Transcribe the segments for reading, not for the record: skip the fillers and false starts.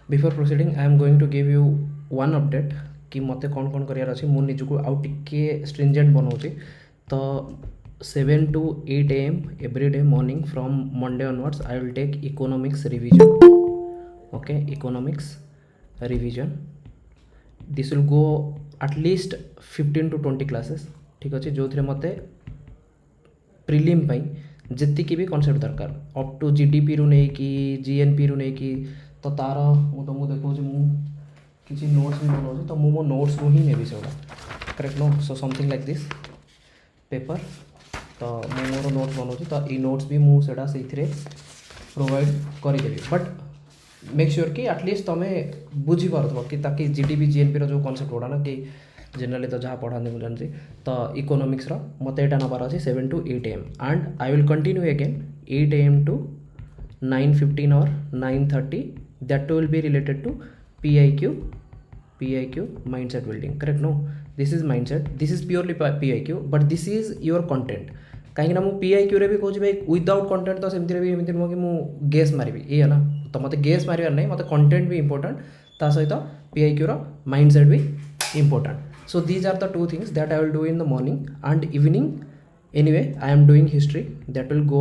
Before proceeding I am going to give you one update कि मते कौन कौन करार अच्छे मु निजको आउ टिके स्ट्रिंजेंट बनाऊँगी। तो 7 to 8 AM every day morning from Monday onwards I will take economics revision. Okay, economics revision. This will go at least 15 to 20 classes. ठीक अच्छे जो थे मते प्रिलिम पाई जितकी भी कॉन्सेप्ट दरकार अप टू जीडीपी रु नहीं कि जीएनपी रु नहीं कि तो तार मु तुमको देखो किसी नोट्स भी बनाऊँ तो मो नोट्स रु ही नेबी से correct no. So something like this paper तो मु मोर नोट्स बनाऊँ तो ये नोट्स भी मुझे से प्रोवाइड करदेवी बट मेक श्योर कि एटलिस्ट तुम्हें बुझीपार कि ताकि जीडीपी जीएनपी रो जो कॉन्सेप्ट गुड़ा ना कि जनरली तो जहाँ पढ़ाते मुझे जानसी तो इकोनॉमिक्स मत यहाँ नबार अच्छे 7 to 8 AM and I will continue again 8 AM to 9:15 or 9:30 that will be related to PIQ mindset building correct no this is mindset this is purely PIQ but this is your content कहीं मु PIQ रे भी कहूँ भाई without content तो सेमती भी एमती नुह कि मु गेस मारिबी ये ना तो मत गेस मारिबार नहीं मत कंटेंट भी इंपोर्टेंट ता सहित PIQ रो माइंडसेट भी important. So these are the two things that I will do in the morning and evening. Anyway, I am doing history that will go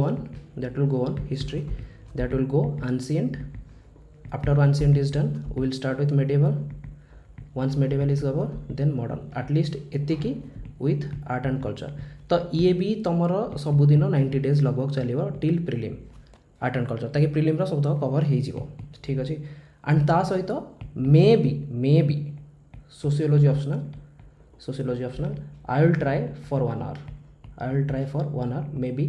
on history that will go ancient. After ancient is done, we will start with medieval. Once medieval is over, then modern. At least एतिकी with art and culture. तो ये भी तुमर सबुदिन 90 days लगभग चलो till prelim art and culture ताकि prelim सब cover हो ठीक अच्छे एंड ता सहित may be sociology optional I will try for 1 hour maybe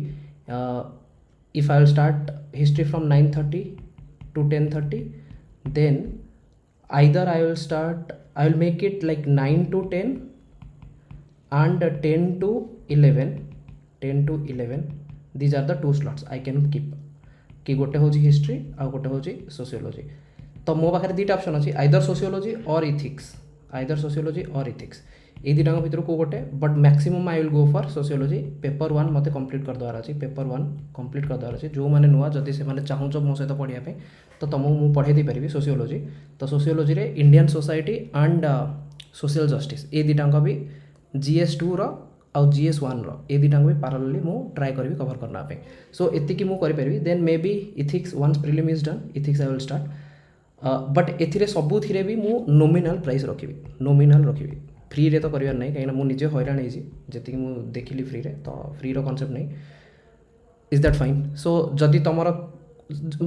if I will start history from 9:30 to 10:30 then either I will make it like 9 to 10 and 10 to 11 these are the two slots I can keep कि गोटे हूँ history आ गोटे हूँ sociology. तो मो पाखे दुटा option अच्छी आइदर सोशियोलॉजी और इथिक्स ये दुटा भर को गोटे but maximum I will go for sociology. Paper 1 मत कंप्लीट कर देवार अच्छी पेपर 1 कंप्लीट कर देवार अच्छी जो मैंने नुआ जदि से चाहूच मो सहित पढ़ाई तो तुमको मुझे पढ़े दी पारि सोशियोलॉजी। तो सोशियोलॉजी रे Indian society and social justice ये दुटा भी GS 2 रो आउ GS 1 रो ये दुटा भी पैरेलली मु ट्राई करी कवर करना। सो एतिकी मु करि परिबी then may be ethics once prelim is done ethics I will start but एथिरे सबु थिरे भी मु नॉमिनल प्राइस रखी फ्री रे तो करिवार नहीं कहीं मुझे निजे हैरान होती जी मु देखिली फ्री रे तो फ्री रो कॉन्सेप्ट नहीं इज दैट फाइन। सो जदि तुमर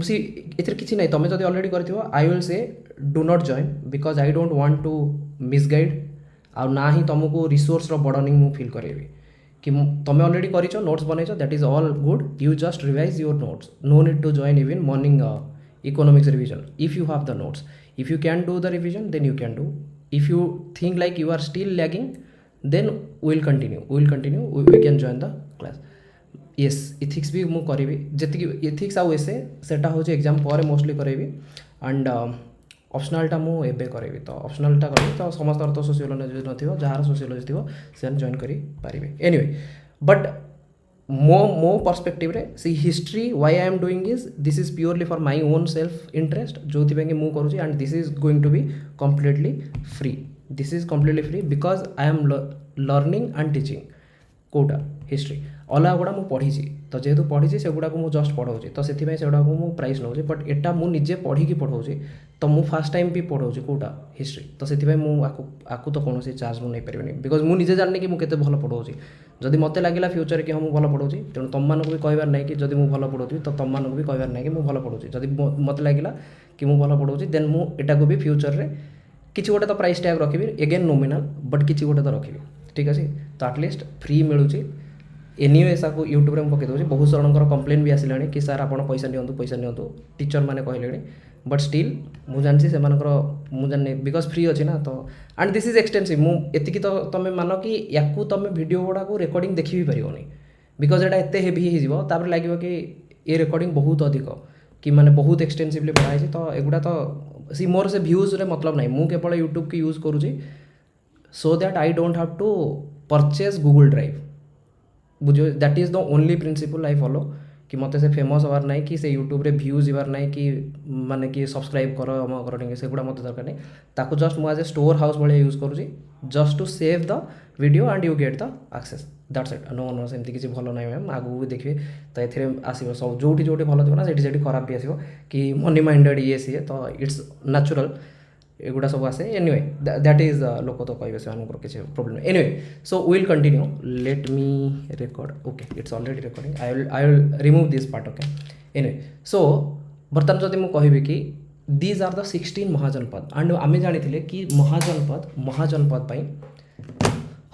सी एथिरे किछि नहीं तुम जदि ऑलरेडी करथिबो I will say do not join because I don't want to misguide आ ना ही तुमको रिसोर्स रो बर्डनिंग मु फील करेबी कि तुम ऑलरेडी कर नोट्स बनईच that is all good you just revise your notes no need to join even morning economics revision if you have the notes if you can do the revision then you can do if you think like you are still lagging then we will continue we can join the class yes ethics भी मु करी जी ethics आउ एसे सेटा हो exam पर mostly करी and ऑप्शनलटा मु एबे करी तो ऑप्शनलटा करी तो समस्त तो सोशियोलॉजी नथिबो जार सोशियोलॉजी थिबो से जॉइन करी पारिबे। एनीवे बट मो पर्सपेक्टिव रे सी history why I am doing is this is purely for my own self interest जो मु करूँ and this is going to be completely free because I am learning and teaching कोटा history अलग गुड़ा मुझे पढ़ी तो जेहेतु पढ़ी से गुड़ा मुझे जस्ट पढ़ाऊँ तो से गुड़ा मुझे प्राइस नौ बट एटा मुझे पढ़ी पढ़ाऊँ तो मुझे फास्ट टाइम भी पढ़ाऊँ कोटा हिस्ट्री तो से आपको तो कौन चार्ज मुझे नहीं पारि बिकज मुझे जानी कि मुझे भल पढ़ाऊँ जदि मत लगे फ्यूचर कि हाँ मुझे भल पढ़ाऊँ तेणु तुम भी कहबार नहीं कि जब मुझे भल पढ़ाऊँ तो तुम भी कहबार नहीं कि मुझे भल पढ़ाऊँ जब मत लगे कि मुझे भल पढ़ाऊँ देन मुझे भी फ्यूचर में किसी गोटे तो प्राइस टैग रखी एगेन नॉमिनल बट किसी गोटे तो रखी ठीक अच्छे तो आटलिस्ट फ्री मिलूँ एनिवे को यूट्यूब में पकई दूसरी बहुत जनकर कंप्लेन भी आसिला कि सार आप पैसा नियंतु टीचर मैंने कहले बट स्टिल मुझे जानसी से मुझे जानी बिकज फ्री अच्छी ना तो एंड दिस इज एक्सटेंसिव मुझे तो तुम मान कि या तुम वीडियो गुड़ा को रिकॉर्डिंग देखी भी पारनी बिकज एटा एत हेवी हो लगे कि ये रिकॉर्डिंग बहुत अधिक कि माने बहुत एक्सटेंसिवली पढ़ाई तो एगुड़ा तो सी मोर से व्यूज रे मतलब नहीं मुझे केवल यूट्यूब की यूज करुँची so that I don't have to purchase Google drive बुझो that is the only principle I follow कि मते से फेमस हबार नहीं कि से यूट्यूब रे व्यूज हबार नहीं कि माने कि सब्सक्राइब कर अम कर टिके सेगुड़ा मते दरकार नहीं ताको जस्ट मुझे स्टोर हाउस भाई यूज करूँ just to save the video and you get the access that's it no no सेमती किसी भल ना मैम आगू भी देखिए तो ये आसो सब जो भल थो ना से खराब भी आसो कि मनी माइंडेड ये सी तो इट्स नेचुरल एगुड़ा सब आसे एनीवे दैट इज लोक तो कहे से किसी problem anyway so will continue let me record okay it's already recording I will remove this part okay anyway so बर्तमान जदि मुझे कहि कि दीज आर द 16 महाजनपद एंड आम जानी कि महाजनपद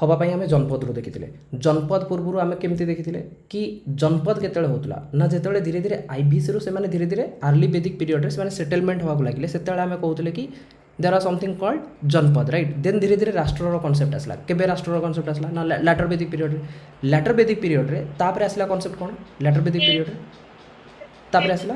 हवापाई आम जनपद रू देखी जनपद पूर्व आम केमती देखी कि जनपद केतले होता ना जिते धीरे धीरे आईबीसी रू से धीरे धीरे आर्ली बेदिक पीरियड से सेटलमेंट होगा लगे से आम कहते कि देर आर समथिंग कॉल्ड जनपद राइट देन धीरे धीरे राष्ट्र कॉन्सेप्ट आसला केबे राष्ट्र कॉन्सेप्ट आसला ना लैटर बेदिक पीरियड रे तापर आसला कॉन्सेप्ट कौन लैटर बेदिक पीरियड रे तापर आसला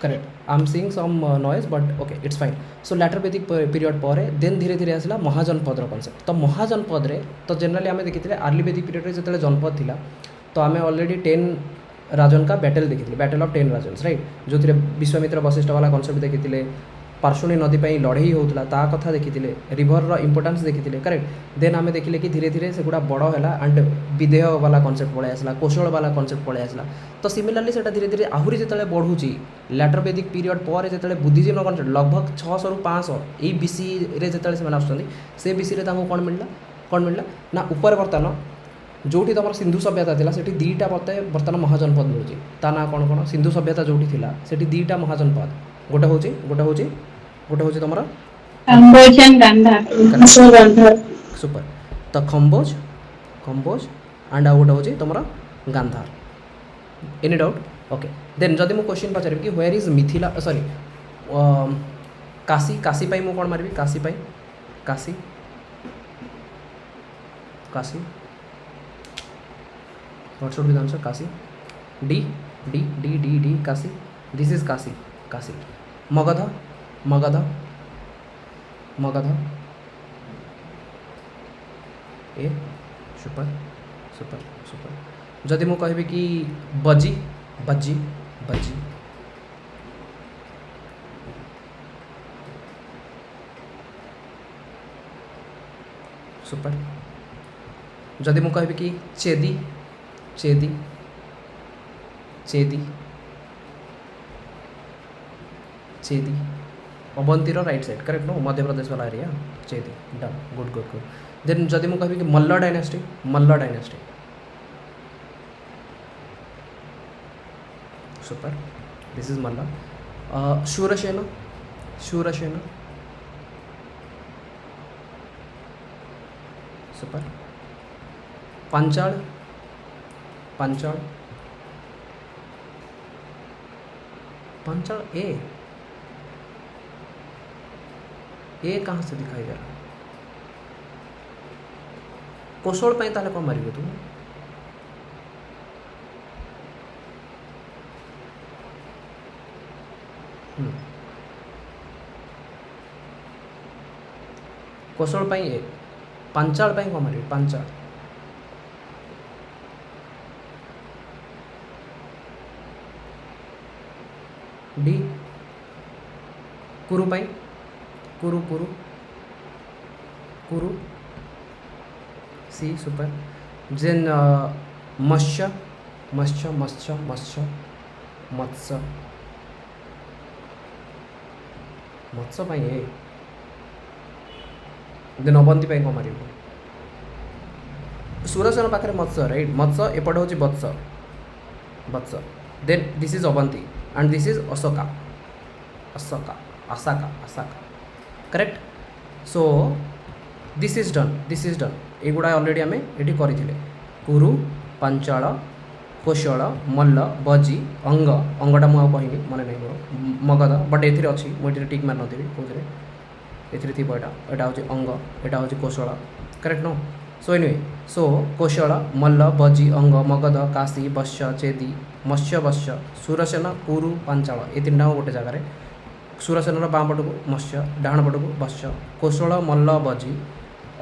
correct I am seeing some noise but okay it's fine so later Vedic period पर देन धीरे धीरे आसला महाजनपद कॉन्सेप्ट तो महाजनपद रे तो जनरली आम देखी आर्ली बेदिक पीरियड रे जो जनपद थिला तो आम ऑलरेडी 10 राजन का बैटल देखी बैटल ऑफ 10 राजन्स राइट जो थे विश्वामित्र वशिष्ठ वाला कॉन्सेप्ट देखी पार्श्वनी नदी पर लड़ई होता ता कथा देखी रिभर इंपोर्टान्स देखी करेक्ट देन आम देखिले कि धीरे धीरे से गुड़ा बड़ है एंड विदेह वाला कॉन्सेप्ट पलि आसला कौशल वाला कॉन्सेप्ट पलि आसला तो सिमिलरली से धीरे धीरे आहरी जो बढ़ुची लैटर बेदिक पीरियड पर जो बुद्धिजीवी कॉन्सेप्ट लगभग 600 रू 500 यही बीसी से बीसी रे कौन मिलला ना उपर बर्तमान जो तुम सिंधु सभ्यता थी से दीटा बर्तमान महाजनपद मिलूँ ता ना कौन कौन सिंधु सभ्यता जो से दीटा महाजनपद गोटे हूँ तुम सुपर तो खम्बोज एंड आउ गोटे हूँ तुम Gandhar any doubt okay then जदि मु क्वेश्चन पचारि कि where is Mithila sorry Kashi पाई मु कौन मारबी Kashi what should be the answer Kashi D Kashi this is Kashi Magadha A super जदि मु कहबी कि बजी सुपर जदि मु कहबी कि चेदी अवंतीर right side correct no Madhya Pradesh वाला area Chedi done good then जदि मु कहबी कि Malla dynasty super this is Malla Shurasena super Panchala ए कहाँ से दिखाई दे रहा कौशल पाई ताले कौन मारिबो तू कौशल पाई ए पांचाल पाई कौन मारिबो पांचाल डी कुरु पाई कुरु सी सुपर जेन मत्स्य पाई ए देन अवंती पाई कौन मारिबो सुरसेन पाखे मत्स्य राइट मत्स्य एपट हूँ Vatsa then this is Avanti and this is Assaka correct so this is done एगुड़ा ऑलरेडी आम ये करते कुरु पांचाल कौशल मल्ल बजी अंगटा मुझे कहनी मन नहीं मोर मगध बट ए अच्छी मुझे टिक मार नी कौन ए थी यहाँ हूँ अंग यहाँ हूँ Kosala correct no so anyway so Kosala Malla Vajji Anga Magadh Kashi वश्य चेदी मत्स्य सुरसेन कुरु पांचाल ये तीन गोटे जगार सुरसेन बाँ पट को मत्स्य डाण पट को वश्य कौशल मल्ल बजी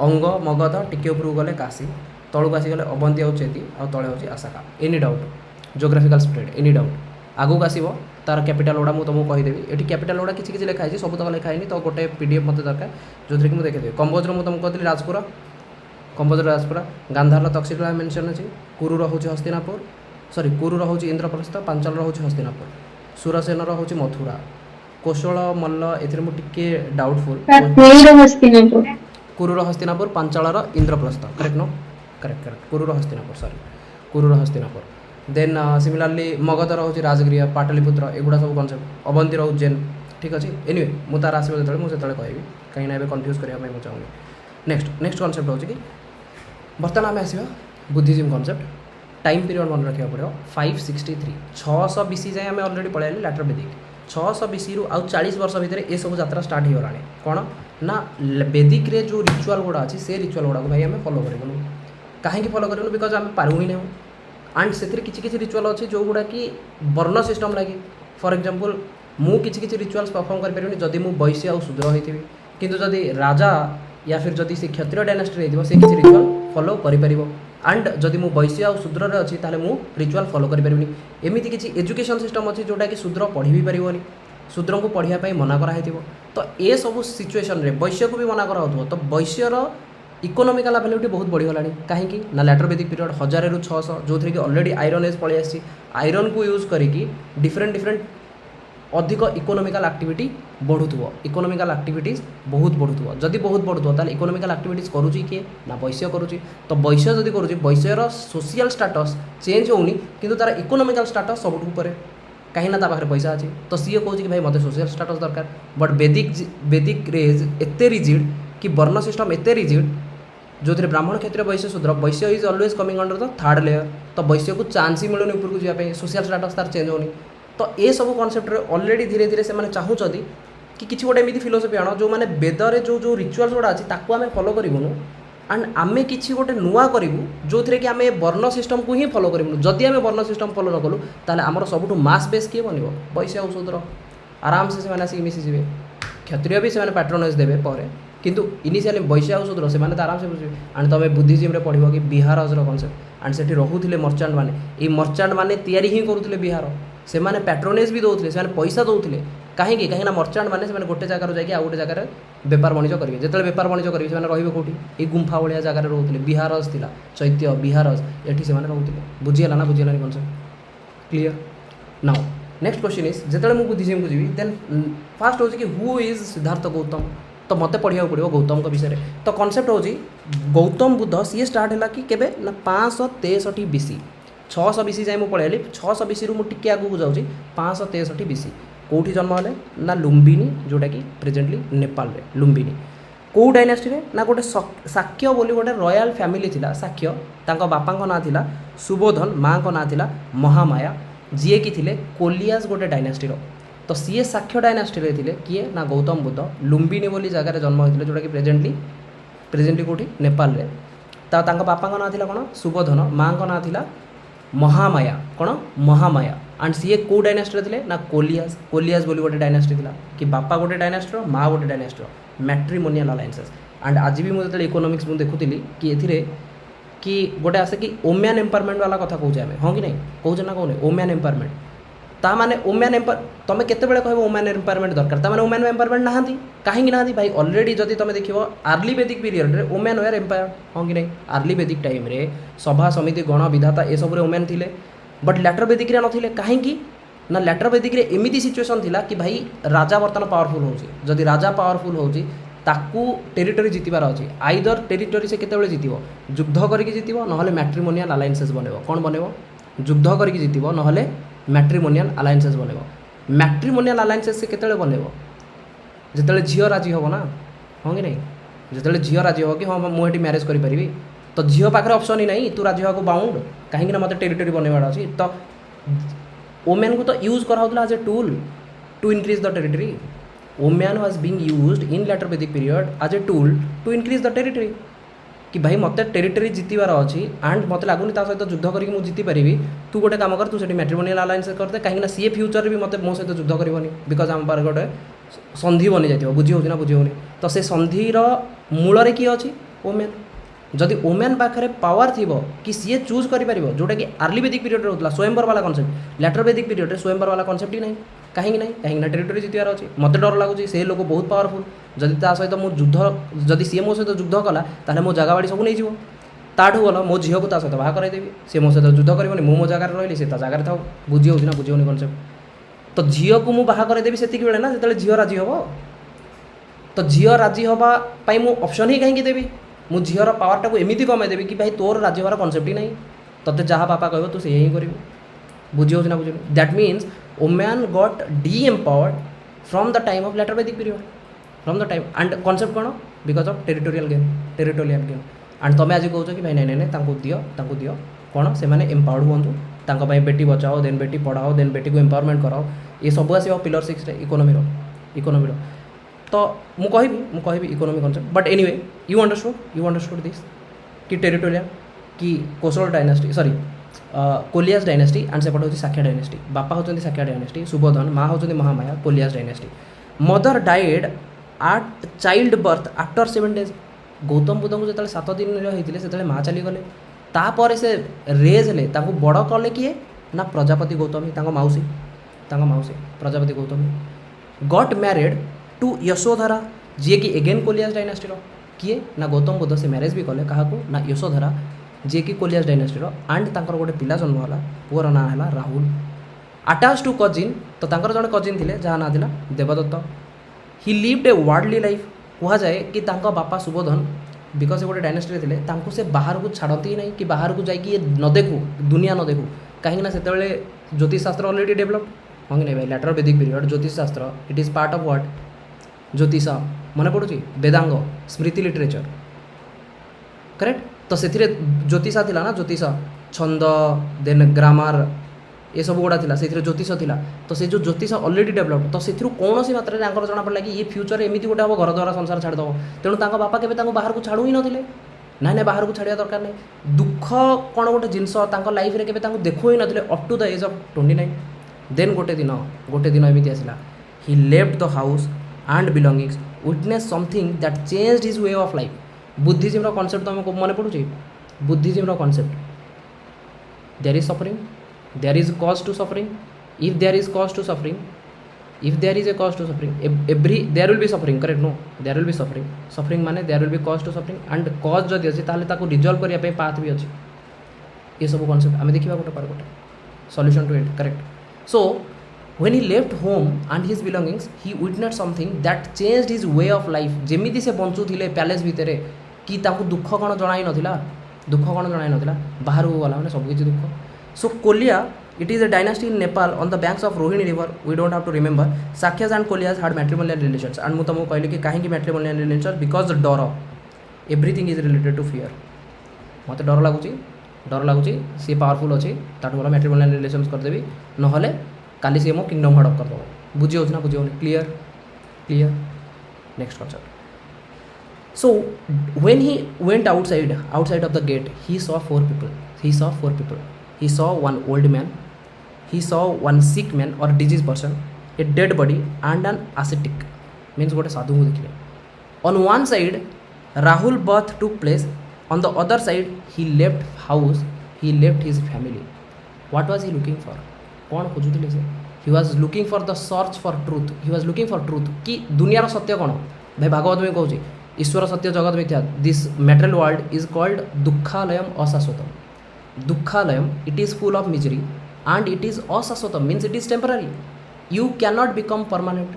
अंग मगध टिके उपरକୁ गले काशी तौक आसीगले अवंती आउ चेती आ तले हूँ Assaka any doubt geographical spread any doubt आगक आसो तार कैपिटल गुड़ा मुझे तुमको कहीदेवी ये कैपिटल गुड़ा किसी लिखाई सब तक लिखाई तो गोटे पीडीएफ मत दरकार जो थी मुझे देखिए कंबोजर मुझे तुमको कहती राजपुरा कंबोजर राजपुरा गांधार तक्षशिला मेनसन अच्छी कुरुर हूँ हस्तिनापुर सॉरी कुरुर हूँ इंद्रप्रस्थ पांचाल हूँ हस्तिनापुर सुरसेनर हूँ मथुरा कौशल मल्ल ए डाउटफुल कुरुर Hastinapur Panchala Indraprastha correct no correct correct कुरुर हस्तिनापुर सॉरी कुरुर हस्तिनापुर देन सिमिलारली मगध रोचे राजगृह पाटलिपुत्र एगुड़ा सब कनसेप्ट अवंती रो उज्जैन ठीक अच्छे एनिवे मुझे तार आसो जो मुझे कहबी कहीं कन्फ्यूज करने मुझे चाहूँगी नेक्स्ट कनसेप्ट हूँ कि बर्तमान आम आसवा बुद्धिज्म कनसेप्ट टाइम पीरियड मन रखा पड़ो 563 600 BC जाए आम अलरेडी पलि लैटर वेदिक 600 BC रु आउ 40 वर्ष भितर ये सब यात्रा स्टार्ट हो गलानी कौन ना वेदिक रे जो रिचुआल गुड़ा अच्छी से रिचुआल गुड़ा भाई आम फॉलो करूँ कहीं फॉलो करूँ बिकज आम पारू ही नहीं एंड से किसी रिचुआल अच्छी जो गुड़ा कि वर्ण सिस्टम लगे फॉर एग्जांपल मु किसी रिचुआल्स परफॉर्म कर जदि मु वैश्य आउ शूद्र होती किंतु जदि राजा या फिर जदि से क्षत्रिय डायनास्टी हो किसी रिचुआल फॉलो करें एंड जदि मु वैश्य आउ शूद्र अच्छी ताले मु रिचुआल फॉलो करें एमती किसी एजुकेशन सिस्टम अच्छी जोटा कि शूद्र पढ़ी भी पारनि शूद्र को पढ़ाई मना कराई तो ये सब सिचुएशन रे वैश्य को भी मना कराऊ तो वैश्यर इकोनोमिकल अवेलेबिलिटी बहुत बढ़ीगला कहीं ना लैटर वेदिक पीरियड 1000 रु 600 जो थी कि ऑलरेडी आयरन एज पलि आसी आयरन को यूज करिकी डिफरेंट अधिक इकोनोमिकल एक्टिविटी बढ़ुव इकोनोमिकल एक्टिविटीज बहुत बढ़ुव जदि बहुत बढ़ुव ताले इकोनोमिकल एक्टिविटीज करुच्ची किए ना वैश्य करुच्ची तो वैश्य जदि करुच्ची वैश्यर सोशल स्टाटस चेंज होनी किंतु तार इकोनोमिकल स्टाटस सब ऊपर कहीं ना पाखे पैसा अच्छी तो सी कहे कि भाई मत सोशल स्टाटस दरकार बट वेदिक रेज एत रिजिड कि वर्ण सिस्टम एत रिजिड जो थे ब्राह्मण क्षेत्र वैश्य शूद्र वैश्य is always coming under the third layer तो वैश्य को चांस ही मिलूनी ऊपर को जाए सोशल स्टाटस तार चेंज होनी तो ये सब कनसेप्ट ऑलरेडी धीरे धीरे से चाहूँगी कि किसी गोटे एमती फिलोसफी आण जो मैंने बेदरे जो जो रिचुआल्स गुड़ा अच्छी ताकू आम फॉलो करूँ एंड आम कि गोटे नुआ करूँ जो थे कि आम वर्ण सिस्टम को ही फॉलो करूँ जदि आम वर्ण सिस्टम फॉलो न कलु ताले आमर सबुठ मास बेस किए बन वैश्य और शूद्र आराम से आसिक मिशीजे क्षत्रिय भी से पैट्रोनाइज देवे पर किंतु इनिशियली वैश्य और शूद्र से आराम से बुझे एंड तुम बुद्धिज्म पढ़ो कि बिहार कनसेप्ट एंड से रोते मर्चाट मैंने ये मर्चाट मैंने तैयारी ही करुले बिहार से मैंने पैट्रोनेज भी दौले से पैसा दौले कहीं मर्चाट मैंने गोटे जगार जाकि आउ गोटे जगार बेपार वाणिज्य करेंगे जो बेपार वाणिज्य करेंगे से रे कौटी ये गुंफा भाया जगार रोते बिहारज था चैत्य बिहारज ये से रोते बुझीगला ना बुझीगलानी concept clear now next question is जो मुझे बुद्धिज्म को जी देन फास्ट हूँ कि हु इज सिद्धार्थ गौतम तो मत पढ़ा पड़ो गौतम का विषय तो कनसेप्ट हूँ गौतम बुद्ध सी स्टार्ट है कि केबे ना 563 BC 600 BC जाए मुझे पढ़ाई 600 BC रु मुझे आगू जाऊँगी 563 BC कौटी जन्म है ना लुम्बिनी जोटा कि प्रेजेंटली नेपाल रे लुम्बिनी कौ डायनास्टी रे ना गोटे शाक्य बोली गोटे रॉयल फैमिली थिला शाक्य तांको बापा ना थिला सुबोधन माँ को ना थिला महामाया जी कि थिले कोलियास गोटे डायनास्टी तो सी शाक्य डायनास्टी रे थिले किए ना गौतम बुद्ध लुम्बिनी बोली जगह जन्म होते जोटा कि प्रेजेंटली कौटी नेपाल रे तांको बापा ना थिला कौन सुबोधन माँ को ना थिला महामाया कौन महामाया एंड सी कौ डायनास्टी थे ना कोलियास बोली गोटे डायनास्टी थिला कि बापा गोटे डायनास्टी माँ गोटे डायनास्टी मैट्रिमोनियल अलायंसेस एंड आज भी मुझे इकोनॉमिक्स मुझे देखुली कि ए कि गोटे आसे कि ओम्यान एम्पावरमेंट वाला कथा कहे आम हाँ कि नहीं कहे ना कहने ओम्यान एम्पावरमेंट ता माने ओम्यान तुम केत कह ओम्यान एम्पावरमेंट दरकार ता माने ओम्यान एम्पावरमेंट ना कहीं ना भाई ऑलरेडी जदि तुम देख आर्ली वेदिक पीरियड रे ओम्यान वेयर एम्पायर हाँ कि नहीं आर्ली वेदिक टाइम रे सभा समिति गण विधाता ये सब ओम्यान थिले बट लैटर वेदिक रे नथिले कहीं ना लैटर वेदिक रे एमिति सिचुएशन थिला कि भाई राजा बर्तमान पावरफुल होची जदि राजा पावरफुल होची ताकू टेरिटोरी जितबार अच्छी आइदर टेरिटोरी से केतेबेले जितिबो युद्ध करके जितिबो नहले मैट्रिमोनियल अलायंसेस बनेबो कौन बनेबो युद्ध करके जितिबो नहले मैट्रिमोनियल अलायंसेस बनेबो मैट्रिमोनियल अलायंसेस से केतेबेले बनेबो जेतेबेले झियो राजी होबो ना हाँ कि नहीं जेतेबेले झियो राजी हो कि हाँ मुझे मैरेज करि परिबी तो झियो पाखरे ऑप्शन ही नहीं तू राजी होको बाउंड कहीं ना मते टेरिटोरी बनेबार अछि तो वोमेन को तो यूज कराउतला as a tool to increase the territory women was being used in later Vedic period as a tool to increase the territory कि भाई मत टेरिटरी जितबार अच्छी एंड मत लगुनि सहित युद्ध करके मुझे जीति पारि तू गोटे काम कर तू से मैट्रिमोनियल अलायंस करते कहीं सी फ्यूचर भी मत मो सहित युद्ध करनी बिकज आम पार गोटे संधि बनी जाए बुझी हो बुझी होनी तो से संधिर मूल किए अच्छी वोमेन जदि ओमेन पाखे पावर थी कि सी चूज कर जोटा कि आर्ली वेदिक पीरियड होता स्वयंवर वाला कनसेप्ट लेटर वेदिक पीरियड स्वयंवर वाला कनसेप्ट ही नहीं कहीं कहीं टेरिटोरी जितवार अच्छे मत डर लगुच से लोक बहुत पावरफुल जदि ता सहित मो युद्ध जदि सी मो सहित युद्ध कला ताले मो जगह बाड़ी सब नहीं ताठू गल मो झील को ता सहित बाहा कराइदेवी सी मो सहित युद्ध करनी मु मो जगह रही से जगह था बुझी होना बुझे होनी कनसेप्ट तो झील को मु बाहा कराइदेवी से बेले ना जो झील राजी हम तो झील राजी हाँपाई मु ऑप्शन ही कहीं देवी मु झीर पावर टाक एमती कमेदेवी कि भाई तोर राजी हबार कनसेप्ट ही नहीं तोते जहाँ बापा कह तू से ही कर बुझी हो बुझे that means women got the empowered from the time of later Vedic period from the time and concept कौन because of territorial gain and तुम आज कौच कि भाई नाई नाई दियो कौन से एम्पावर्ड हूँ बेटी बचाओ देन बेटी पढ़ाओ देन बेटी को एम्पावरमेंट कराओ ये सब आस पिलर 6 इकोनोमी तो मुझे कहि economy concept but anyway you understood this कि टेरिटोरियल कि कोशल डायनेस्टी सॉरी कोलियास डायनेस्टी एंड सेपट हूँ साक्या डायनेस्टी बापा होती साक्या डायनेस्टी सुबोधन माँ होती Mahamaya Koliyas dynasty mother died at child birth after 7 days Gautam Buddha को जो 7 दिन होते से माँ चलीगले तापर से रेज ले बड़ कले किए ना प्रजापति गौतमी मौसी Prajapati Gautami got married to Yashodhara ji कि एगेन कोलियास डायनेस्टी किए ना गौतम बुद्ध से मैरेज भी कले क्या ना यशोधरा जी कि कोलियास डायनेस्टी एंड तांकर गोटे पिला जन्म होला पुअर ना है राहुल अटैच टू कजिन तो तांकर जड़े कजिन थे जहाँ ना था Devadatta he lived a worldly life कहुए कि तांका बापा सुबोधन बिकज गोटे डायनेस्टी थे से बाहर को छाड़ती ही नहीं कि बाहर को जाइए न देखू दुनिया न देखू कहीं से ज्योतिष शास्त्र ऑलरेडी डेभलप हाँ कि नहीं भाई लेटर वैदिक पीरियड ज्योतिष शास्त्र it is part of what ज्योतिष मन पड़ू वेदांग स्मृति लिटरेचर करेक्ट तो से ज्योतिषा थिला ना ज्योतिष छंद देन ग्रामर ये सब गुड़ा थी से ज्योतिष थिला तो से जो ज्योतिष ऑलरेडी डेभलप तो से कौन सी मात्रा जना पड़ा कि ये फ्यूचर एमती गोटे हम घर द्वारा संसार छाड़देव तेणु बापा के बाहर को छाड़ू ही नथिले ना ना बाहर को छाड़ा दरकार नहीं दुख कौन गोटे जिनस लाइफ रे केबे देखु ही नथिले up to the age of 29 then गोटे दिन एमती आसला he left the house and belongings witness something that changed his way of life Buddhism concept तुमको मन पड़ू Buddhism concept there is suffering there is cause to suffering if there is cause to suffering if there is a cause to suffering every there will be suffering correct no there will be suffering माने there will be cause to suffering and cause जदि अच्छी ताहले ताको resolve करने path भी अच्छी ये सब कॉन्सेप्ट आम देखा गोटे पर गोटे solution to it correct so when he left home and his belongings he witnessed something that changed his way of life जेमिति से बंचुले पैलेस भितर कि ताको दुख कौन जनाई नथिला बाहर को गला मैंने सबकि दुख so Koliya it is a dynasty in Nepal on the banks of Rohini river we don't have to remember Sakyas and Koliyas had matrimonial relations and मुझे कहली कि कहीं मैट्रिमोनियल रिलेशंस बिकज डर everything is related to fear मत डर लगुच सी पावरफुल अच्छी ताठू भल मैट्रिमोनियल रिलेशंस करदेवी नहले काली सी मो किंगडम हड़प करदेव बुझी होना बुझी होनी clear next concept so when he went outside of the gate he saw 4 people he saw one old man he saw one sick man or diseased person a dead body and an ascetic means गोटे साधु को देखिले on one side Rahul birth took place on the other side he left house he left his family what was he looking for कौन खोजुले से he was looking for the search for truth he was looking for truth कि दुनियार सत्य कौन भाई भागवत में कहूँ ईश्वर सत्य जगत मिथ्या this material world is called दुखालयम अशाश्वतम दुखालयम it is full of misery and it is अशाश्वतम means it is temporary you can not become permanent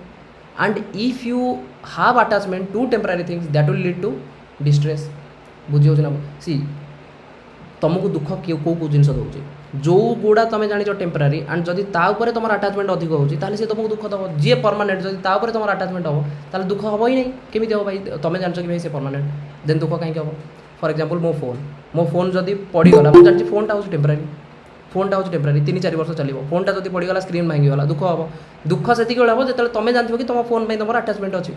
and if you have attachment to temporary things that will lead to distress बुझी हो सी तुमको दुख कौ जिन दूसरे जो गुड़ा तुम जान टेम्पररी एंड जदि तुम अटैचमेंट अधिक होता सी तुमको दुख दब जी परमानेंट जदि तुम अटैचमेंट हम ताल दुख हम ही नहीं केमी हम भाई तुम जान कि भाई से परमानेंट देन दुख कहीं हम फॉर एग्जांपल मो फोन जदि पड़गला मुझे जानती फोनटा हूँ टेम्पररी 3-4 वर्ष चलो फोनटा जब पड़गला स्क्रीन भांगीगला दुख हम दुख से हम जो तुम जानते कि तुम फोन तुम अटैचमेंट अच्छी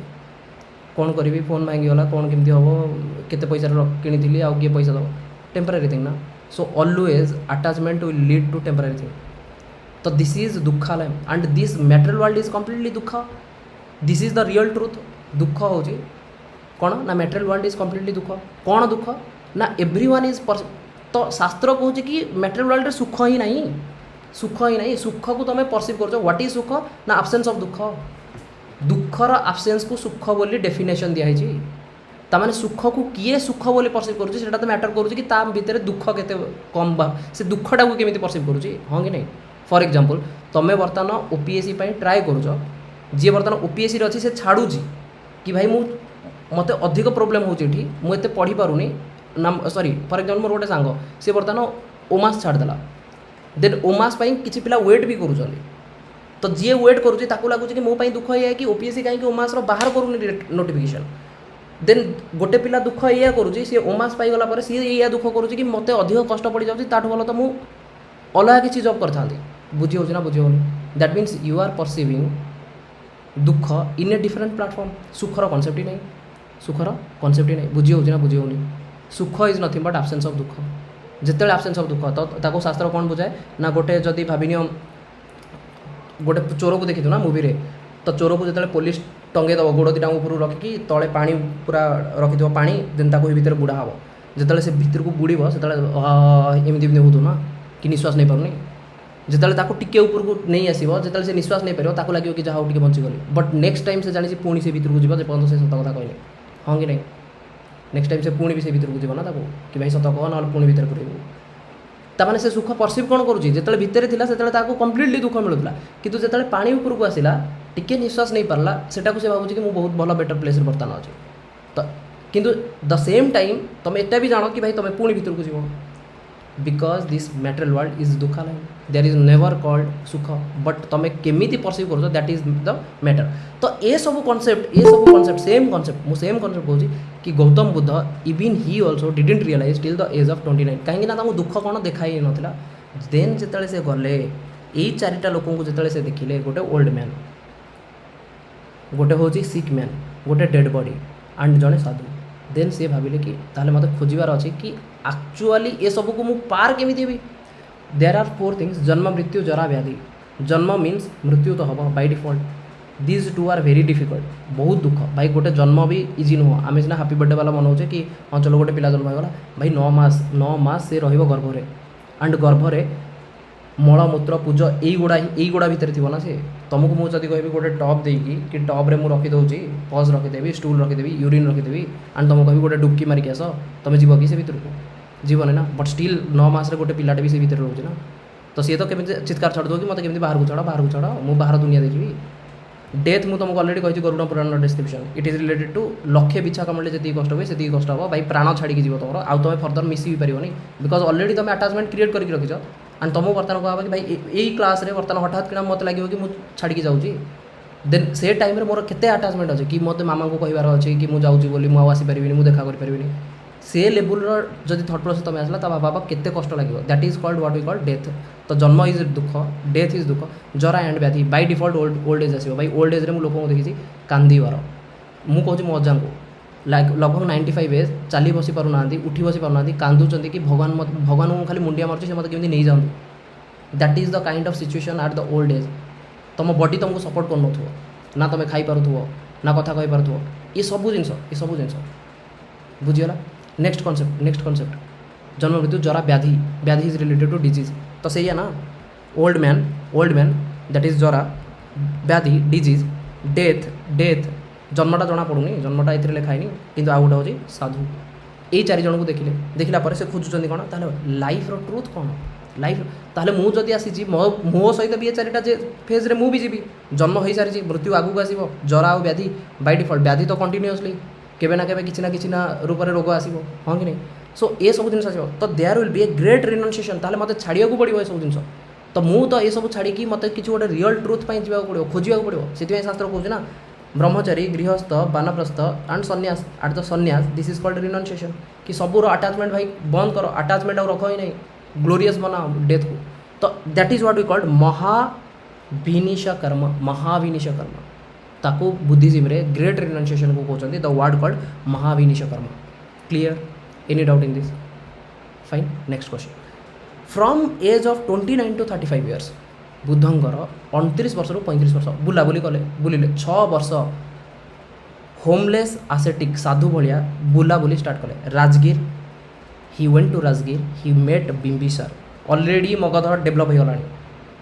कौन करी फोन भांगीगला कौन केमती हम केते पैसा किनी आउ किए पैसा दब टेम्पररी थिंग ना so always attachment will lead to temporary thing so this is dukhalayam and this material world is completely dukha this is the real truth dukha hoji कौन ना material world is completely dukha कौन दुख ना everyone is तो शास्त्र कहूँ कि material world सुख ही नहीं, सुख ही नहीं, सुख को तुम परसीव कर व्हाट इज सुख ना आब्सेंस ऑफ दुख, दुखर आब्सेंस को सुख बोली डेफिनेशन दिखाई ताने सुख को किए सुख बोली परसीव करुँच तो मैटर करुँच कि भितर दुख के कम बा से दुखटा को केमी परसीव करुँच हाँ कि नहीं। फॉर एग्जांपल तुम्हें बर्तमान ओपीएससी ट्राए करुच जी बर्तमान ओपीएससी अच्छी से छाड़ू कि भाई मु मत अधिक प्रोब्लेम होती मुझे पढ़ी पारूनी ना सॉरी फॉर एग्जांपल मोर गोटे सांग सी बर्तमान ओमास छाड़देला देन ओमास किसी पिला वेट भी करूँ तो जी वेट करुँच लगुच कि मो दुख ये कि ओपीएससी कहीं ओमास बाहर करूनी नोटिफिकेशन देन गोटे पिला दुख या करुँच सी ओमास पाईगला सी या दुख करुँच कि मत अधिक कष्ट पड़ जाऊँगी ताठू भल तो मुझ अलग किसी जॉब करता बुझी हो बुझी होनी that means you are perceiving दुख इन ए डिफरेंट प्लाटफॉर्म सुखर कॉन्सेप्ट ही नहीं, सुखर कॉन्सेप्ट ही नहीं बुझी हो बुझी होनी सुख इज नथिंग बट आब्सेंस ऑफ दुख जिते आब्सेंस ऑफ दुख तो शास्त्र कौन बुझाए ना गोटे जदि भाविनिय गोटे चोर को देखी ना मूवी रे तो चोर को जो पुलिस टंगे दब गोड़ दुटा ऊपर रखिकी तले पानी पूरा रखि पानी देन ताको भितर बुढ़ा हम जिते से भितर को बुड़ब से एमती हो ना कि निश्वास नहीं पारुनी जिते टिके ऊपर को नहीं आसो जो से निश्वास नहीं पार लगे कि जहाँ टे बचीगली बट नेक्स्ट टाइम से जानी पुणी से भितर को जीव जेपर्यंत से सत कथा कहले हाँ कि नहीं नेक्स्ट टाइम से पुणी भी से भितर को जीव ना कि भाई सत कह ना पुणी भितर कर ताने से सुख परसीव कौन करुँच जो भितर थी से कम्प्लीटली दुख मिलूला कि जो पानी उपरको आसला टिके निश्वास नहीं पारला सेटा को से भावुँ कि बहुत भल बेटर प्लेस बर्तमान अच्छे तो किंतु द सेम टाइम तुम एटा भी जान कि भाई तुम पुणी भितर को जीव because this material world is दुखालय देयर इज नेवर कॉल्ड सुख बट तुम केमी परसीव कर दैट इज द मैटर तो ये सब कॉन्सेप्ट सेम कॉन्सेप्ट मुझे सेम कॉन्सेप्ट कहूँ कि Gautam Buddha even he also didn't realize till the age of 29 कहीं दुख कौन देखाई नाला देन जिते से गले यही चारिटा लोक जो से देखिले गोटे ओल्ड मैन गोटे हूँ सिक मैन गोटे डेड बॉडी एंड जड़े साधु देन से भाविले कि ताहले मत खोजार अच्छे कि एक्चुअली ये सब को मुझे पार केमी देवी देयर आर 4 थिंग्स जन्म मृत्यु जरा व्याधि जन्म मीन्स मृत्यु तो हम by default these 2 are very difficult बहुत दुख भाई गोटे जन्म भी इजी नुह आम सीना हैप्पी बर्थडे वाला मनाऊे कि हाँ चलो गोटे पिला जन्म होगा भाई 9 मास से गर्भरे एंड गर्भरे मलमूत्र पूज यहीगुड़ा भितर थी ना से तुमको मुझे कह गोटे टप देकी कि टप्रे मुझे रखिदे पज रखिदेवी स्टूल रखिदेवी यूरिन रखिदेवी एंड तुमको कह गोटे डुबकी मारिक आस तुम जीव कि से भितर को जीवन ना बट स्टिल 9 मास गोटे पिलाटे भी से भितर रोचे ना तो सी तो केमी चित्कार छाड़ दो कि मतलब केमी बाहर को छाड़ मुझे बाहर दुनिया देखी डेथ मुझे तुमको अलरेडी कही Garuda Purana description it is related to लक्षे बिछा कमले जी कष्ट हुए से कष्ट हम भाई प्राण छाड़ी जीव तुम आउ तुम फर्दर मिसी भी पारनी बिकज अलरेडी तुम आटाचमेंट क्रिएट करके रखिच एंड तुमको बर्तमान कह कि भाई यही क्लास रे बर्तमान हठात कि मत लगे कि मुझे छाड़ी जाऊँगी देन से टाइम मोर केते आटाचमेंट अच्छे कि मत मामा को कहबार अच्छे कि मुझे जाऊँगी बोली मुझे आसीपारि मुझे देखा करें से लेवल जब थट प्रोसेस तुम आसला तो बाबा केते कष्ट लगे that is called what we call death तो जन्म इज दुख डेथ इज दुख जरा एंड व्याधि बाय डिफॉल्ट ओल्ड एज आसो भाई ओल्ड एज लोक देखी कांदीबार मुझे कहूँ मो अजा को लगभग 95 एज चली बसी पारना उठी बसी पारना कांदुंच कि भगवान को खाली मुंडिया मार्च मत केमी नहीं जाऊँ that is the kind of situation at the old age तुम बॉडी तुमको सपोर्ट कर ना तुम खाई पारुथो ना कथा कही पारुथो ये सब जिनस बुझीगला नेक्स्ट कॉन्सेप्ट जन्म मृत्यु जरा व्याधि इज रिलेटेड टू डिजीज तो सही है ना ओल्ड मैन दैट इज जरा व्याधि डिजीज डेथ जन्मटा जना पड़ूनी जन्मटा ये लिखाएनी कि आउ गोटे हूँ साधु यही 4 जन को देखला पर से खोजुंट कौन ताहले लाइफ रो ट्रुथ कौन लाइफ ताहले मु जदि आसी मो सहित भी ये 4टा फेज रे मु भी जीवी जन्म हो सारी मृत्यु आगू आसो जरा और व्याधि बाय डिफॉल्ट व्याधि तो कंटिन्यूअसली केबे ना किसी ना रूप में रोग आसो हाँ कि नहीं सो ये सब जिन आसो तो there will be a great renunciation ताहले मत छाड़िया पड़ो ये सब जिन तो मु तो ये सब छाड़ी मत कि गोटे रियल ट्रुथ जावा पड़ो खोजा पड़ो से शास्त्र कहूँ ना ब्रह्मचारी गृहस्थ बानप्रस्थ एंड सन्यास एट द सन्यास दिस इज कॉल्ड रिनंसिएशन कि सबूर अटैचमेंट भाई बंद करो अटैचमेंट और रख ही नहीं ग्लोरियस बनाओ डेथ को तो that is what we called महाविनिश कर्म ताको बुद्धिज्म रे ग्रेट रिनंसिएशन को कहते द वर्ड कॉल्ड महाविनिश कर्म clear any doubt in this fine next question from age of 29 to 35 years बुद्धंकर 29 वर्ष रु 35 वर्ष बुलाबुली कले बुलिले 6 वर्ष होमलेस आसेटिक साधु भाया बुलाबुली स्टार्ट कले राजगीर हि went to Rajgir, he met Bimbisara. Already Magadh develop हो गलानी,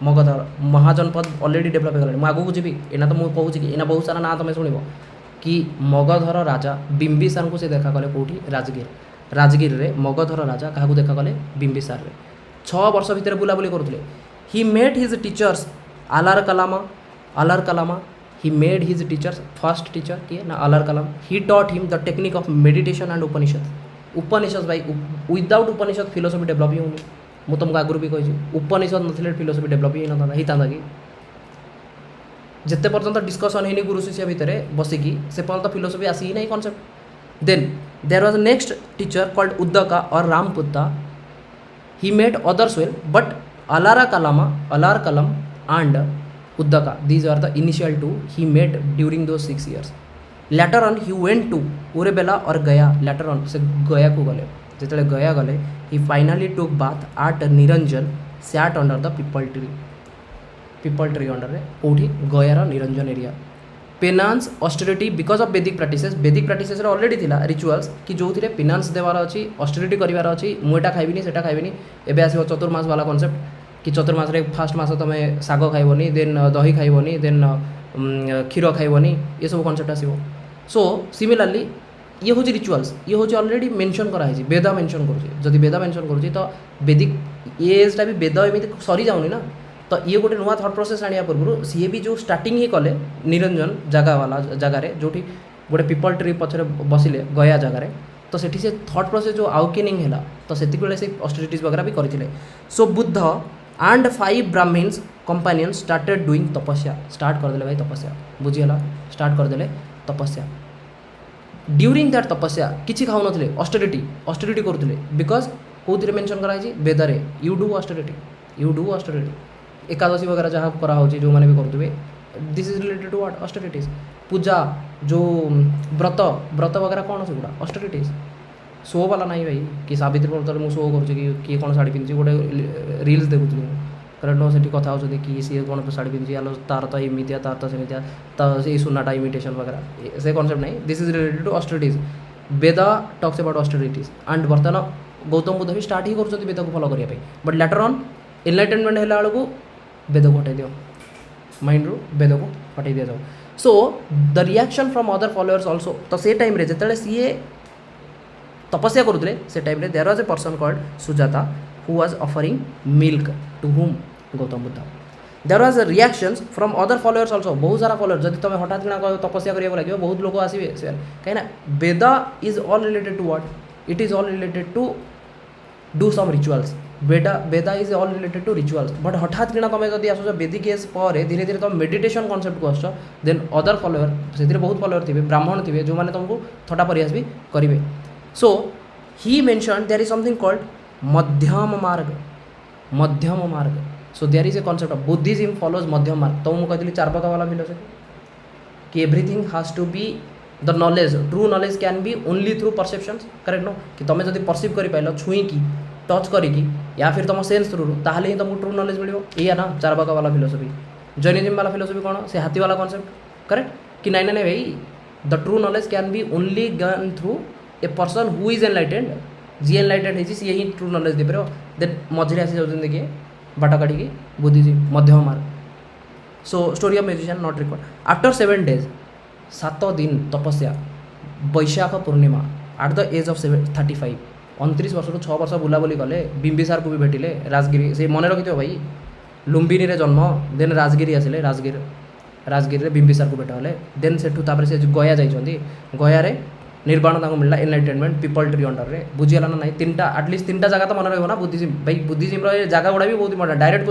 मगध महाजनपद ऑलरेडी डेभलप हो गलानी। आगू जी एना तो मुझे कहूँ कि एना बहुत सारा ना तुम शुण कि मगधर राजा बिंबिसार को से देखा कले कौटी राजगीर, राजगीर रे मगधर राजा क्या देखा कले बिंबिसार रे 6 वर्ष भितर बुलाबुली करुले। He met his teachers Alara Kalama, he made his teachers, first teacher किए ना Alara Kalama. He taught him the technique of meditation and Upanishad भाई without Upanishad philosophy develop he होनी। मुझे तुमको आगुरी भी कही उपनिषद नथिले फिलोसफी डेभलप ही होता कि जिते पर्यंत डिस्कसन होनी गुरु शिष्य भितर बसिकी से पर्यंत फिलोसफी आसी ही नहीं concept. Then there was next teacher called Uddaka और Ramaputta. He made others well but Alara Kalama and Uddaka, these are the initial two he met during those 6 years. Later on he went to Urubela or Gaya, later on से गया को गले, जितने गया गले he finally took bath at Niranjan, sat under the people tree under रे कोठी गया रा Niranjan area. Penance austerity because of Vedic practices रे ऑलरेडी थिला रिचुअल्स कि जो थिरे पेनान्स देवार अछि, ऑस्टेरिटी करिवार अछि, मु एटा खाइबिनी सेटा खाइबिनी। एबे आसीबो चतुर्मास वाला कॉन्सेप्ट कि चतुर्मास रे फास्ट मास तुम शाग खाइबनी, देन दही खाइबनी, देन क्षीर खाइबनी, ये सब कॉन्सेप्ट आसीबो। सो सिमिलरली ये हूँ रिचुअल्स, ये हूँ ऑलरेडी मेंशन कराई, वेद मेंशन करुँचे। जदि वेद मेंशन करुँचे तो बेदिक एजटा भी वेद एमती सरी जाऊनी ना, तो ये गोटे नुआ थॉट प्रोसेस आने पूर्व सी भी जो स्टार्टिंग ही कले निरंजन जगह वाला जगार जो गोटे पीपल ट्री पछरे बसिले गया जगार, तो सेठी से थॉट प्रोसेस जो आउकेनिंग है तो से ऑस्टेरिटीज वगैरह भी करते। So Buddha and 5 Brahmans companions started doing तपस्या, स्टार्ट करदे भाई तपस्या, बुझीगला स्टार्ट करदे तपस्या। ड्यूरिंग दैट तपस्या किसी खाऊ नथिले, ऑस्टेरिटी करुले बिकॉज कौन मेंशन कराई वेदरे यू डू ऑस्टेरिटी एकादशी वगैरह जहाँ करा जो मैंने भी करुवे this is related to what austerities. पूजा जो व्रत वगैरह कौन से गुड़ा ऑस्टेरिटीज। शो वाला नहीं भाई कि सावित्री व्रत मुझे शो करुँचे कि किए कौन शाढ़ी पिंधि गोटे रिल्स देखुली करेक्ट से कथा होती कि सी कौन शाढ़ी पिंधि तार तो एमतिया तार तो सेमतिया तो ये सुनाटा इमिटेशन वगैरह से कॉन्सेप्ट नहीं। This is related to austerities. Veda talks about austerities and बर्तमान गौतम बुद्ध भी स्टार्ट ही कर वेद को फॉलो करने, बट लेटर ऑन एनलाइटेनमेंट है बेलू वेद को हटाई दियो, माइंड रू वेद को हटाई दि जाओ। So the reaction from other followers also, तो से टाइम रे जिते सी तपस्या करुले से टाइम रे there was a person called Sujata who was offering milk to whom Gautam Buddha. There was reactions from other followers also, बहुत सारा फॉलोअर जब तुम हठात कि तपस्या करा लगे बहुत लोग आसवे कहीं Veda is all related to what, it is all related to do some rituals. Veda is all related to rituals, but हठात कि तुम जब आस वेदिक एज पर धीरे धीरे तुम मेडिटेशन कॉन्सेप्ट को आस, देन अदर फॉलोअर से बहुत फॉलोअर थे, ब्राह्मण थे जो मैंने तुमको थटा प्रयास भी करेंगे। So he mention there is something called मध्यम मार्ग। So there is a concept of Buddhism follows मध्यम मार्ग। तो मुझे कहती चारपका वाला फिलोसफी कि everything has to be the knowledge, true knowledge can be only through perceptions, correct no कि तुम जब परसीव कर पाइल छुईकी टच करिकी या फिर तुम सेन्स थ्रू ताहले ही तुमको ट्रू नॉलेज मिलो, या ना चारपका वाला फिलोसफी। जैनिज्म वाला फिलोसफी कौन से हाथी वाला कॉन्सेप्ट, करेक्ट कि नहीं नहीं भाई the true knowledge can be only gone through a person who is enlightened, जी एनलाइटेड है सी ही ट्रू नॉलेज दे पार। देन मझे आसी जाऊँ देखिए बाट काटिकी बुद्धिज्म मध्यम मार्ग। So story of musician not record. After 7 days 7 दिन तपस्या, Vaishakh Purnima at the age of 35 29 वर्ष 6 वर्ष बुलाबुली कले, बिंबिसार को भी भेटिले राजगिरी से मन रखि भाई लुम्बिनी रे जन्म, देन राजगिरी आसिले राजगिरी बिंबिसार को भेट हेले, देन से गया जाइछन्ती, गया रे निर्वाण ताको मिलला एनलाइटेनमेंट पीपल ट्री अंडर रे, बुझीगला ना नहीं तीनटा एटलिस्ट 3टा जगह तो मन रही ना बुद्धिज्म भाई बुद्धिज्म जगह गुड़ा भी बहुत इंपोर्टेंट। डायरेक्ट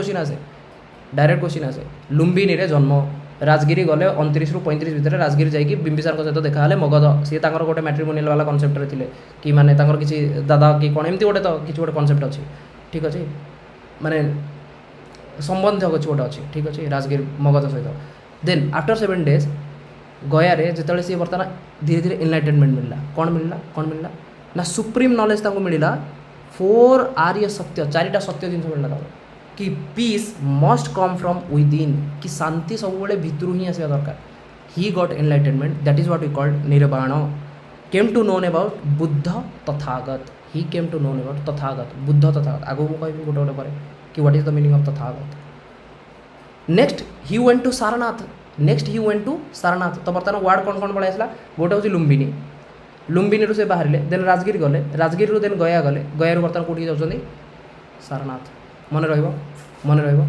क्वेश्चन आसे लुम्बिनी रे जन्म, राजगिरी गले 29 ରୁ 35 भितर राजगिरी जाइए बिंबिसार सहित देखा मगध, सी गोटे मैट्रिमोनियल वाला कॉन्सेप्ट थे कि माने किसी दादा कि कौन एमती गोटे तो किसी गोटे कॉन्सेप्ट अच्छी, ठीक अच्छे माने संबंध किसी गोटे अच्छी, ठीक अच्छे राजगिरी मगध सहित। देन आफ्टर 7 days गया रे जिते सी बर्तमान धीरे धीरे एनलाइटेनमेंट मिलला, कौन मिलला ना सुप्रीम नॉलेज मिलला 4 आर्य सत्य, 4टा सत्य जिन मिलला कि peace must come from within, कि शांति सब भितर ही आसा दरकार। He got enlightenment that is what we called nirvana. Came to known about Buddha Tathagata, he came to know about Tathagata Buddha Tathagata आगो मु कहबी गोटे गोटे पर कि what is the meaning of Tathagata. Next he went to Sarnath तो बर्तमान वार्ड कौन कौन पड़े आसला गोटे हूँ लुम्बिनी लुम्बिनी से बाहर देन राजगिर गले राजगिर देन गया गले गया बर्तमान कौटी जाऊँगी सारनाथ मन रहा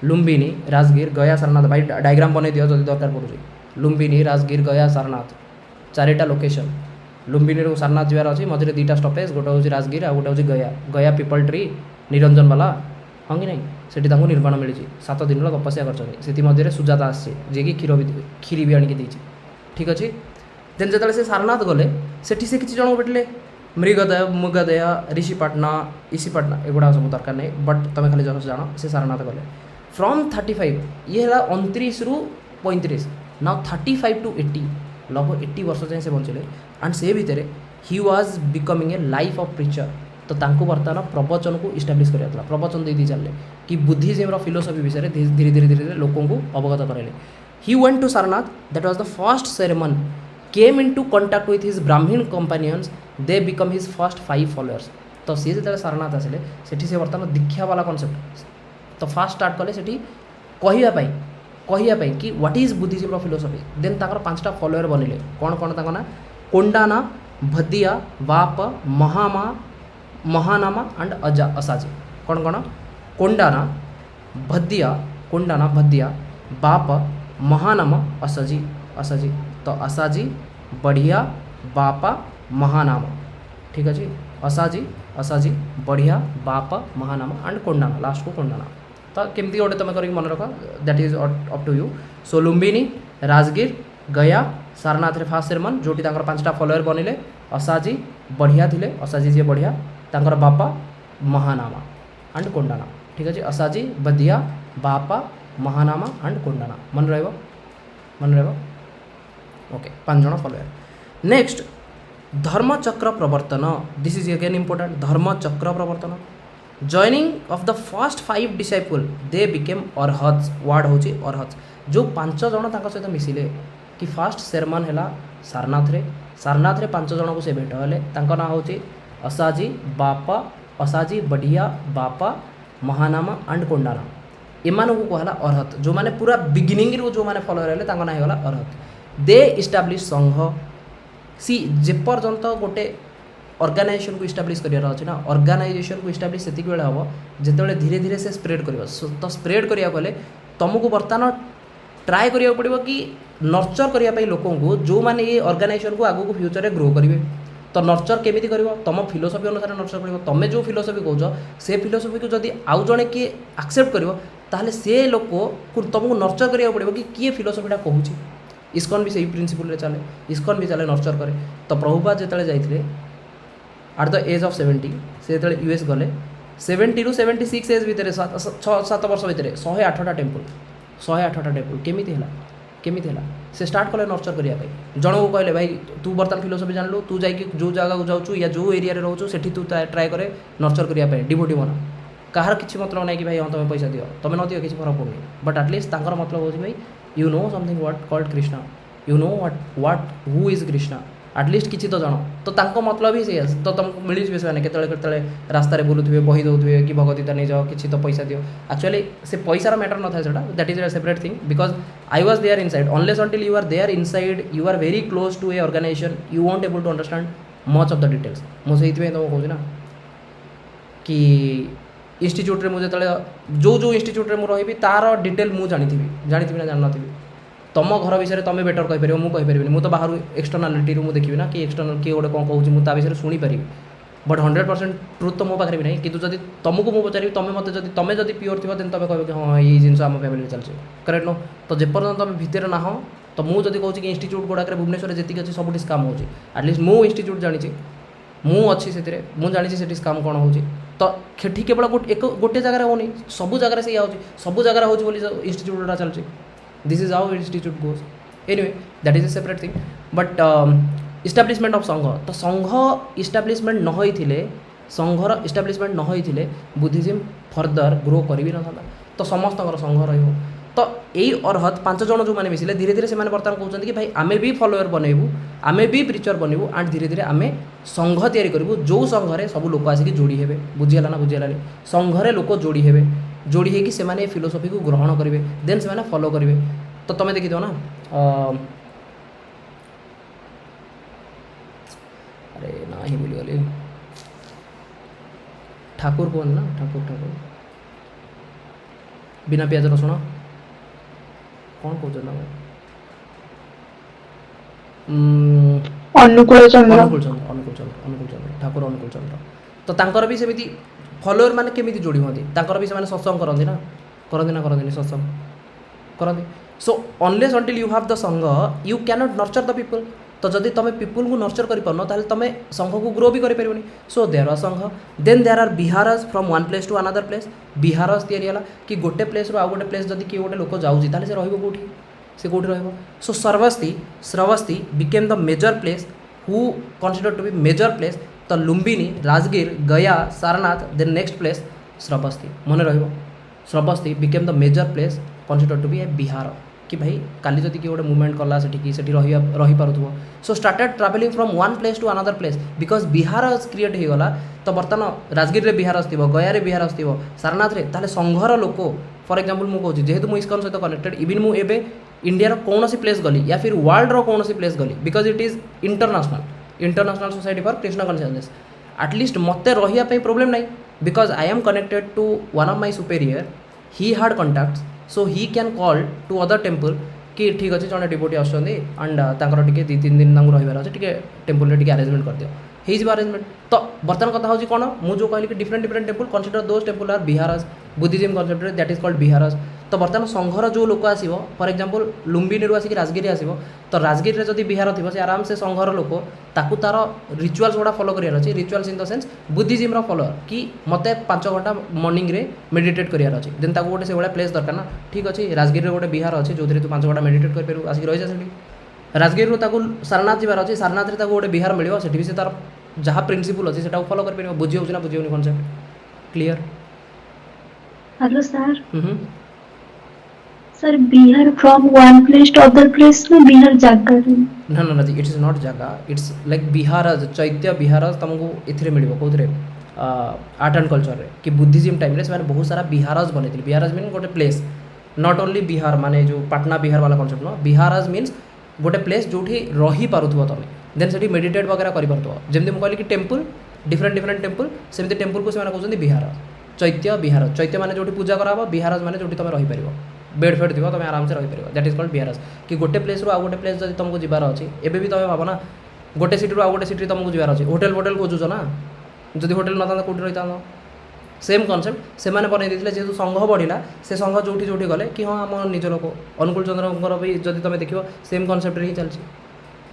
लुम्बिनी राजगिर गया सारनाथ भाई डायग्राम बन दियो जब दरकार पड़ुଛି लुम्बिनी राजगिर गया सारनाथ चारिटा लोकेशन लुम्बिनी सारनाथ जबार अच्छी मझे दुईटा स्टपेज गोटे हूँ राजगिर आ गोटे हूँ गया गया पीपल ट्री निरंजन वाला हाँ कि नहीं सेठी तांको निर्माण मिली 7 दिन तपस्या कर सुजाता आसी कि क्षीर भी आणिकी देती ठीक अच्छे देन जो से सारनाथ गले सेठी से किसी जन भेटले मृगदय मुगदय ऋषिपाटना ईशीपाटना एगुड़ा सब दरकार नहीं बट तुम खाली जन जान से सारनाथ गले फ्रॉम 35 ये है 29 रु 35 नाउ 35 टू 80 लगभग 80 वर्ष जाए से बंचले एंड से भितर he was becoming a life of preacher तो तांको बर्तमान प्रवचन को इस्टाब्लीश कराला प्रवचन दे चलने कि बुद्धिज्म फिलोसफी विषय धीरे धीरे धीरे लोकों को अवगत कराइले। He went to Sarnath that was the first sermon came in to contact with his Brahman companions they become his first 5 followers तो सी जो सारनाथ आसिले सेठी से बर्तमान दीक्षा वाला कॉन्सेप्ट तो फास्ट स्टार्ट कले सेठी कहवाई कि what is Buddhism philosophy then ताकर 5टा फॉलोअर बनिले कौन कौन ताको ना कोंडाना भद्दिया बाप महामा महानामा एंड असाजी कौन कौन कोंडाना भद्दिया बाप महानामा असाजी तो असाजी बढ़िया बापा महानामा ठीक अच्छे असाजी बढ़िया बाप महानामा एंड कोंडाना लास्ट को कोंडाना तो केमती गोटे तुम कर मन रख that is up to you. So Lumbini Rajgir Gaya Sarnath first sermon जोटी 5टा फॉलोअर बनिले असाजी बढ़िया थिले असाजी जी बढ़िया तांकर बापा महानामा एंड कोंडाना ठीक अच्छे असाजी बदिया बापा महानामा एंड कोंडाना मन रहा ओके 5 जन follower. Next Dharmachakra Pravartana this is again important Dharmachakra Pravartana joining of the first 5 disciple they became arhats वार्ड हूँ अरहत्स जो 5 जन सहित मिसिले कि फास्ट सेरेमन है सारनाथ रे 5 जन को से भेट हेले ना हूँ असाजी बापा असाजी बढ़िया बापा महानामा एंड कोंडाना एमान को कहला अरहत जो माने पूरा बिगिनिंग रू जो माने फॉलोअर हेले तांको ना होगला अरहत दे इस्टाब्लिश संघ सी जेपर्यंत गोटे ऑर्गेनाइजेशन को इस्टाब्लिश करार अच्छे ना ऑर्गेनाइजेशन को इस्टाब्लिश से बेले हम जिते धीरे धीरे से स्प्रेड कर तो स्प्रेड करा तुमको बर्तमान ट्राए करिया पड़ो कि नर्चर करने लोकों को जो मैंने ये ऑर्गेनाइजेशन को आगू फ्यूचर में ग्रो करेंगे तो नर्चर केमी कर तुम फिलोसफी अनुसार नर्चर कर तुम्हें जो फिलोसफी कौच से फिलोसफी को जब आउ जड़े किए एक्सेप्ट कर ताहले से लोक को तुमको नर्चर करा पड़ो कि किए फिलोसफीटा कहूँ इस्कन भी सही प्रिंसिपल चले इस्कन भी चले नर्चर करे तो प्रभुपाद जो जाते एट द एज ऑफ 70 से जो यूएस गले 70 रू 76 एज भितर 7 वर्ष भितर 108टा टेम्पल केमी से स्टार्ट कले नर्चर करने जन को कहले भाई तू बर्तमान फिलोसफी जानलु तू जाकि जो जगह को जाऊँ या जो एरिया रोचु से तू ट्राए करे नर्चर करने डिवोटी बना कहार किसी मतलब नहीं कि भाई हाँ तुम पैसा दियो तुम न दियो किसी फरक पड़नी बट एटलिस्ट मतलब हूँ भाई you know something what called Krishna you know what who is Krishna at least किसी तो जान तो तांको मतलब ही से तो तुमको मिली से केतले रास्ता बुलूवे बही दौथे कि भगवतीता नहीं जाओ किसी तो पैसा दियो एक्चुअली से पैसार मैटर न था that is a separate thing because I was there inside unless until you are there inside you are very close to a organisation you won't able to understand much of the details मुझे तुमको कहूँ ना कि institute रे मुझे जो institute रे मु रही तार डिटेल मुझे जानी ना जानी तुम घर विषय तुम बेटर कहीपर मुझे कहीपर मुझे तो बाहर एक्सटर्नालिटी मुझे देखी ना कि एक्सटर्नाल किए गोटे कौन कहूँ मुझे विषय शुणिपारि बट 100% ट्रुथ तो मो पाखे भी नहीं कि जब तुमको मुझे पचारि तुम मत तुम जब प्योर थी तुम कह कि हाँ ये जिन आम फैमिली चलছে करेक्ट नो तो जेपर्यंत तुम भितर ना हो तो मुझे कहूँ कि इंस्टीट्यूट गुड़ाक भुवनेश्वर जी अच्छी सब स्काम हो एटलिस्ट मो इंस्टीट्यूट जानी मुझे से मुझे जानी से स्काम कौन हो तो ठीक केवल गोटे जगह होनी सब जगह से सब जगह हो इंस्टीट्यूटा चलती this is how institute goes anyway that is a separate thing but establishment of संघ तो संघ इस्टाब्लिशमेंट न होइथिले संघर इस्टाब्लिशमेंट न होइथिले बुद्धिज्म फर्दर ग्रो करी भी न था तो समस्त संघ रही तो यही अरहत 5 जन जो मैंने मिसिले धीरे धीरे से बर्तमान कहते कि भाई आमे भी फॉलोअर बनइबू आमे भी प्रिचर बनइबू एंड धीरे धीरे आमे संघ तैयारी करूँ जो संघरे सब लोक आसिक जोड़ी हेबे बुझीगला ना बुझीगलानी संघरे लोक जोड़ी हेबे जोड़ी होगी से फिलोसफी को ग्रहण करेंगे देन से फॉलो करेंगे तो तुम्हें देखी दो ना अरे ना ही भूलीगली ठाकुर कौन ना ठाकुर ठाकुर बिना प्याज रसुण कौन कौन ना अनुकूल चंद्र अनुकूल चंद्र अनुकूल चंद्र अनुकूल चंद्र ठाकुर अनुकूल चंद्र तो तांकर भी सेमिति फॉलोअर माने केमिति जोड़ी होती तांकर भी से सत्संग करती ना करती सत्संग करती so unless until you have the Sangha you can not nurture the people तो जदि तुम पीपल को नर्चर कर तुम संघ को ग्रो भी करें so there are Sangha then there are viharas from one place to another place viharas तैयारी कि गोटे प्लेस रू आउ गोटे प्लेस जदि किए गोटे लोक जाऊँगी ताले से रहिबो कोठी से कोठी रहिबो so Shravasti became the major place who consider to be major place तो Lumbini Rajgir Gaya Sarnath then next place Shravasti मन रहिबो Shravasti became the major place consider to be a vihara कि भाई काली जदि किए गोटे मुवमेंट कला से रही पारुथबो so started travelling from one place to another place because vihara create हो गला तो बर्तमान राजगीर रे बिहार आसथिबो गया रे बिहार आसथिबो सारनाथ रे ताले संघर लोक फॉर एग्जांपल मु कहूँ जेहेतु मुझे इस्कॉन सहित कनेक्टेड इवन मु एबे इंडिया कौन प्लेस गली या फिर वर्ल्ड रो कौन प्लेस गली because it is international society for Krishna consciousness at least मते रही प्रोब्लेम नहीं because I am connected to one of my superior he had contacts so he can call to other temple कि ठीक अच्छे जड़े डिवोटी आसुँच एंड तांकर टी 2-3 दिन रही अच्छे टेम्पल टे अरेंजमेंट कर दियो हो अरेंजमेंट तो बर्तमान कथा हूँ कौन मुझे कहली कि different different temple consider those temple are viharas Buddhism concept that is called viharas तो बर्तमान संघर जो लोक आसो फॉर एग्जांपल लुम्बिनी आसिक राजगिरी आसो तो राजगिरी में जब बिहार थी से आराम से संघर लोक ताकू तार रिचुअल्स गुड़ा फॉलो करार अच्छे rituals in the sense Buddhism follower कि मते 5 घंटा मॉर्निंग रे मेडिटेट करार अच्छे देन ताकू गोटे से भाया प्लेस दरकार ना ठीक अच्छे राजगिरी में गोटे बिहार अच्छे जो तू 5 घंटा मेडिटेट कर आसिक रही जा राजगिरी ताकू सारनाथ जबार अच्छे सारनाथ में गोटे बिहार मिले से भी से तार जहाँ प्रिंसिपल अच्छे से फॉलो कर बुझी हो ना बुझी होनी concept clear hello sir Bihar from one place to other place में बिहार जगह ना ना जी इट्स नॉट जगह इट्स लाइक बिहार चैत्य बिहार तुमको ये मिले कौन आर्ट एंड कल्चर रे कि बुद्धिज्म टाइम से बहुत सारा बिहारज बनई बिहारज मीन गोटे प्लेस नॉट ओनली बिहार माने जो पाटना बिहार वाला कॉन्सेप्ट नुह बिहारज मीन्स गोटे प्लेस जो रही पारुथबो तुम देन से मेडिटेट वगैरह करमती मुझे कहली कि टेम्पल डिफरेंट डिफरेंट टेम्पल सेमती टेम्पल को कहते बिहार चैत्य माने जो पूजा कराब बिहारज माने जो तुम रहीपर बेड फेड थी तुम आराम से रहीपर दैट इज कॉल्ड बिहारज कि गोटे प्लेस रू आउ गोटे प्लेस जब तुमको जबार अच्छे एबे भी तुम भाव ना गोटे सिटी रू आउ गोटे सिटी तुमको जबार अच्छे होटेल फोटेल खोजुच ना जब होटेल ना कौटी रही था सेम कॉन्सेप्ट से बनई देते जेहतु संघ बढ़ला से संघ जो गले कि हाँ आम निज लोक अनुकूल चंद्र भी जब तुम देख सेम कॉन्सेप्ट ही चलती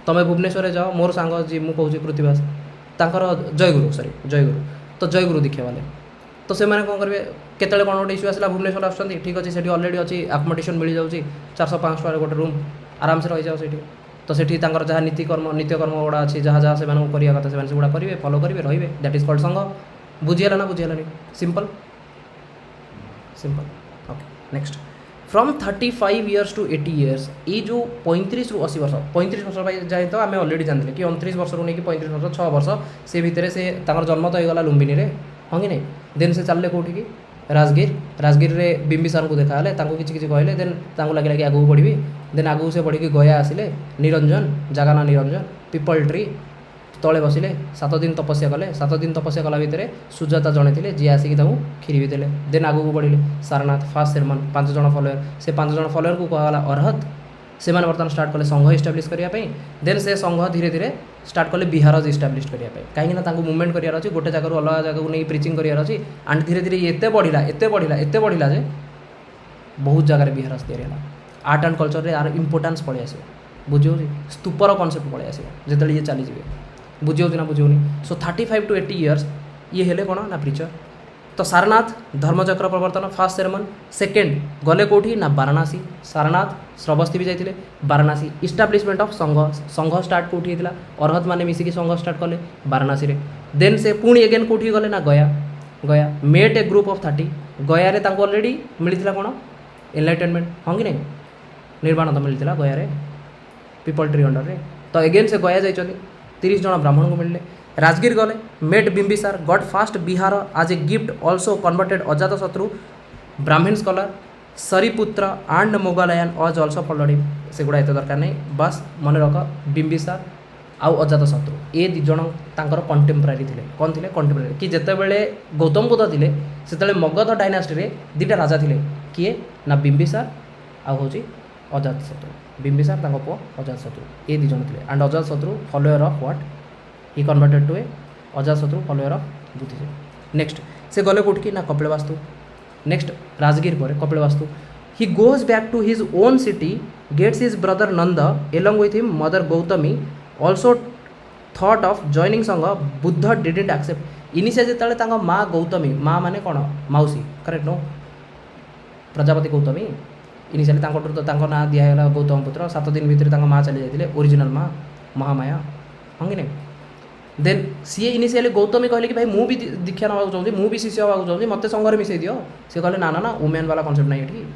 तुम भुवनेश्वर जाओ मोर सांग जी मुझे पृथ्वीवास तांकर जयगुरु तो जयगुरु दीक्षा वाले तो से मैंने कौन करेंगे केतले कौन गोटे इश्यू आसला भुवनेश्वर आसुँच ठीक अच्छे से अलरेडी अच्छी आकोमोडेशन मिल जाऊँगी 400-500 टका गोटे रूम आराम से रही जाओ से तो सेठी जहाँ नित्यकर्म गुड़ा अच्छी जहाँ जहाँ से करवा कथा से गुड़ा करेंगे फॉलो करेंगे रही दैट इज कॉल्ड संघ बुझीगला ना बुझीगलानी simple simple okay next from 35 years to 80 years ये जो 35 ରୁ 80 वर्ष 35 वर्ष जाए तो आम अलरेडी जानते कि 29 वर्ष नहीं कि 35 वर्ष 6 वर्ष से भितर से जन्म तो होगा लुम्बिनी रे हाँ कि नहीं देन से चलले कौटी की राजगीर रे बिंबिसार को देखा किसी कहले देन लगे कि आगू बढ़ी देन आगू से बढ़ी गया आसिले निरंजन जगह ना निरंजन पीपल ट्री तले बसिले 7 दिन तपस्या कले 7 दिन तपस्या कला भितर सुजाता जड़े थे जी आसिक क्षीरी भी देले देन आगू बढ़िले सारनाथ फास्ट सेरमन 5 जन फॉलोअर से 5 जन फॉलोअर को कहला अरहत से बर्तमान स्टार्ट कले संघ इस्टाब्लीश करने देन से संघ धीरे धीरे स्टार्ट कले बिहारज इस्टाब्लीश करने कहीं मुवमेंट करार अच्छे गोटे जगह अलग जगह नहीं प्रिचिंग करार अच्छी एंड धीरे धीरे एत बढ़ला जे बहुत जगह बिहारज तैयारी आर्ट एंड कल्चर यार इंपोर्टान्स पड़े आस बुझे स्तूपर कॉन्सेप्ट पड़े आस जो ये चलीजे बुझे ना बुझे सो 35 to 80 years ये हेले कौन ना प्रिचर तो सारनाथ धर्मचक्र प्रवर्तन फास्ट सेरेमन सेकेंड गले कौटी ना वाराणसी सारनाथ श्रवस्ती भी जाते वाराणसी इस्टाब्लीशमेंट ऑफ संघ स्टार्ट कौटी होता अरहत मैंने मिसिकी संघ स्टार्ट कले वाराणसी रे देन से पुणी एगेन कौटी गले ना गया मेट ए ग्रुप ऑफ 30 गया रे अलरेडी मिलता कौन एनलाइटेनमेंट हाँ कि नहीं निर्वाण तो मिलता गया पीपल ट्री अंडर रे तो एगेन से गया जाइए 30 जन ब्राह्मण को मिलले राजगीर गले met Bimbisara got first vihara as a gift also converted Ajatashatru Brahman scholar Sariputta and Moggallana as also followed him सेगुड़ा एत दरकार नहीं बस मन रख बिंबिसार आउ अजातशत्रु ए दी जन तांकर कंटेम्परारी थे कौन थे कंटेम्परारी कि जितेबले गौतम बुद्ध थे से मगध डायनास्टी रे दीटा राजा थे किए ना बिंबिसार आउ हूँ अजातशत्रु बिंबिसार तांको पुओ अजातशत्रु ए दी जन थे and Ajatashatru follower of what he converted to a Ajatashatru follower of Buddhism next से गले कोट की ना कपिलवास्तु नेक्स्ट राजगीर पर Kapilavastu he goes back to his own city gets his brother Nanda along with him mother Gautami also thought of joining sangha Buddha didn't accept initial जो माँ गौतमी माँ माने कौन मौसी correct no Prajapati Gautami initially तो ना दिहला गौतम पुत्र 7 दिन भितर माँ चली जाते ओरिजिनल माँ महामाया हाँ कि नहीं देन सी इनिशियली गौतमी कहले कि भाई मु भी दीक्षा नवा चाहूँ मुझे शिष्य हवा चाहूँ मत संघर मिसई दियो सी कहले ना ना ना वुमेन वाला कॉन्सेप्ट नहीं ये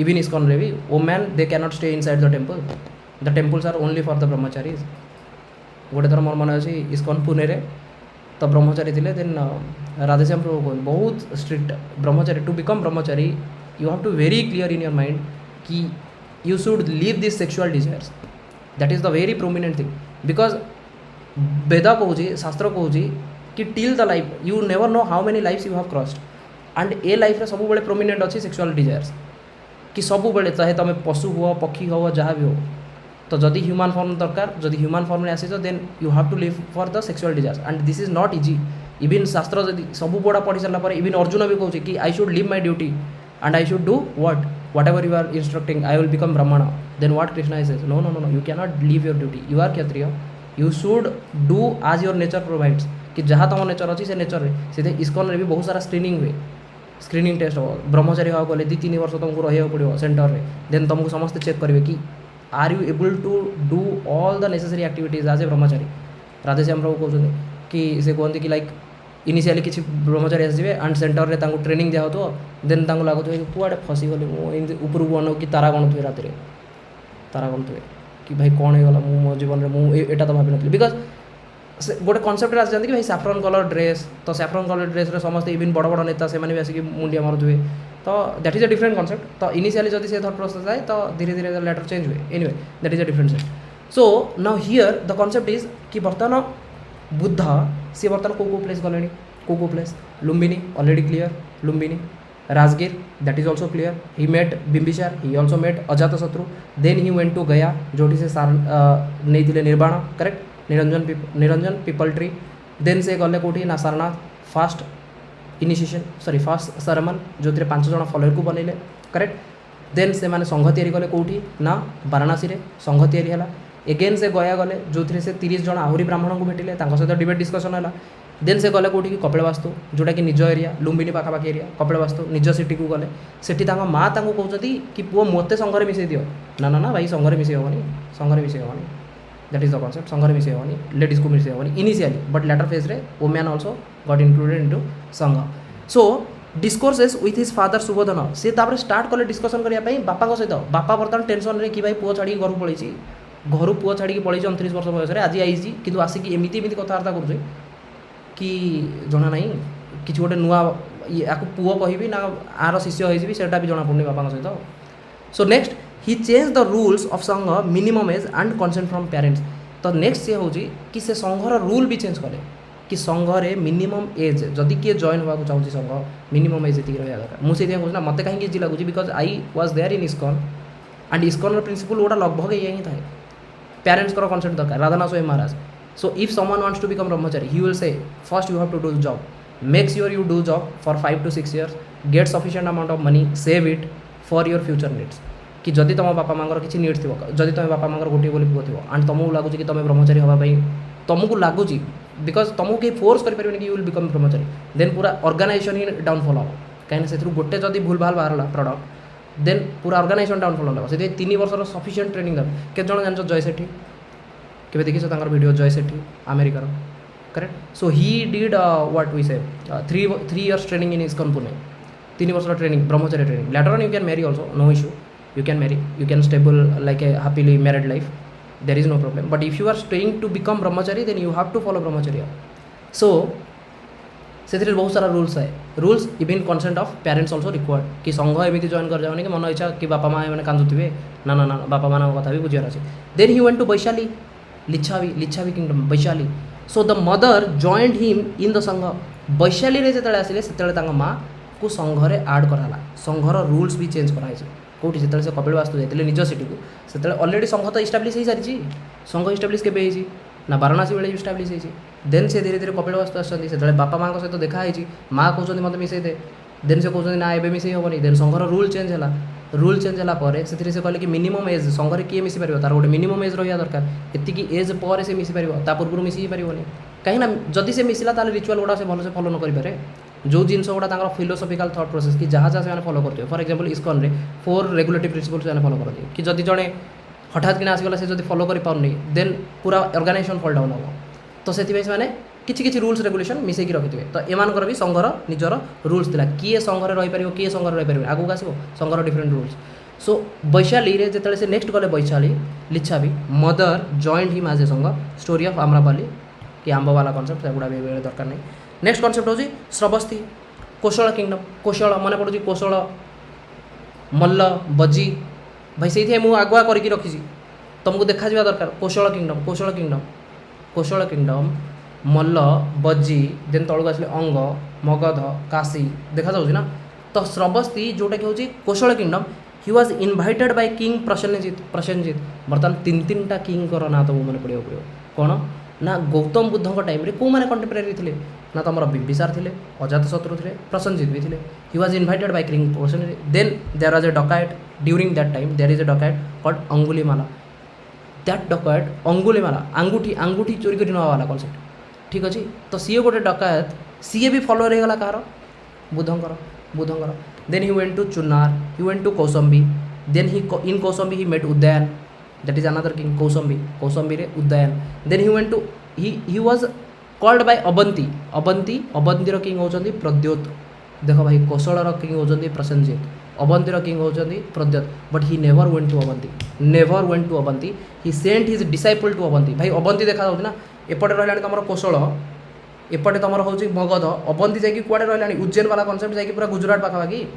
इवन इस्कॉन रे भी women they can not stay inside the temples are only for the brahmacharis गोटे थर मोर मन अच्छी इस्कॉन पुणे रे तो ब्रह्मचारी थे देन राधेश्याम प्रभु कहते बहुत strict brahmachari to become brahmachari you have to very clear in your mind कि you should leave this sexual desires that is the very prominent thing because Veda कहूँ शास्त्र कहूँ कि till the life you never know how many lifes you have crossed and a life सब बड़े prominent अच्छी sexual desires कि सब बड़े चाहे तुम पशु हो पक्षी हो जहाँ भी हो तो जदि ह्यूमन फॉर्म दरकार जदि ह्यूमन फॉर्म में आसीच then you have to leave for the sexual desires and this is not easy even शास्त्र जदि सब बड़ा पढ़ी सारा इवन अर्जुन भी कहूँ कि I should leave my duty and I should do whatever you are instructing I will become Brahmin then what Krishna is no no no no you can not leave your duty you are Kshatriya you should do as your nature provides कि जहाँ तुम nature अच्छी से nature से ISKCON भी बहुत सारा screening हुए स्क्रीनिंग टेस्ट हम ब्रह्मचारी हाँ गले 2-3 वर्ष तुमको रहा पड़ो सेंटर में देन तुमको समस्त चेक करेंगे कि are you able to do all the necessary activities as a ब्रह्मचारी राधेश्याम प्रभु कहते कि से कहते कि लाइक इनिशियली किसी ब्रह्मचारी आसवे एंड सेंटर में ट्रेनिंग दिया हो देन लगुव कि कुआड़े फसीगली मुझे उपरकू अनु कि तारा गणुए रात तारा गणुए कि भाई कौन होगा मो जीवन में मुझे तो भाव नी बिकज गोटे कनसेप्ट आसी जाती कि भाई सैफ्रन कलर ड्रेस तो सैफ्रन कलर ड्रेस समस्त इवन बड़ बड़ नेता से भी आसिक मुंडिया मारुवे तो that is a different concept तो इनिशियली जब से थॉट प्रोसेस जाए तो धीरे धीरे लेटर चेंज हुए anyway that is a different set so now here the concept is कि बर्तमान बुद्ध सी बर्तमान को प्लेस गले को place Lumbini already clear Lumbini Rajgir that is also clear he met Bimbisara he also met Ajatashatru then he went to Gaya जो से सार नहीं nirvana correct Niranjan peepal tree then से गले कौटी ना Sarnath first initiation sorry first sermon जो 5 जन फॉलोअर को बनइले करेक्ट देन से माने संघ तैयारी कले कौटी ना वाराणसी रे संघ तैयारी हला एगेन से गया गले जो से 30 जन आहरी ब्राह्मण को भेटिले सहित डिबेट डिस्कसन है देन से गले कौटी कपिलवास्तु जोटा कि निज एरिया लुम्बिनी पाखापाखि एरिया कपिलवास्तु निज सिटी को गले सेठी माँ कहते कि पुओ मते संघरे मिसई दियो ना ना ना भाई संघरे मिसई हेनी संघरे मिसई हेनी दैट इज द कॉन्सेप्ट संघरे मिसई हेनी लेडीज को मिसई हेनी इनिशियली बट लेटर फेज रे women also got included into संघ सो डिस्कोर्सेस विथ हिज फादर सुबोधन से स्टार्ट कले डिस्कसन करने बापा सहित बापा बर्तमान टेंशन रे कि भाई पुओ छाड़ी घर पलैसी घर पुओ छाड़ी पलैसी 29 वर्ष बयस आज आई कि आसिक एमती कथबार्ता कर कि जना ना कि गोटे नुआ या पुओ कहि ना आर शिष्य होटा भी जना पड़नी बापा सहित so next he change the rules of sangha minimum age and consent from parents तो नेक्स्ट सी हूँ कि से संघर रूल भी चेंज कले कि संघरे मिनिमम एज जदि किए जॉइन होगा चाहूँगी संघ मिनिमम एज ये रहा दरकार मुझे कहूँ मत कहीं इजी लगुच because I was there in ISKCON and ISKCON principle गोटा लगभग ये ही थाए पेरेंट्स कनसेप्ट दरकार Radhanath Swayam Maharaj so if someone wants to become brahmachari he will say first you have to do job make sure you do job for 5 to 6 years get sufficient amount of money save it for your future needs कि जदि तुम बापा माँर किसी needs थी जदि तुम बापा माँर गोटे बोली पुओ थो एंड तुमको लगुच कि तुम ब्रह्मचारी हाँपाई तुमको लगुच बिकज तुमको कहीं फोर्स करें कि you will become brahmachari then पूरा ऑर्गेनाइजेशन ही डाउनफॉल हम कहीं से गोटे जदि भूल भाल बाहर प्रडक्ट देन पूरा ऑर्गेनाइजेशन डाउनफॉल हम से 3 वर्षर सफिशिएंट ट्रेनिंग दरकार केत जन जान जय सेठी के देखी वीडियो जय सेठी अमेरिकार correct so he did what we say 3 years training in ISKCON Pune तीन वर्ष training brahmacharya training later on you can marry also no issue you can marry you can stable like a happily married life there is no problem but if you are staying to become brahmachari then you have to follow brahmacharya so से बहुत सारा rules है rules even consent of parents also required कि संघ एमती join कर जाओनी कि मन इच्छा कि बापा माँ मैंने कांदुवे ना ना ना बापा मान कथा भी बुझार अच्छे then he went to Vaishali Licchavi kingdom Vaishali so the mother joined him in the sangha Vaishali रे जिते आसिले से माँ को संघरे आड कराला संघर रूल्स भी चेंज कराई कौटी जिते से कपिलवास्तु जाते निज सिटी को से अलरेडी संघ तो इस्टाब्लीश हो सारी संघ इस्टाब्लीश के ना वाराणसी बेले इस्टाब्लीश होती देन से धीरे धीरे कपिलवास्तु आसते से बापा माँ सहित देखाई माँ कहते मत मिसई दे देन से कहते ना एवं मिसई हेनी देन संघर रूल चेंज है रूल चेंज है से कहले कि मिनिमम एज संघरे किए मिसी पार तार गोटे मिनिमम एज रहा दरकार एतिकी एज पर से मिसी पार पूर्व मिसी पारनी कहीं जदि से मिसला ताले रिचुअल गुड़ा से भल से फॉलो न करें जो जिनस गुड़ा फिलोसफिकल थॉट प्रोसेस कि जहाँ जहाँ से फॉलो करते फॉर एग्जांपल इस्कॉन रे 4 रेगुलेटरी प्रिंसिपल्स से फॉलो करते कि जदि जड़े हठात कि आसगला से जब फॉलो कर पारनी देन पूरा ऑर्गेनाइजेशन फॉल डाउन हम तो से किसी किसी रूल्स रेगुलेशन मिसेक रखिथे तो एमानकर भी संघर निजर रूल्स था किए संघर रहीपर किए संघर रहीपर आगू आसो संघर डिफरेंट रूल्स सो वैशाली रे जिते से नेक्स्ट गले Vaishali Licchavi mother joined him as a sangha story of Amrapali कि आंबवाला कनसेप्ट से गुड़ा भी दरकार नहीं नेक्स्ट कनसेप्ट हूँ श्रवस्ती कोशल किंगडम कोशल मन पड़ू कोशल मल्ल बजी भाई से मुझे आगुआ करके रखी तुमको देखा दरकार कोशल किंगडम मल्ल बजी देन तलू आसले अंग मगध काशी देखा जाऊँ ना तो श्रवस्ती जोटा कि हूँ Kosala kingdom he was invited by king Prasenjit बर्तमान तीन टा किंग ना तो मन पड़े पड़ो कौन ना गौतम बुद्ध टाइम रे को माने कंटेम्परेरी थे ना तुम बिंबिसार थे अजातशत्रु थे प्रसेनजित भी थे he was invited by king Prasenjit then there was a dacoit during that time there is a dacoit called Angulimala that dacoit Angulimala आंगूठी चोरी कर वाला कॉन्सेप्ट ठीक अच्छे तो सी गोटे डकैत सी भी फॉलोअर होगा कहार बुद्धंकर then he went to Chunar he went to Kaushambi then he in Kaushambi he met Udayan that is another king Kaushambi रे Udayan then he went to he was called by अवंतीर किंग होचंदी प्रद्योत देख भाई कौशलर किंग होचंदी प्रसेनजित अवंतीर किंग होचंदी Pradyot but he never went to Avanti he sent his disciple to Avanti भाई अवंती देखा ना एपटे रहा तुम कौशल एपटे तुम हूँ मगध अवंती जाकि कुआड़े रहा उज्जैन वाला कनसेप्ट जाकि पूरा गुजरात पाखापाखि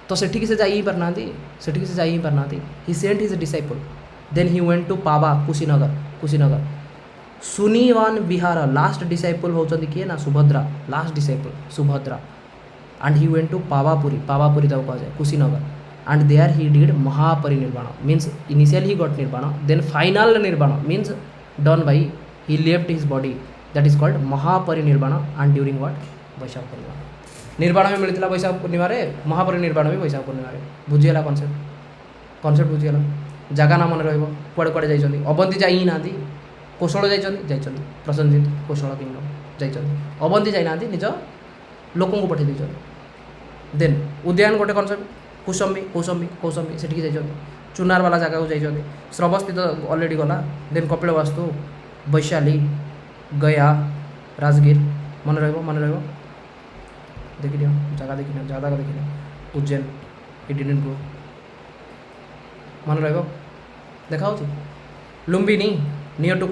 तो सेठिकी से जाई पारना he sent his disciple then he went to Pava Kushinagar सुनीवान विहार लास्ट डिसाइपल होचंदी किए ना Subhadra last disciple Subhadra and he went to Pavapuri तक कह जाए Kushinagar and there he did Mahaparinirvana means initial he got nirvana then final nirvana means done by he left his body that is called Mahaparinirvana and during what Vaishakh Purnima nirvana भी मिलता वैशाख पूर्णिमा महापरिनिर्वाण भी Vaishakh Purnima बुझीगला concept बुझीगला जगह ना मन रहा कुआड़े कुआड़े जाइए अवंती जाई ना कौशल जाइए प्रसेनजित कौशल किंगडम जाइए अवंती जाइना निज लोक पठे देन उदयन गोटे कनसेप्ट कौसम्बी से जाइए चुनार वाला जगह को जाइए श्रवस्ती तो अलरेडी गला देन कपिलवास्तु वैशाली गया राजगीर मन रहा देखी जगह देखी उज्जैन इडिन को मन रहा देखा Lumbini near to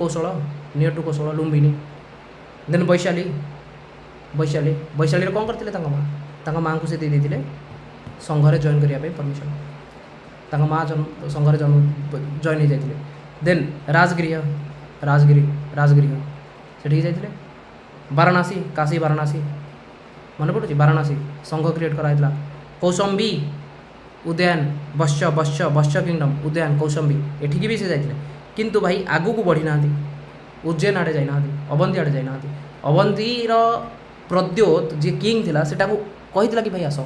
Kaushal Lumbini then Vaishali कौन करते माँ को से दे देते संघरे जॉइन करने परमिशन माँ संघरे जॉइन हो जाते देन राजगृह से जाते वाराणसी काशी वाराणसी मन पड़ू वाराणसी संघ क्रिएट कराइला कौसम्बी उदयन बश्च किंगडम उदयन कौसम्बी एठिकी भी से जाते किंतु भाई आगू को बढ़ी ना उज्जैन आड़े जाना अवंती आड़े जाना अवंतीर प्रद्योत जी किंग थिला सेटा को कही कि भाई आस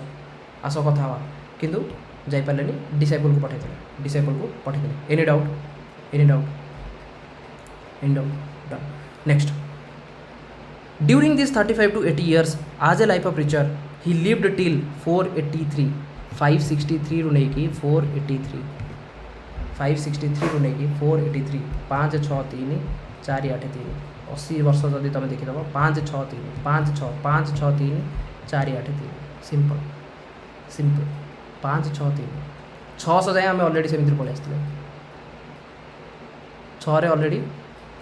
कथा हवा किंतु जापारे डिसाइपल को पठे any doubt done next during this 35 to 80 years as a life of preacher he lived till 483 563 रू नहीं 483 563 रू नहीं 483 5 6 3 4 8 3 80 वर्ष जदि तुम देखीद 5 6 3 4 8 3 सिंपल सिंपल 5 6 3 600 जाए आम अलरेडी सेमती पलि आसते 6 अलरेडी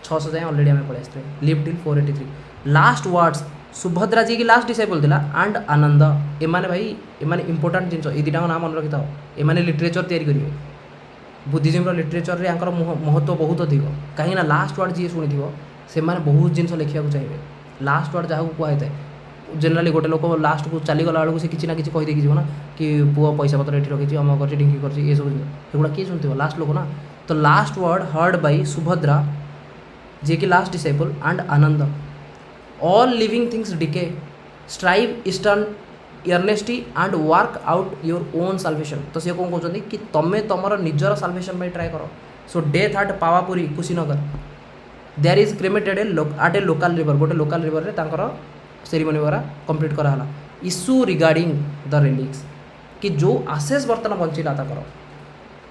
600 जाए अलरेडी आम पलि आसते live till 483 last words Subhadra ji की लास्ट डिसाइपल थिला एंड आनंद एमाने भाई एमाने इंपोर्टेंट जिनस ए दुटा नाम मन रखि था एमाने लिटरेचर तैयारी करेंगे बुद्धिज्म लिटरेचर रे आंकर महत्व बहुत अधिक कहीं लास्ट वर्ड जी शुणी से बहुत जिन लिखा चाहिए लास्ट वर्ड जहाँ कहता है जेनराली गोटे लोक लास्ट को चलीगला बेलू से किसी ना किसी कहीदेकी जीव ना कि पुआ पैसा पत्र ये रखी अमक कर ढिंकी कर सब किए शुणुव लास्ट लोक ना तो last word heard by Subhadra ji की last disciple and Ananda all living things decay strive ईस्टर्न earnestly and work out your own salvation तो सी कौन कहते कि तुम्हें तुम निजर साल्वेशन ट्राए कर so death at Pavapuri Kushinagar there is cremated at a local river गोटे लोकल रिवर रे सेरिमनी वगैरह कंप्लीट कराला इश्यू रिगार्डिंग द रिलिक्स कि जो आशेष बर्तमान बंचला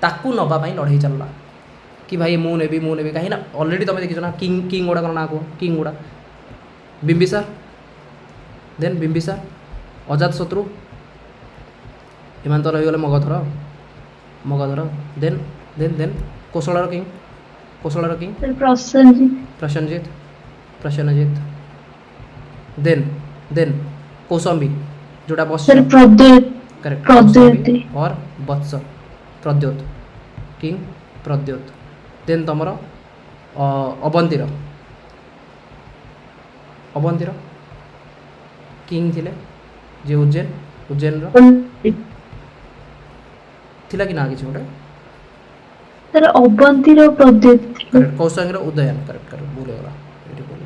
ताकू नवापाई लड़ाई चलला कि भाई मुझे कहीं अलरेडी तुम देखी ना किंग किंग गुड़ाक ना कह किंग गुड़ा बिंबिसार देन बिंबिसार अजात शत्रु एम तो रहीगले मगधर देन देन देन कोशलर king Prasannajit Prasannajit then then Kaushambi जोटा बस सर प्रद्योत करेक्ट प्रद्योत और वत्स प्रद्योत किंग प्रद्योत देन तुमर अवंतीर अवंतीर किंग थिले जे उज्जैन थिला कि ना किसी गोटे सर अवंतीर प्रद्योत करेक्ट कौशंगर उदयन करेक्ट करेक्ट भूल गला ये बोल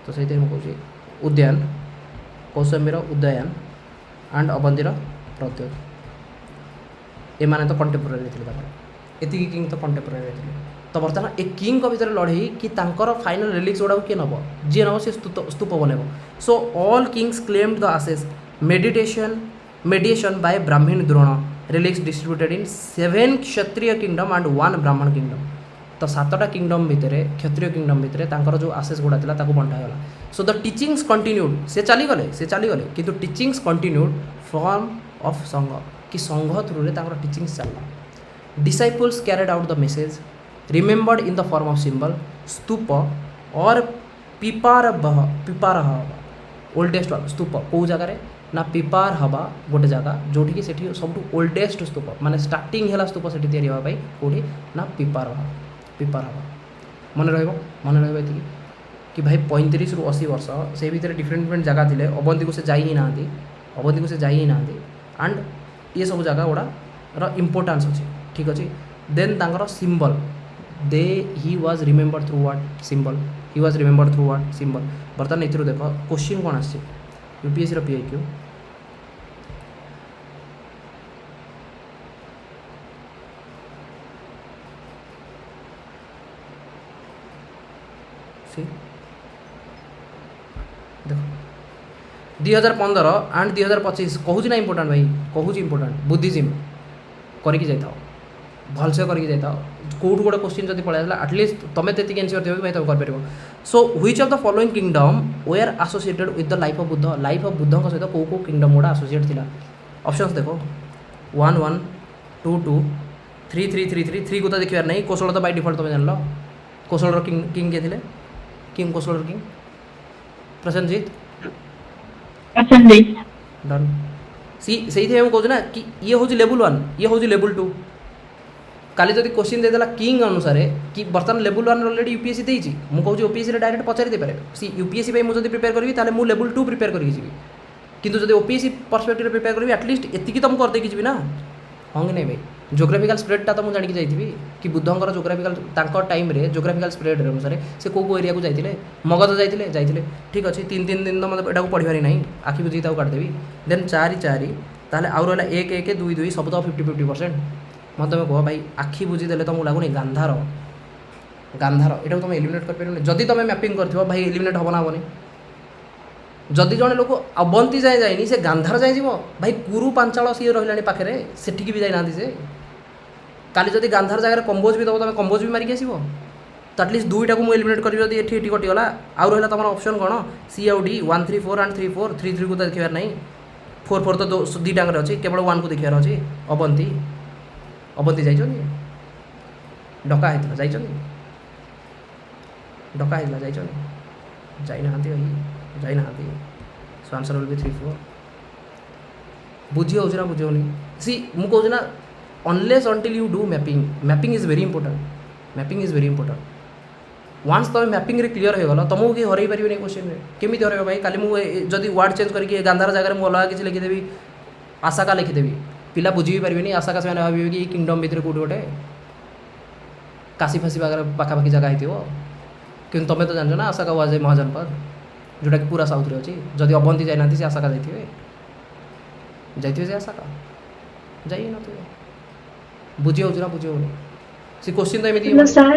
तो सही कहूँ उद्यान कौसम्बीर उदयन एंड अवंतीर प्रद्योत एमाने तो कंटेम्पोरारी थे एति किंग तो कंटेम्पोरारी थे तो बर्तमान ए किंग भितर लड़े कि फाइनल रिलिक्स गुड़ा किए नब जी नब से स्तूप बनब so all kings claimed the ashes mediation by Brahmin Drona relics distributed in 7 Kshatriya kingdom and 1 Brahmin kingdom तो 7टा किंगडम भितर क्षत्रिय किंगडम भितर जो आसेस गुड़ा था बंटागला सो द टीचिंग्स कंटिन्यूड से चलीगले किंतु teachings continued from of sangha कि संघ थ्रू टीचिंग्स चलला disciples carried out the message remembered in the form of symbol stupa और पिपार ओल्डेस्ट वाला स्तूप कौ जगार ना पिपार हवा गोटे जगह जोटि से सब ओल्डेस्ट स्तूप माने स्टार्टिंग है स्तूप से तैयारी कौटी ना पिपार हवा मन रही कि भाई 35 ରୁ 80 वर्ष से भितर डिफरेंट जगह थे अवंती को से जा ही ना एंड ये सब जगह गुड़ा इम्पोर्टान्स अच्छे ठीक अच्छे देन तांकर symbol they he was remembered through what symbol बर्तमान ये देख क्वेश्चन कौन आस यूपीएससी पीआईक्यू देख 2015 एंड 2025 कहूँ ना इंपोर्टाट भाई कहूँ इंपोर्टाट बुद्धिज्म करके जाता भलसे करके जाता कौटू गोटे क्वेश्चन जब पलि आसला एटलिस्ट तुम्हें तो एनसीआर थी भाई तुम कर so which of the following kingdom were associated with the life of Buddha सहित कौ कौ किंगडम गुड़ा एसोसिएट थिला ऑप्शंस देखो 1 1 2 2 3 3 3 3 3 को तो देखिबार नहीं कौशल तो बाय डिफॉल्ट तुम जान लो कौशल किंग किए थे किंग कौशल किंग प्रसन्नजीत डन सी से कहूँ ना कि ये हूँ लेवल 1 ये हूँ लेवल 2 काली जब क्वेश्चन देदेला किंग अनुसार कि बर्तमान लेवल 1 अलरेडी यूपीएससी देती मुझे ओपीएससी डायरेक्ट पचारि पारे सी यूपीएससी मुझे प्रिपेयर करी ताले मु लेवल 2 प्रिपेयर करके जी किंतु जब ओपीएससी पर्सपेक्टिव प्रिपेयर करी एटलिस्ट एतिकी तो मुझे करदेकी जी ना हाँ कि नहीं भाई जोग्राफिकल स्प्रेडटा तो मुझे जानिक जाइए कि बुद्धंकर जोग्राफिकल टाइम रे जोग्राफिकल स्प्रेड अनुसार से कौ एरिया को जाते मगध जाते ठीक अच्छे 3 दिन तो मतलब यहाँ पढ़ी ना आखि बुझी काटिदेवी देन 4 4 ताले आउ रहा 1 1 2 2 सब तो 50-50% मत तुम कह भाई आखि बुझीदे तुमको लगुनि गांधार यहाँ तुम एलिमिनेट कर जदि तुम मैपिंग कर भाई एलिमिनेट हम ना हेनी जदि जड़े लोक अवंती जाए जाए से गांधार जाए जीव भाई कुरु पांचाल सी रहा पाखे सेठिकी भी जाना से काली जदि गांधार जगह कंबोज भी दब तुम कंबोज भी मारिक आसो तो एटलिस्ट 2टा को मुझे एलिमिनेट करी जब ये कटिगला आउ रहा तुम ऑप्शन कौन सी आउ डी 1 3 4 एंड 3 4 3 3 को तो देखिबार नहीं फोर फोर तो दुईटा अच्छी केवल वन को देखार अच्छी अवंती अवंती जाइए डका होता जाइए डका होता जाइए जाइना भाई जाइना सो आंसर विल बी 3 4 बुझी हो ना बुझे सी मु कहूँ ना unless until you do mapping mapping is very important mapping is very important once तुम मैपिंग रे क्लियर हो गला तुमको किए हरई पारे क्वेश्चन केमी हर भाई काली मुझे वार्ड चेंज करके गांधार जगह मुझे अलग किसी लिखिदेवी आशाका लिखिदेवी पिला बुझी भी पारे आशाका से भावे कि किंगडम भितर कौट गोटे काशी फाशी पाखापाखि जगह हो कि तुम्हें तो जान ना आशाका वाज ए महाजनपद जोटा कि पूरा साउथ अच्छी जदि अवंती जाना सी आशाका जाइए से आशाका जाइए ना तो बुझी हो ना बुझी हो सी क्वेश्चन तो एमती हेलो सर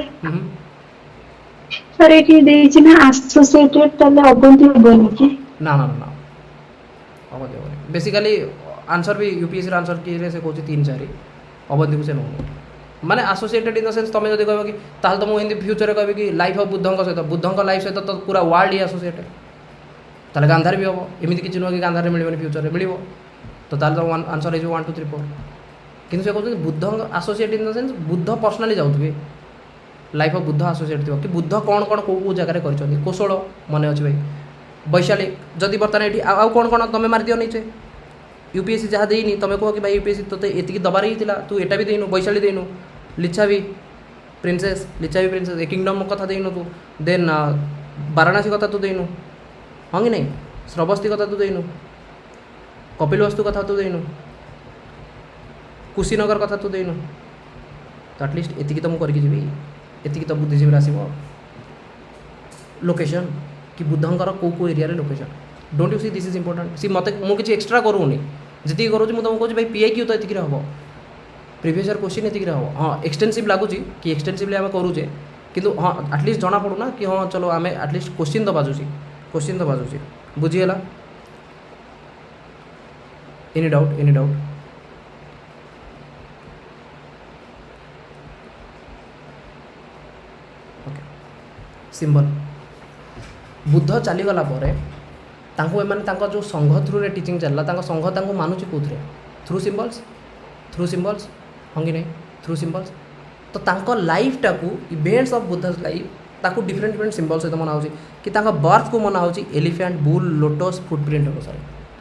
सर एठी देइछि ना एसोसिएटेड तले अवंती होबनी कि ना ना ना अवंती होबनी बेसिकली आंसर भी यूपीएससी आंसर की रे से कहूँ 3 4 अवंती को से नौ माने एसोसिएटेड इन द सेंस तुम जब कह कि ताल तो मुझे फ्यूचर कह कि लाइफ ऑफ बुद्धों सहित बुद्धों लाइफ सहित तो पूरा वर्ल्ड ही एसोसिएटेड ताले गांधार भी हम एमती किसी नुह कि गांधार मिलने फ्यूचर मिल तो ताल तो आंसर हो 1 2 3 4 कि कहते Buddha associate in the sense Buddha personally जाऊे लाइफ ऑफ बुद्ध एसोसिएट थी कि बुद्ध कौन कौन कौ जगह कर कौशल मन अच्छे भाई वैशाली जदि बर्तमान ये आउ कौन कौन तुम मार दियो नीचे यूपीएससी जहाँ देनी तुम कह कि भाई यूपीएससी तो ये दबार ही था तू एटा भी देनु वैशाली देनु लिच्छा भी प्रिंसेस लिच्छा भी प्रिंसेस ए किंगडम कथा देनु तू देन वाराणसी कथा तू देनु हाँ कि नहीं श्रवस्ती कथा तू देनु कपिलवस्तु कथा तू देनु कुशीनगर कथा तू देनु तो एटलिस्ट एतिकी तो मुझे करके एतिकी तो बुद्धिजीवी आसो लोकेशन कि बुद्धंकर कौ कौ area location don't you see this is important see मत मुझे एक्सट्रा करूनी जी करूँ मुझे तुमको भाई पीआईक्यू तो ये हम प्रिवियस ईयर क्वेश्चन ये हम हाँ एक्सटेंसिव लगुच कि एक्सटेंसिवली आम करूचे कि हाँ एटलिस्ट जना पड़ूना कि हाँ चलो आम एटलिस्ट क्वेश्चन तो बाजुची बुझीगला एनी डाउट सिंबल बुद्ध चलीगला एम जो संघ थ्रू रे टीचिंग चलला संघ मानुची कौन थ्रू सिंबल्स हाँ कि नहीं थ्रू सिंबल्स तो तांको लाइफ टाकू इवेंट्स ऑफ बुद्धस लाइफ ताकू डिफरेंट डिफरेंट सिंबल सहित मना होची कि तांको बर्थ को मना होची एलिफेंट बुल लोटस फुटप्रिंट अनुसार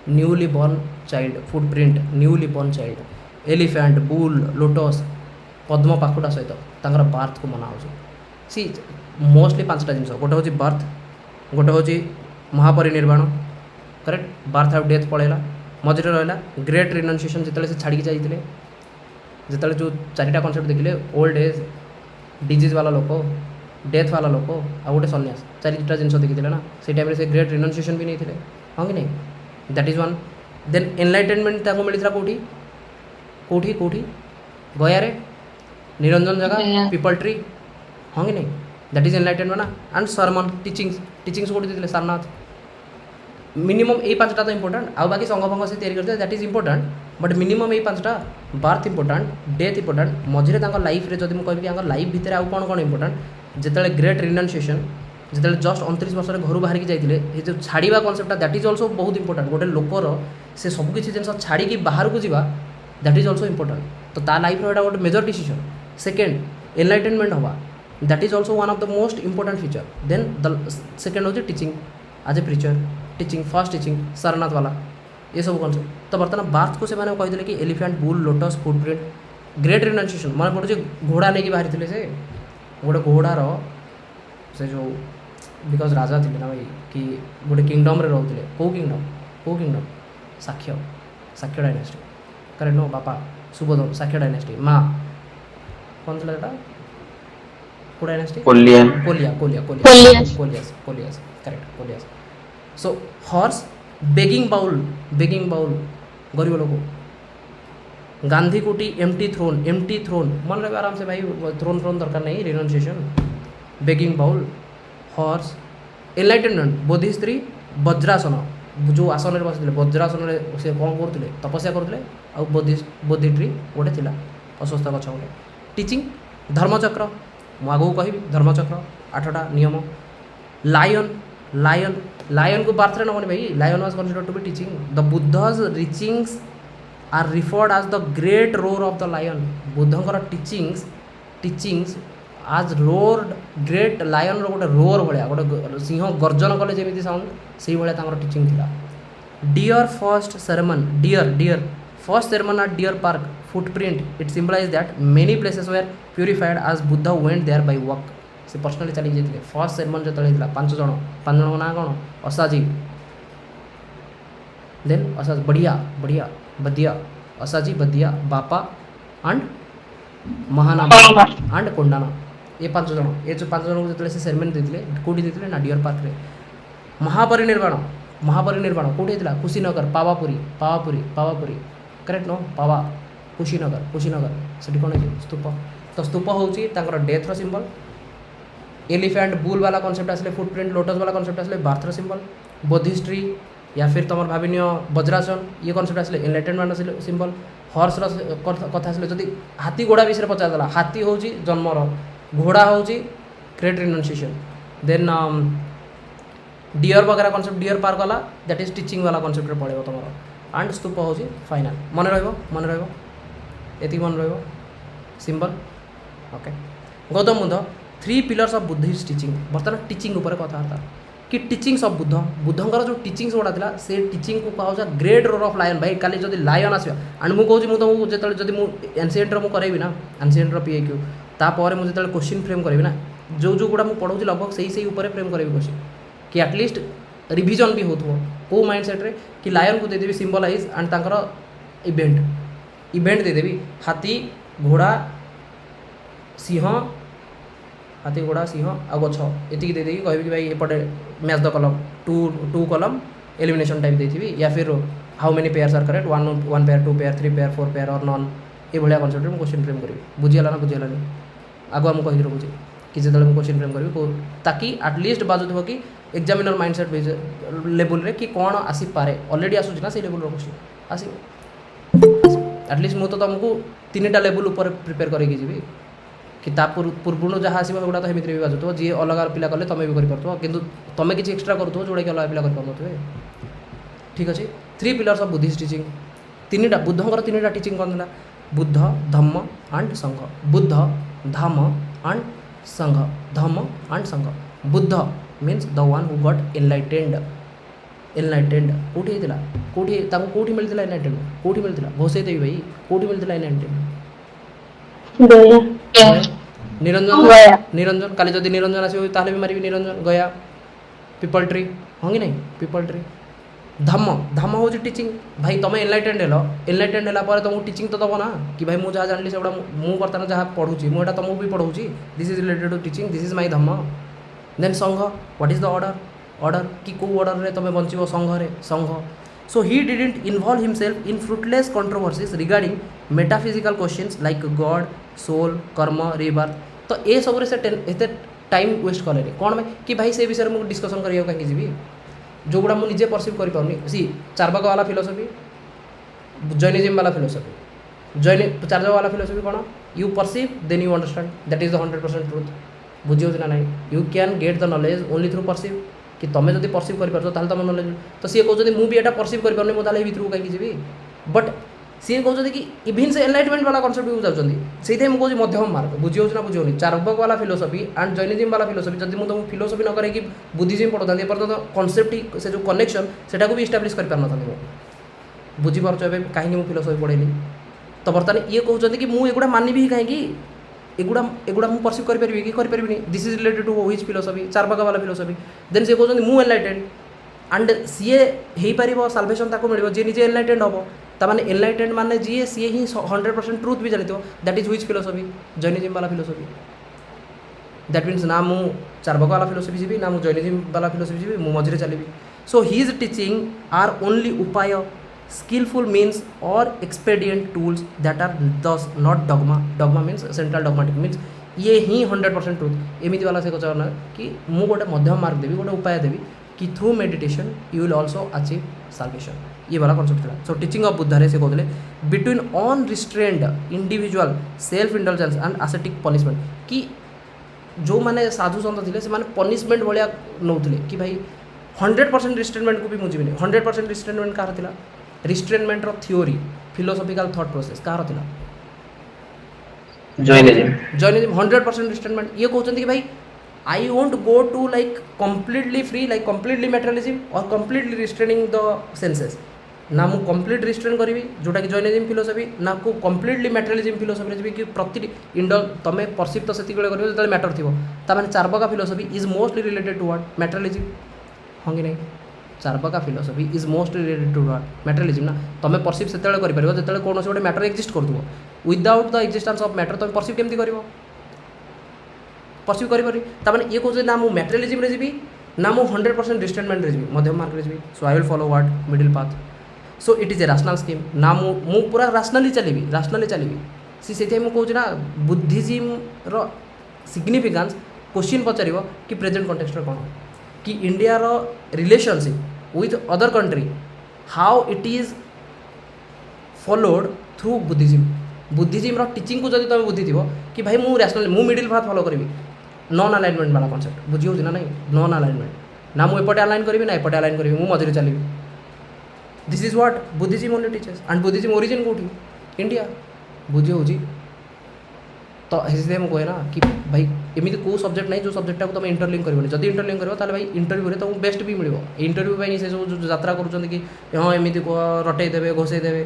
newly born child footprint newly born child elephant bull lotus पद्म पाखुटा सहित तांकर बर्थ को मना होची सी मोस्टली 5टा जिन गोटे हूँ बर्थ गोटे हूँ महापरिनिर्वाण करेक्ट बर्थ आउ डेथ पलैला मझे रहा ग्रेट रिनाउंसिएशन जिते से छाड़ी जाते जिते जो 4टा कनसेप्ट देखिले ओल्ड एज डिजीज वाला लोक डेथ वाला लोक आ गोटे सन्यास 4टा जिन देखी ना से टाइम से ग्रेट रिनाउंसिएशन भी नहीं थे हाँ कि नहीं that is one then enlightenment मिलता कौटी कौटी कौटी गयारे निरंजन जगह पीपल ट्री हाँ कि नहीं दैट इज एनलाइटेनमेंट ना एंड सरमन टीचिंग्स कौटी देते सारनाथ मिनिमम ये 5टा तो इंपोर्टेंट आउ बाकी संघ भंग से तैयारी करते that is important but minimum ये 5टा बर्थ इंपोर्टेंट डेथ इंपोर्टेंट मझे लाइफ रे जब मुझे कह लाइफ भितर आउ कौन कौन इंपोर्टेंट जिते ग्रेट रिनाउंसिएशन जिते जस्ट 29 वर्ष घर बाहर जाते जो छाड़ा कनसेप्टा दैट इज ऑल्सो बहुत इंपोर्टेंट गोटे लोकर से सबकि जिन छाड़ी बाहर को जावा दैट इज ऑल्सो इंपोर्टेंट तो ता लाइफ रो गोटे मेजर डिसीजन सेकेंड एनलाइटेनमेंट हवा that is also one of the most important feature then the second हूँ teaching as a preacher teaching first teaching Sarnath वाला ये सब कनसेप्ट तो बर्तमान बार्थ को से कहते कि elephant bull lotus footprint great renunciation मन पड़े घोड़ा नहीं बाहरी थे से गोटे घोड़ार से जो बिकज राजा थे ना भाई कि गोटे किंगडम रे रोते कौ किंगडम साक्ष्य डायनेस्टी करेक्ट नो बापा सुबोध साक्ष्य डायनेस्टी माँ कौन था बेटा को डायनेस्टी कोलियास करेक्ट कोलियास सो हॉर्स बेगिंग बाउल गरीब लोग गांधी कुटी एम्प्टी थ्रोन मन रहे आराम से भाई थ्रोन दरकार नहीं renunciation begging bowl horse enlightenment Bodhi tree Vajrasana जो आसन बसते वज्रासन से कौन करते तपस्या करते आउ बोधि ट्री गोटे थी अस्वस्थ गछ गोटे टीचिंग धर्मचक्र मुझे कह धर्मचक्र 8टा नियम लायन को बार्थ रे नबनी भाई lion was considered to be teaching the Buddha's teachings are referred as the great roar of the lion बुद्धंकर teachings as roar great lion रो गोटे रोर भाया गोटे सिंह गर्जन कले जमी साउंड से भाया टीचिंग थिला deer first sermon deer first sermon at deer park footprint it symbolize that many places where purified as Buddha went there by walk से पर्सनाली चली जाते फर्स्ट सेरेमन जो होता 5 जन ना कौन असाजी देन असाज बढ़िया बदिया असाजी बदिया बापा एंड महानामा एंड कोंडाना ये 5 जन ये जो 5 जन को जो सेरेमनी देते कौटी देते ना डियर पार्क रे महापरिनिर्वाण कौटी होता कुशीनगर पावापुरी करेक्ट नो पावा कुशीनगर से कौन है स्तूप तो स्तूप हूँ डेथ सिंबल एलिफेंट बुल वाला कॉन्सेप्ट आसले फुटप्रिंट लोटस वाला कॉन्सेप्ट आसले बार्थर सिंबल बोधिस्ट्री या फिर तुम भाविनिय वज्रासन ये कॉन्सेप्ट आसले एनलाइटेनमेंट सिंबल हॉर्स कथा आसले जदि हाथी घोड़ा विषय पचारदेला हाथी हूँ जन्मर घोड़ा हूँ ग्रेट रिनाउंसिएशन देन डियर वगैरह कॉन्सेप्ट डियर पार्क वाला दैट इज टीचिंग वाला कॉन्सेप्ट रे पड़ेगा तुम एंड स्तूप हूँ फाइनाल मन रहा ये मन रहा symbol okay Gautam Buddha 3 pillars of Buddhist teaching बर्तमान टीचिंग उपर कथबार्ता कि टीचिंग्स ऑफ बुद्धंकर जो टीचिंग्स गुड़ा था से टीचिंग को कहा ग्रेट रोल ऑफ लायन भाई काली जब लायन आसो एंड मुझे मुझे तुमको जो जब एनसीएंट्र मुझे करेबी ना एनसीएंट्र पीएक्यू तापर मुझे जो क्वेश्चन फ्रेम करेबी ना जो जो गुड़ा मुझे पढ़ाऊँ लगभग से ऊपर फ्रेम करेबी क्वेश्चन कि एटलिस्ट रिविजन भी होथो को माइंड सेट रे कि लायन को देदेवी सिंबलाइज एंड तांकर इवेंट देदेवी हाथी घोड़ा सिंह हाथी घोड़ा सिंह आ गछ ये देदेवी कह कि भाई एपटे match the column to column elimination type देती या फिर how many pairs are correct 1 pair 2 pair 3 pair 4 pair और नॉन ये भाया कॉन्सेप्ट में क्वेश्चन फ्रेम करी बुझीगला ना बुझीगलानी आगुआ मुझे कही रखुच्छी कि जो क्वेश्चन फ्रेम करी ताकि एटलिस्ट बाजुव कि एग्जामिनर माइंडसेट लेवल रे कि कौन आसीपे अलरेडी आसूँ ना से लेवल क्वेश्चन आस एटलिस्ट मुझे तो तुमको 3टा लेवल ऊपर प्रिपेयर करके जी कि पूर्व जहाँ आसो गुड़ा तो हमित भी बाजुव जी अलग पिला कले तुम भी कर कि तुम किसी एक्सट्रा करुव जोड़ा कि अलग पिला कर ठीक अच्छे 3 पिलर्स ऑफ बुद्धिस्ट टीचिंग 3टा बुद्धंकर 3टा टीचिंग कौन था बुद्ध धम्म एंड संघ बुद्ध धम्म एंड संघ dhamma and sangha Buddha means the one who got enlightened कौटी मिलता एनलाइटेंड कौटी मिलता घोषे देवी भाई कौटी मिलता एनलाइटेंड निरंजन काली जदि निरंजन आसो ताले भी मारी निरंजन गया पीपल ट्री हाँ कि नहीं पीपल ट्री धम्म हूँ टीचिंग भाई तुम एनलाइटेंड है तुमको टीचिंग तो दब ना कि भाई मुझे जहाँ जानी से मुझे बर्तमान जहाँ पढ़ुची मुझे तुमको भी पढ़ाऊँगी this is related to teaching this is my dhamma then sangha what is the order कि कौ ऑर्डर रे तुम बंचो sangha so he didn't involve himself in fruitless controversies regarding metaphysical questions like god soul karma rebirth तो ये सब से टाइम वेस्ट कले कौन कि भाई से विषय में डिस्कसन करिया कहीं जी जो गुड़ा मुझे परसीव कर पाऊनी सी चारबाग वाला फिलोसफी जैनिज्म वाला फिलोसफी चारबाग वाला फिलोसफी कौन you perceive then you understand that is the 100% truth बुझी ना ना you can get the knowledge only through perceive कि तुम जब परसीव कर तुम नॉलेज तो सी कहते मुझे ये परसीव कर पारे मुझे भितर कहीं जी बट सी कहते कि इवन से एनलाइटमेंट वाला कॉन्सेप्ट भी जाऊँगी से मुझे मध्यम मार्क बुझी ना बुझे चारबाग वाला फिलोसफी एंड जैनिज्म वाला फिलोसफी जब मुझे तुमको फिलोसफी न करें बुद्धिज्म पढ़ा एपर्तन कॉन्सेप्ट से जो कनेक्शन से भी इस्टाब्लीश कर पार ना बुझीपार कहीं फिलोसफी पढ़ेली तो बर्तमान ये कहते कि मुझे एगुड़ा मानवी कहीं एगुड़ा मुझे परसीव करें कि करें this is related to which philosophy Charvaka वाला फिलोसफी देन से कहते मुझे एनलाइटेंड एंड सीए हो पार साल्वेशन ताको मिल जी निजे एनलाइटेंड हम ताने एनलाइटेंड माने जी सी ही 100% ट्रुथ भी जानी that is which philosophy Jainism वाला फिलोसफी दैट मीन्स ना मु चारबाग वाला फिलोसफी जी ना मु जैनिज्म वाला फिलोसफी जी मु मझे चली so his teaching are only उपाय skillful means or expedient tools that are thus not dogma means central dogmatic means ये ही 100% ट्रुथ एमती वाला से कहना कि मु गोटे मध्यम मार्क देवी गोटे उपाय देवी कि through meditation you will also achieve salvation ये वाला कॉन्सेप्ट था सो टीचिंग ऑफ बुद्धा रे से कहते between unrestrained individual self indulgence and ascetic punishment कि जो मैंने साधु सन्त थे से पनिशमेंट भाया नौले कि भाई 100% रिस्ट्रेनमेंट को भी मुझे नहीं 100% रिस्ट्रेनमेंट कार थिला रिस्ट्रेनमेंट रो थ्योरी फिलोसॉफिकल थॉट प्रोसेस कार थिला जॉइनिज्म 100% रिस्ट्रेनमेंट ये कहते कि भाई I won't go to like completely free like completely materialism और कम्प्लीटली रिस्ट्रेनिंग द सेंसेस ना मु कम्प्लीट रिस्ट्रेन करी जोटा कि जॉइनिज्म फिलोसफी ना को कम्प्लीटली मटेरियलिज्म फिलोसफी जी कि प्रति इंडल तुम परसीव तो से कर मैटर थी ताने Charvaka philosophy is mostly related to what materialism हाँ कि नहीं Charvaka philosophy is most related to what materialism ना तुम परसीव से कर जो कौन गोटे मैटर एक्जिस्ट कर without the existence of matter तुम परसीव केमती कर परसीव कर ये कहते ना मु मटेरियलिज्म जी ना मु 100% रिस्ट्रेनमेंट जी मध्यम मार्क जी so I will follow what middle path so it is a rational scheme ना मु पूरा रैशनली चली से कहूँ ना बुद्धिज्म रो सिग्निफिकेंस क्वेश्चन पचार कि प्रेजेंट कॉन्टेक्स्ट कौन कि इंडिया रो relationship with other country how it is followed through Buddhism रो टीचिंग को जब तुम बुद्धि थी कि भाई मु रैशनल मु मिडिल पाथ फॉलो करी नॉन अलाइनमेंट वाला कॉन्सेप्ट बुझी होना नहीं नॉन अलाइनमेंट ना मु एपटे अलाइन करी ना एपटे अलाइन करी मु मझे चली this is what Buddhism only teachers and Buddhism origin कौटी इंडिया बुझी हो तो से मुझे कहे ना कि भाई एमती कौ सब्जेक्ट नहीं जो सब्जेक्ट को तुम इंटरलिंक कर जब इंटरलिंक कर भाई इंटरव्यू में तुमको बेस्ट भी मिले इंटरव्यू से सब जो यात्रा कर हाँ एमती रटे देवे घोषे देवे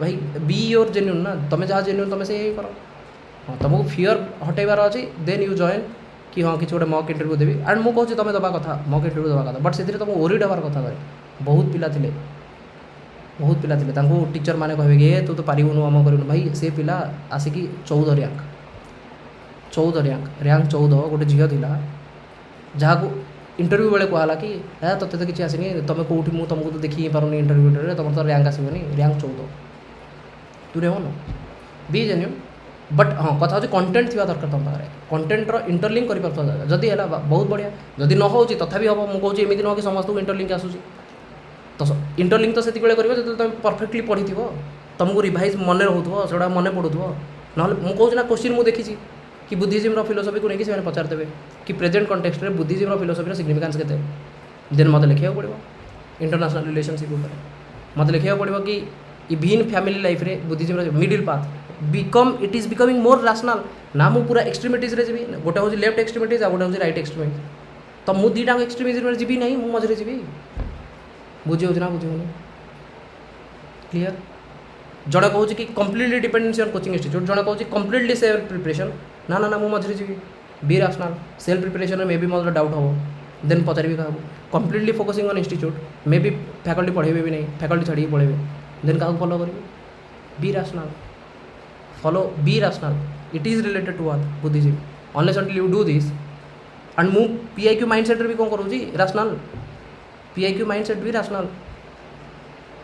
भाई बी योर जेन्यून ना तुम जहाँ जेन्यून तुम से कर हाँ तुमको फियर हटेबार अच्छी देन यू जॉइन कि हाँ किसी गोटे मक इंटरव्यू देवी एंड मुझे कहूँ तुम दवा कथा मक इंटरव्यू दवा कथा बट से तुम ओरिड हबार कथा बहुत पिला थे टीचर मैंने कहे कि तू तो पारिबुनु आम कर भाई से पिला आसिकी 14 रैंक 14 गोटे झील थी जहाँ को इंटरव्यू बेले कहला कि तोते तो किसी आसनी तुम कौटी मुझे तुमको तो देखी पारूनी इंटरव्यू तुम तो रैंक आसबनी रैंक 14 तू रेह न बी जेन्यून बट हाँ कथा हूँ कंटेंट थी दरकार तुम पाखे कंटेंटर इंटरलिंक कर जदि है बहुत बढ़िया जदि न हो तथापि हम मुझे कहूँ एमती नुह कि समस्त को इंटरलिंक आसूसी तो इंटरलिंक तो से कर जो तुम परफेक्टली पढ़ी तुमको रिभाइज मन रोथो से मन पड़ू ना मुझे कहूँ ना क्वेश्चन मुझे देखी कि बुद्धिज्म फिलोसफी को लेकिन पचार देवे कि प्रेजेंट कॉन्टेक्स्ट में बुद्धिज्म फिलोसफी सिग्निफिकेंस के देन मत लिखा पड़ो इंटरनेशनल रिलेशनशिप मत लिखा पड़ो कि इवन फैमिली लाइफ रे Buddhism middle path it is becoming more rational ना मु पूरा एक्सट्रीमिटीज रे जीवी गोटे हूँ लेफ्ट एक्सट्रीमिटीज आ गोटे हूँ राइट एक्सट्रीमिटीज तो मुझे दुईटा एक्सट्रीमिटीज में जीवी नहीं मझे जीवी बुझी ना बुझी क्लीयर जड़े कहूँ कि completely dependency on coaching institute जड़े कहूँ कम्प्लीटली सेल्फ प्रिपरेशन ना ना ना मु मझे जी बी रैशनल सेल्फ प्रिपरेशन में मे बी मतलब डाउट हम देन पचारि क्या completely focusing on institute maybe faculty पढ़ेबे भी नहीं फैकल्टी छाड़ी पढ़ेबे देन क्या फॉलो करेंगे be rational follow be rational it is related to what Buddhism unless until you do this and मु पीआईक्यू माइंडसेट भी कौन करूँ रैशनल पीआईक्यू माइंडसेट भी रैशनल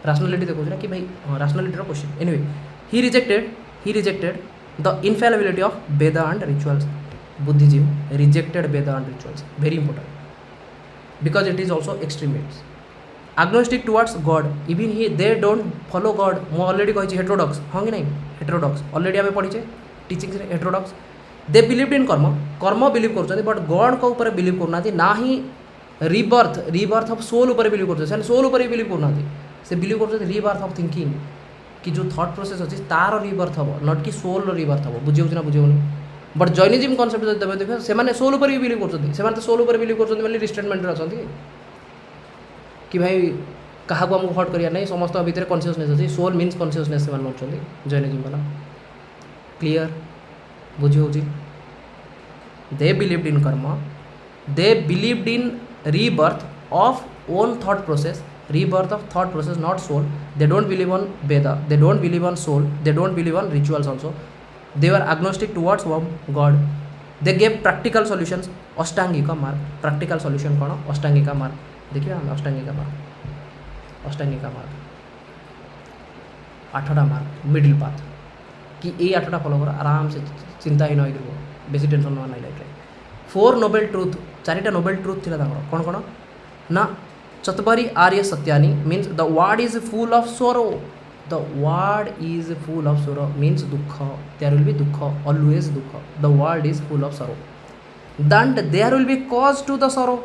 रैशनलिटी देखो ना कि भाई हाँ rationality question anyway he rejected the infallibility of Veda and rituals Buddhism rejected Veda and rituals very important because it is also extremists agnostic towards God even he they don't follow God मु already कही heterodox हाँ कि नहीं heterodox already आम पढ़ीचे teaching heterodox they believed in कर्म believe कर but God को ऊपर बिलीव करना ना ही रीबर्थ ऑफ सोल ऊपर बिलीव कर सोल ऊपर बिलीव करना से बिलीव कर रीबर्थ ऑफ थिंकिंग कि जो थॉट प्रोसेस अच्छी तार रीबर्थ हम नट कि सोल रीबर्थ हम बुझे ना बुझे बट जैनिज्म कॉन्सेप्ट जो देखे से सोल ऊपर भी बिलीव कर सोल ऊपर बिलीव कर रिस्ट्रेनमेंट अच्छा कि भाई क्या आमको हर्ट करिया नहीं समस्त भितर कन्सीयसनेस अच्छी सोल मीन्स कन्सीयसनेस से मानते जैनिज्म वाला क्लीयर बुझी हो दे बिलीव्ड इन कर्म they believed in rebirth of own thought process rebirth of thought process not soul they don't believe on Veda they don't believe on soul they don't believe on rituals also they were agnostic towards God they gave practical solutions अष्टांगिका मार्ग practical solution कौन अष्टांगिका मार्ग देखिए हम अष्टांगिका मार्ग 8टा मार्ग middle path कि ये 8टा follow कर आराम से चिंता ही नहीं बेसी टेंशन ना लाइफ रे 4 नोबेल ट्रुथ 4टा नोबेल ट्रुथ थिला कौन कौन ना चतुर्बरी आर्य सत्यानी means the world is full of sorrow the world is full of sorrow means दुख देयर विल बी दुख ऑलवेज दुख the world is full of sorrow that there will be cause to the sorrow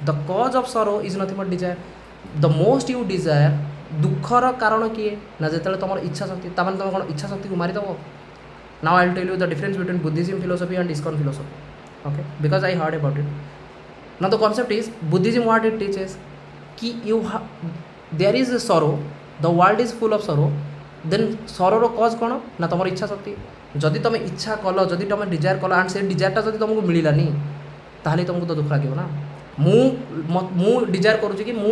the cause of sorrow is nothing but desire the most you desire दुखर कारण किए ना जो तुम इच्छा शक्ति तुम कौन इच्छा शक्ति को मारिदेव now I will tell you the difference between Buddhism philosophy and ISKCON philosophy okay because I heard about it now the concept is buddhism what it teaches कि you there is a sorrow the world is full of sorrow then sorrow रो cause कौन ना तुम इच्छा शक्ति जदि तुम इच्छा कल जदि तुम डिजायर कल एंड से डिजायरटा जदि तुमको मिलानी ताहले तुमको तो दुख लगे ना मु डिजायर करुँची कि मु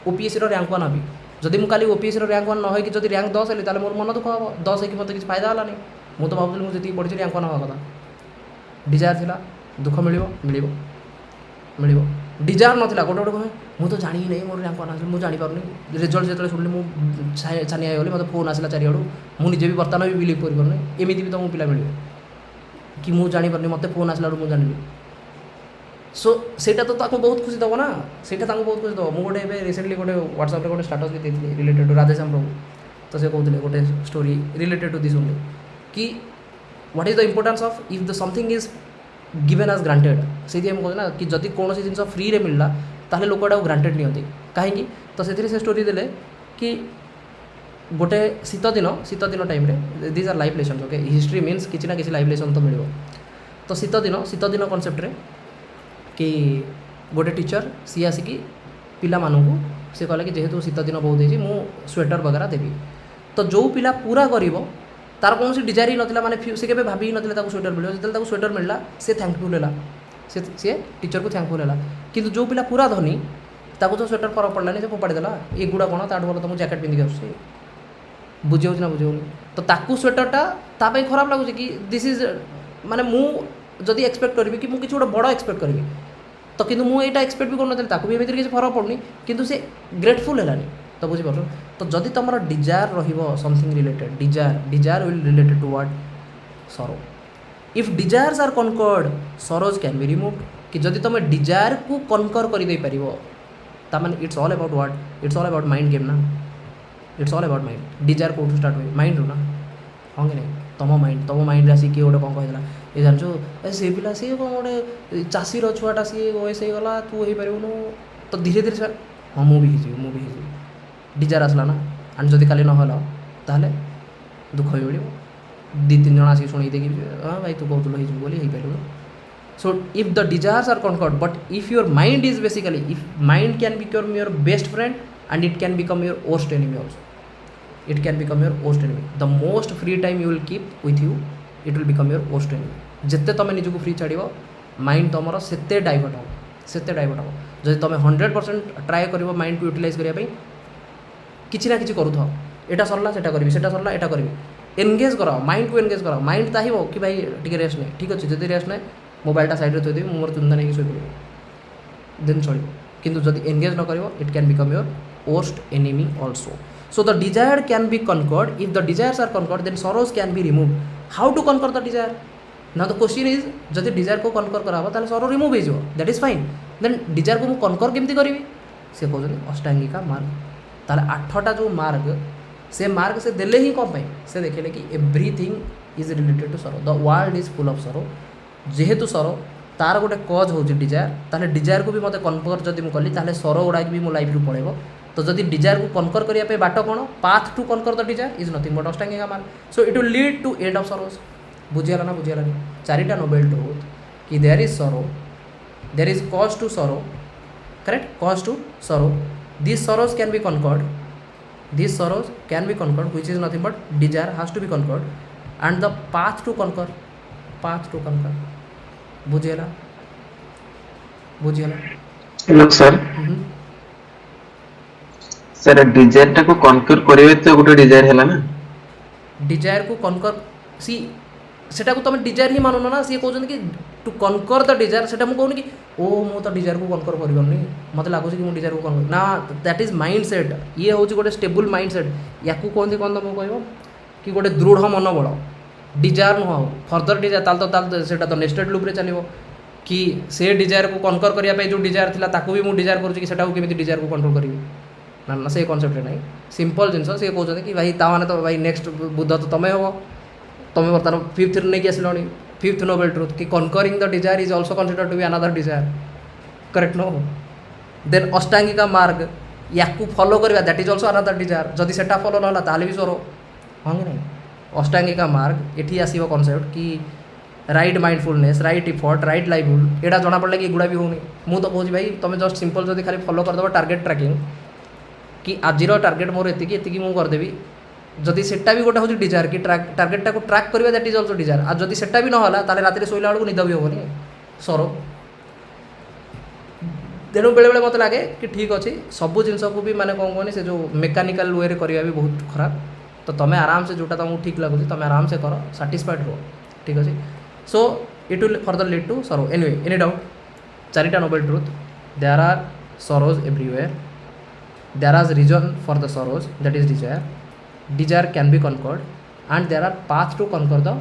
ओपीएससी रैंक 1 हबी जदि मु काली ओपीएससी रैंक 1 न होई कि जदि रैंक 10 हेली ताले मोर मन दुख हम 10 है कि मत किसी फायदा हलानी मु तो भाबुली मु जति पढ़ी रैंक 1 हवा कथा डिजायर थिला दुख मिलिबो मिलिबो मिल डिजायर नाला गोटे गोटे कहे मुझे तो जानी नहीं मोर रैंक 1 आस मुझे जापारे रिजल्ट जो शुणिली मुझे छानिया गली मतलब फोन आसला चारिआड़ मुझे भी बर्तमान भी बिलीव कर एमती भी तुमको पिला मिले कि मुझे जापारे मत फोन आसला मुझे जानी सो सेटा तो बहुत खुशी दब ना सेटा बहुत खुशी दब मुझे गोटे रिसेंटली गोटे व्हाट्सएप गोटे स्टाटस भी देती रिलेटेड टू राधेश्याम प्रभु तो से कहते गोटे story related to this only कि what is the importance of if the something is given as granted से कहते ना कि जदि कौन जिन फ्री रे मिलला ताहले लोक ग्रांटेड नियंती कहीं तो से स्टोरी देले कि गोटे शीत दिन टाइम रे this our life lesson okay history means किसी ना किसी लाइफ लेसन तो मिल तो शीत दिन कॉन्सेप्ट रे कि गोटे टीचर सी आसिकी पिला मानू सी कहले कि जेहेतु शीत दिन बहुत होती मु स्वेटर वगैरह देवी तो जो पिला पूरा करिवो तार कौन डिजायर ही नाला माने से केबे भाभी नथिला ताको स्वेटर मिलो जो स्वेटर मिलला से थैंकफुल है से टीचर को थैंकफुल है कि जो पिला पूरा धनी ताको तो स्वेटर फरक पड़लानी से फोपाड़ी देला ए गुड़ा कौन ताठ भल तुमको जैकेट पिंधिक आस बुझे ना बुझे तो ताकू स्वेटरटा तापाई खराब लगुच कि दिस इज माने मु जदि एक्सपेक्ट करी कि मुझे गोटे बड़ एक्सपेक्ट करी तो कि मुझे यहाँ एक्सपेक्ट भी करना ताकू भी एमती किसी फरक पड़नी किंतु से ग्रेटफुल है तो बुझीपार तो जदि तुम desire something related desire will related to what sorrow if desires are conquered sorrows can be removed कि जदि तुम डिजायर को कनकर कर दे पार ताମାନେ it's all about what it's all about mind game ना it's all about mind desire कौटू स्टार्ट हुए माइंड रू ना हाँ कि नहीं तुम माइंड आसी किए गोटे कौन कहला ये जानछु से पिला सी कौन गोटे चाषीर छुआटा सी वयस हो गला तू हो पारूनु तो धीरे धीरे हाँ मुझे डिजायर आसला ना एंड जदि काली नहला ताहले दुख भी मिल दी तीन जन आसिक शुणी देखी हाँ भाई तू कहूँ हो बोली हो पारूनु so if the desires are conquered but if your mind is basically if mind can become your best friend and it can become your worst enemy also it can become your worst enemy the most free time you will keep with you it will become your worst enemy जिते तुम निजक free छाड़ mind तुम से divert हम जब तुम 100% try कर mind को यूटिलाइज करने किसी ना कि करूँ यहाँ सरला से करी सरला यहाँ करी एनगेज कर माइंड को एनगेज कर माइंड चाहिए कि भाई टी रेस्ट नहीं ठीक अच्छे जब रेस्ट नहीं मोबाइलटा साइड थोड़ी मोर चुंदा नहीं शोपड़ देन चलो किंतु जब एनगेज न कर it can become your worst enemy also So the desire can be conquered. If the desires are conquered, then sorrows can be removed. How to conquer the desire? Now the question is, जब desire को conquer करावा ताले sorrow remove हो that is fine. Then desire को मु conquer केमती करी से कहते अष्टांगिका मार्ग ताले 8टा जो मार्ग से देले ही कम पाई से देखले कि एवरीथिंग इज रिलेटेड टू सरो the world is full of सरो जेहेतु सरो तार गोटे कज हो डिजायर ताले डिजायर को भी मत कन्कर जब मुझे कली ताले सरो गुड़ा भी मो लाइफ रू पड़ेबो तो जदि डिजायर को कनकर करने बाट कौन path to conquer the desire is nothing but अष्टांगिका मार्ग so it will lead to end of sorrows बुझीगला ना बुझीगलानी 4टा नोबेल ट्रुथ कि there is sorrow there is cause to sorrow correct cause to sorrow this sorrows can be conquered which is nothing but desire has to be conquered and the path to conquer बुझीगला hello sir sir desire टा को conquer करबे तो गोटे Dzire हैला ना Dzire को conquer सी सेटा को तुम डिजायर ही मानुन ना सी कहउछन कि टू कनकर द डिजायर सेटा मु कहून कि ओ मु तो डिजायर को कनकर करबनी मते लागुछ कि मु डिजायर को कनकर ना दैट इज माइंड सेट ये होची गोटे स्टेबल माइंड सेट याकू कहंती कोन तुम कहबो कि गोटे दृढ़ मनोबल डिजायर नुह फर्दर डिजायर ताल तो सेटा तो नेस्टेड लूप रे चलिबो कि से डिजायर को कनकर करिया पे जो डिजायर थिला ताकू भी मु डिजायर करूची कि सेटा को केमिति डिजायर को कंट्रोल करिवि ना ना से कॉन्सेप्ट नहीं सिंपल जिनस सी कहते कि भाई ताने तो भाई नेक्स्ट बुद्ध तो तुम्हें हम तुम बर्तमान 5th नहीं कि आसिल 5th नोबेल ट्रुथ कि conquering the desire is also considered to be another desire correct no then अष्टांगिका मार्ग या फॉलो करवा that is also another desire जदि सेटा फॉलो ना ताले भी स्वर हाँ कि नहीं अष्टांगिका मार्ग एठी आसीबो कॉन्सेप्ट कि right mindfulness right effort right livelihood एटा जना पड़े कि एगुड़ा भी होनी मु तो कहूँ भाई तुम जस्ट सिंपल जब खाली फॉलो करदेव टार्गेट ट्रैकिंग कि आजिर टार्गेट मोर एति मु करदेवी जदि सेटा भी गोटे हूँ डिजायर कि टार्गेटा को ट्रैक करवा दैट इज ऑल्सो डिजायर आ जदि सेटा भी ना ताले राति शोला बेलू निद भी होनी सरो तेणु बेले बेले मत लगे कि ठीक अच्छे सब जिन को भी माने कौन कहनी से जो मेकानिकल वे रे करवा भी बहुत खराब तो तुम्हें आराम से जोटा तुमको ठीक लगुच तुम आराम से कर साटिस्फाइड रुह ठीक अच्छे so it will further lead to sorrow anyway any doubt चारिटा noble truth there are sorrows everywhere there are reason for the sorrows that is desire can be conquered and there are path to conquer the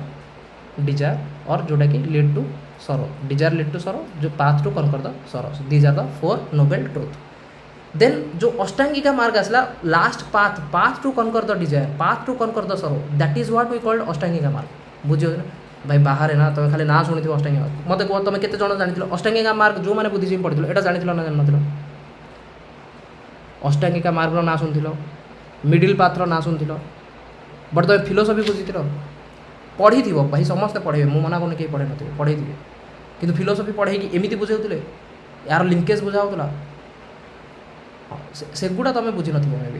desire और जोटा कि lead to sorrow desire lead to sorrow जो path to conquer the sorrow these are the 4 noble truth then जो अष्टांगिका मार्ग आसला last path to conquer the desire path to conquer the sorrow that is what we called अष्टांगिका मार्ग बुझे ना भाई बाहर है ना तुम खाली ना शुणी अष्टांगिका मार्ग मत कह तुम केते जण जानि अष्टांगिका मार्ग जो मैंने बुद्धिजीवी पढ़ी एटा जानि ना जान नथिलो अष्टांगिका मार्ग ना शुणिथिलो मिडिल पाथर ना शुणिथिलो बट तुम फिलोसफी बुझीथिलो पढ़ी थी भाई समस्ते पढ़े मु मना कौन कहीं पढ़े थे पढ़े थे कि फिलोसफी पढ़े कि एमती बुझाऊे यार लिंकेज बुझाऊला सेगुड़ा तुम बुझी न मे भी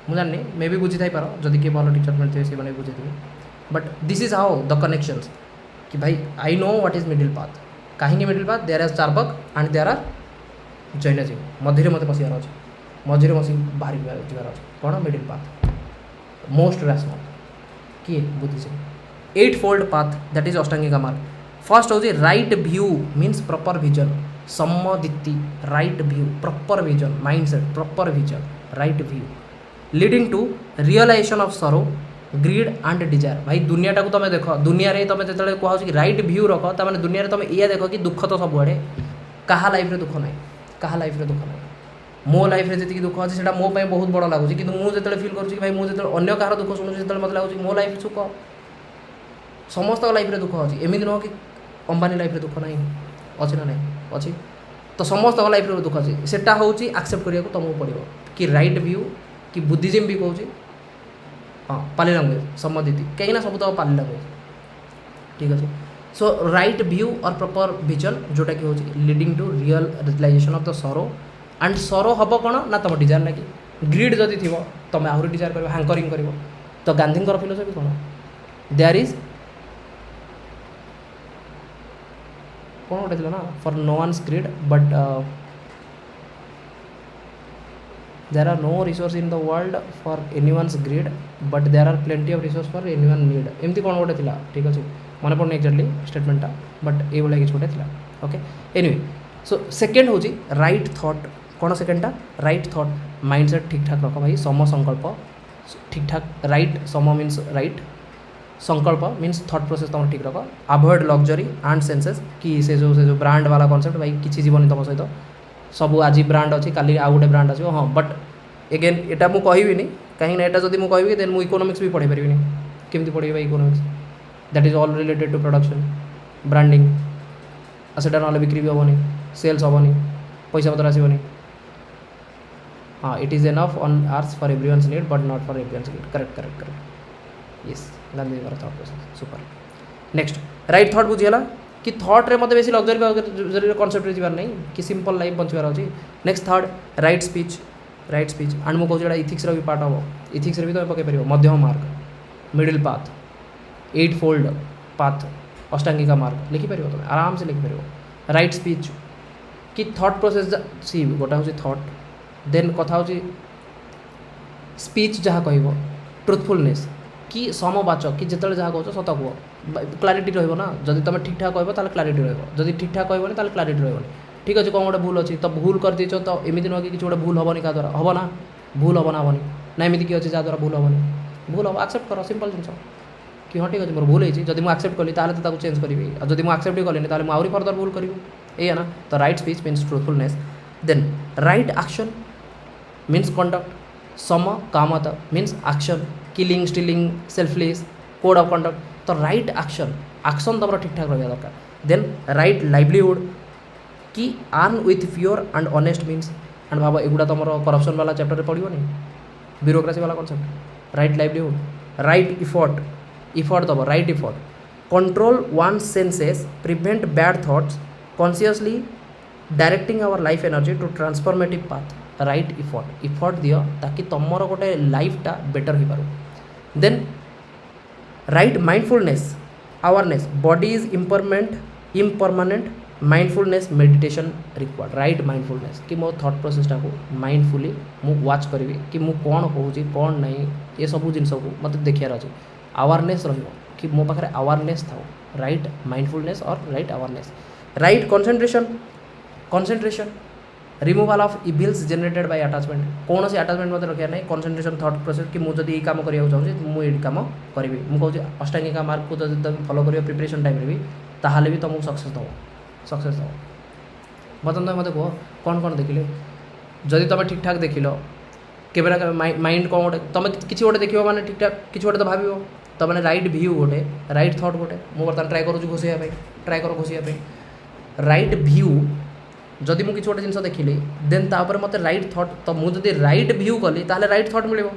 मुझे जाननी मे भी बुझी थाई पार जदि किए भल टीचर मिलते से बुझे थे but this is how the connections कि भाई I know what is middle path कहीं middle path there are Charvaka and there are Jainism मझे मत पशियार अच्छे मझे बस बाहर जबार अच्छे कौन मिडिल पाथ मोस्ट रैशनल किए बुद्धिजीवी 8 फोल्ड पाथ दैट इज अष्टांगिका मार्ग फर्स्ट हूँ right view means proper vision सम्मदिति right view proper vision mindset proper vision right view leading to realization of sorrow greed and desire भाई दुनिया को तुम देख दुनिया रे तुम जो कहूँ कि राइट व्यू रख तमें दुनिया तुम ये देख कि दुख तो सबुआड़े क्या लाइफ रे दुख ना क्या लाइफ रे दुख ना मो लाइफ रे जी दुख अच्छे मो बहुत बड़ लगुच कि मुझे फिल करुँच भाई मुझे अन्य कहार दुख शुणुची मत लगुच मो लाइफ सुख समस्त लाइफ रे दुख अच्छी एमती नुह कि अंबानी लाइफ रे दुख ना अच्छी ना नहीं अच्छी तो समस्त लाइफ रे दुख अच्छी सेटा हूँ एक्सेप्ट करने को तुमको पड़ो कि राइट व्यू कि बुद्धिजीम भी कहूँ हाँ पाली लैंग्वेज सम्मदिति कहीं सब तो पाली लैंग्वेज ठीक अच्छे सो राइट व्यू और प्रॉपर विजन जोटा कि हूँ leading to real realisation of the sorrow and sorrow हम कौन ना तुम डिजायर लगे ग्रीड जदि थी तुम आहरी डिजायर कर हैंकरिंग कर तो गांधी फिलोसफी कौन देयर इज कौन गोटे थी ना for no one's greed but there are no resource in the world for any one's greed but there are plenty of resource for any one need एमती कौन गोटे थी ठीक अच्छे मन पड़े एक्जाक्टली स्टेटमेंटा बट ये किसी गोटे थी ओके एनीवे सो सेकेंड हूँ राइट थॉट कौन सेकेंडटा राइट थॉट माइंडसेट ठीक ठाक रख भाई सम संकल्प ठीक ठाक राइट सम मीन्स राइट संकल्प मीन्स थॉट प्रोसेस तुम ठीक रख अवॉइड लग्जरी एंड सेंसेस कि से जो ब्रांड वाला कॉन्सेप्ट भाई किसी जीवन तुम सहित सब आज ब्रांड अच्छी काली आउ गोटे ब्रांड अच्छे हाँ बट एगेन एटा मु कहबी कहीं एटा जब मुझे कहबी देन मुझे इकोनॉमिक्स भी पढ़ी पारि केमती पढ़ी भाई economics that is all related to production branding सेटा ना बिक्री भी हेनी सेल्स हेनी पैसा पतर आसबनी हाँ it is enough on ours for everyone's need but not for everyone's need correct correct correct yes Gandhi thought process super next right thought बुझीगला कि थॉट रे मत बेसी लग्जरी कॉन्सेप्ट रे जीवार नहीं कि सिंपल लाइफ बंचवार अच्छी next third right speech and मुझे कहूँ इथिक्स भी पार्ट हम इथिक्स भी तुम पकई पार मध्यम मार्ग मिडिल पाथ 8 फोल्ड पाथ अष्टांगिका मार्ग लिखिपार तुम आराम से लिखिपार राइट स्पीच कि थॉट प्रोसेस सी गोटा हूँ थॉट देन कथा हूँ स्पीच जहाँ कह ट्रुथफुलनेस कि समवाचक कि जिते जहाँ कह सत कह क्लारिटी रहा जदि तुम ठीक ठाक कह क्लारिटी रही ठीक ठाक कहबनी ताल क्लारिटी रही ठीक अच्छे कौन गोटे भूल अच्छी तो भूल कर दीच तो एमती नुह कि किसी गोटे भूल हेनी क्या द्वारा हम ना भूल हम ना हेनी ना एमती किए अच्छे जहाँद्वारा भूल हेनी भूल हम एक्सेप्ट कर सिंपल जिन कि हाँ ठीक अच्छे मोर भूल होती जब मुझे एक्सेप्ट कली तो चेंज करी जब मुझे एक्सेप्ट ही कलिनी तो मुझे फर्दर भूल करी ये ना तो right speech means truthfulness then right action means conduct सम कामत means action killing stealing selfless code of conduct तो राइट एक्शन तुम ठीक ठाक रहा दरकार देन राइट लाइवलीहुड कि earn with pure and honest means and भाव एगुड़ा तुम करप्शन वाला चैप्टर में पढ़ो नहीं ब्यूरोक्रेसी वाला concept right livelihood right effort दब right effort control one senses prevent bad thoughts consciously directing our life energy to transformative path right effort दियो ताकि तुमर गोटे लाइफटा बेटर हो पार then right mindfulness awareness body is impermanent mindfulness meditation required right mindfulness कि मो thought प्रोसेसटा को माइंडफुली मु वाच करी कि मु कौन कहूँ कौन नहीं ये सब जिन को मत देखार अच्छे अवेयरनेस रहिबो कि मो पाखे अवेयरनेस था राइट माइंडफुलनेस और right awareness right concentration removal of evils generated by attachment कौन से अटैचमेंट मत रखा नहीं कंसंट्रेशन थॉट प्रोसेस कि मुझे ये काम करने चाहिए मुझे ये काम करी मुझे अष्टांगिका मार्ग को जब तुम फॉलो कर प्रिपरेशन टाइम भी ताहले भी तुमको सक्सेस दब बर्तमान तुम मत कह कौन कौन देखिले जदि तुम ठीक ठाक देख केवे ना माइंड कौन गोटे तुम किसी गोटे देख मैंने ठीक ठाक किसी गोटे तो भाव तो मैंने राइट व्यू गोटे राइट थॉट गोटे मुझे बर्तमान ट्राए करूँ घोषापी ट्राए कर घोषापी राइट व्यू जदि मुझे किसी गोटे जिन देखिली देन तापर मत राइट थॉट तो मुझे राइट व्यू कली ताहले राइट थॉट मिल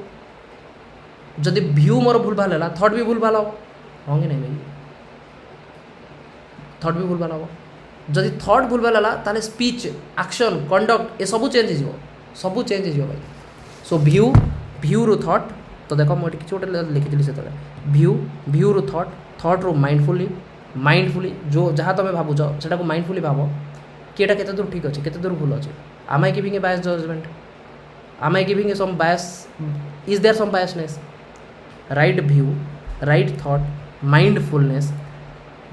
जदि व्यू मोर भूल भाल है थॉट भी भूल भाल हम हाँ कि नहीं भाई थॉट भी भूल भाल हम जदि थॉट भूल भाल है ताहले स्पीच एक्शन कंडक्ट ये सब चेंज हो सब चेंज हो भाई सो व्यू रु थॉट तो देख मुझे किसी गोटे लिखी से व्यू रु थॉट रु माइंडफुली जो जहाँ तुम भावुच से माइंडफुली भाव कि एटा केते दूर ठीक अच्छे केते दूर भूल अच्छे आम I giving A bias judgement am I giving a some bias is there some biasness right view right thought mindfulness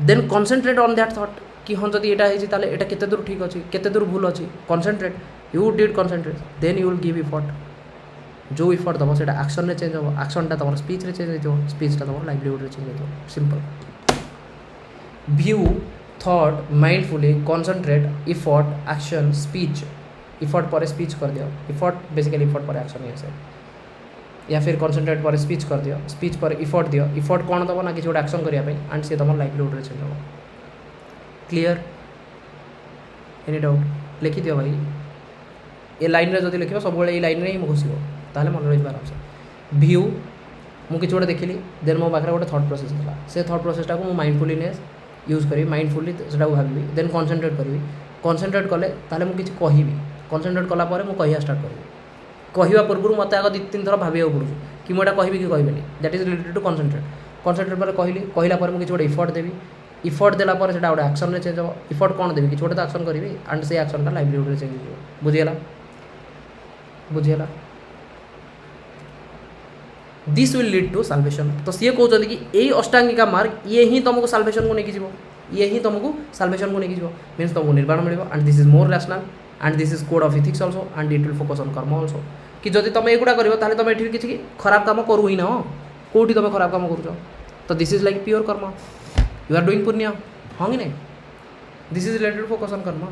then concentrate on that thought कि हाँ जब यहाँ होता केते दूर ठीक अच्छे केते दूर भूल अच्छे concentrate you did concentrate then you will give effort जो इफर्ट दब से एक्शन रे चेंज हम एक्शनटा तुम स्पीच रे चेंज हो स्पीचटा तुम लाइवलीहुड रे चेंज हो simple view thought mindfully concentrate effort action speech effort पर स्पीच कर दियो इफर्ट बेसिकली इफर्ट पर एक्शन ही से या फिर कॉन्सेंट्रेट पर स्पीच कर दियो स्पीच पर इफर्ट दियो इफर्ट कौन दब ना किसी गोटे एक्शन करने एंड सी तुम लाइवलीहुड रे चेंज हो क्लीयर एनी डाउट लिखि दियो भाई ये लाइन रे जदि लिखिबो सब ये लाइन रे ही घोषिबो ताहले मन रही आराम से व्यू मु किसी गोटे देखिली देन मो पाखे गोटे थॉट प्रोसेस था से थॉट प्रोसेसटा को माइंडफुलीनेस यूज करी माइंडफुली से भावी देन कॉन्सेंट्रेट करी कॉन्सेंट्रेट कले ताहले मु किछि कहिबी कॉन्सेंट्रेट कला परे मु कहिया स्टार्ट करी कहवा पूर्व मत आग 2-3 थर भाविया पड़ू कि मुझे कहबी कि कहबी that is related to concentrate पर कहली कहला पर मुझे गोटे इफर्ट देवी इफर्ट देला पर सेटा गोटे एक्शन रे चेंज हो इफर्ट कौन देवी कि गोटे तो एक्शन करी एंड से एक्शनटा लाइवलीहुड रे चेंज हो बुझीगला this will lead to salvation तो सी कहते कि यही अष्टांगिका मार्ग ये ही तुमको साल्वेशन को लेकिन ये ही तुमको साल्वेशन को लेकिन मीन्स तुमको निर्वाण मिल and this is more rational and this is code of ethics also and it will focus on karma also कि जब तुम एगुड़ा कर तुम ये किसी खराब काम करू ही ना कौटी तुम खराब काम कर तो this is like pure karma you are doing पुण्य हाँ कि नहीं this is related focus on karma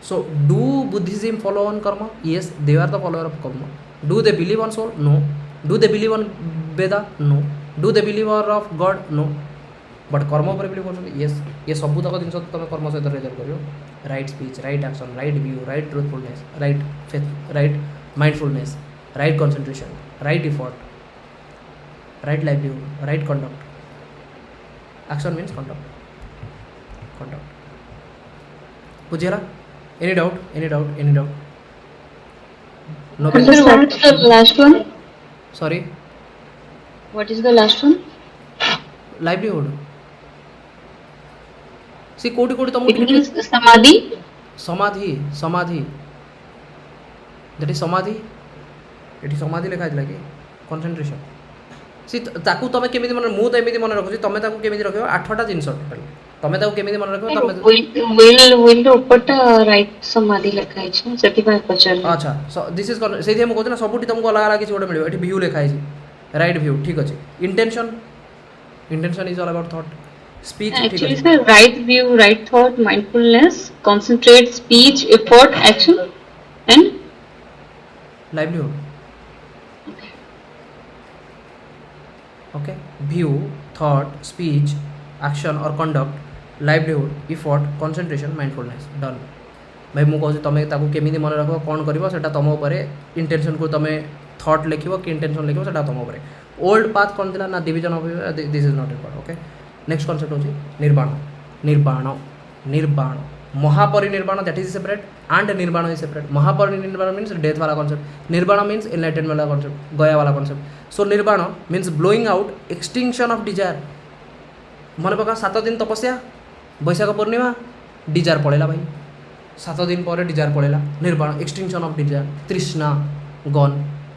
so do Buddhism follow on karma yes they are the follower of karma do they believe on soul no do they believe on Veda no do they believer of God no but karma पर believe कर yes ये सब तक जिन तुम कर्म सहित result कर right speech right action right view right truthfulness right faith right mindfulness right concentration right effort right livelihood right conduct action means conduct बुझेगा any doubt Sir, what's the last one? Sorry, What is the last one? livelihood. See कोटी कोटी It means samadhi. समाधि that is समाधि eighty समाधि लिखा है कि concentration सी ताकू तमे केमिति मन मु त एमिति मन रखुची तमे ताकू केमिति रखियो 8टा जिंस टोटल तमे ताकू केमिति मन रखियो तमे will उपरटा right samadhi लिखा है छ सेति पर पचर अच्छा सो दिस इज सेति हम कहत ना सबुटी तुमको अलग अलग किछ गोटे मिलियो एटी व्यू लिखा है राइट व्यू ठीक अछि intention is all about thought speech ठीक actually अछि sir right view right thought mindfulness concentrate speech effort action and livelihood okay view thought speech action or conduct livelihood effort concentration mindfulness done भाई मुझे कहूँ तुम ताकू केमी मन रख कौन कर तुम उपर इंटेंशन को तुम थॉट लिख कि इंटेंशन लिख तुम उपर ओल्ड पाथ कौन थी ना division of this is not required okay next concept होची निर्वाण निर्वाण निर्वाण महापरिनिर्वाण दैट इज सेपरेट एंड निर्वाण is separate Mahaparinirvan means death वाला कॉन्सेप्ट निर्वाण मीन्स एनलाइटनमेंट वाला कॉन्सेप्ट गया वाला कॉन्सेप्ट सो निर्वाण means blowing out extinction of Dzire मन पका 7 दिन तपस्या बैशाख पूर्णिमा डिजायर पड़ेगा भाई 7 दिन पर डिजायर पड़ेगा निर्वाण एक्सटिंक्शन ऑफ डिजायर तृष्णा गन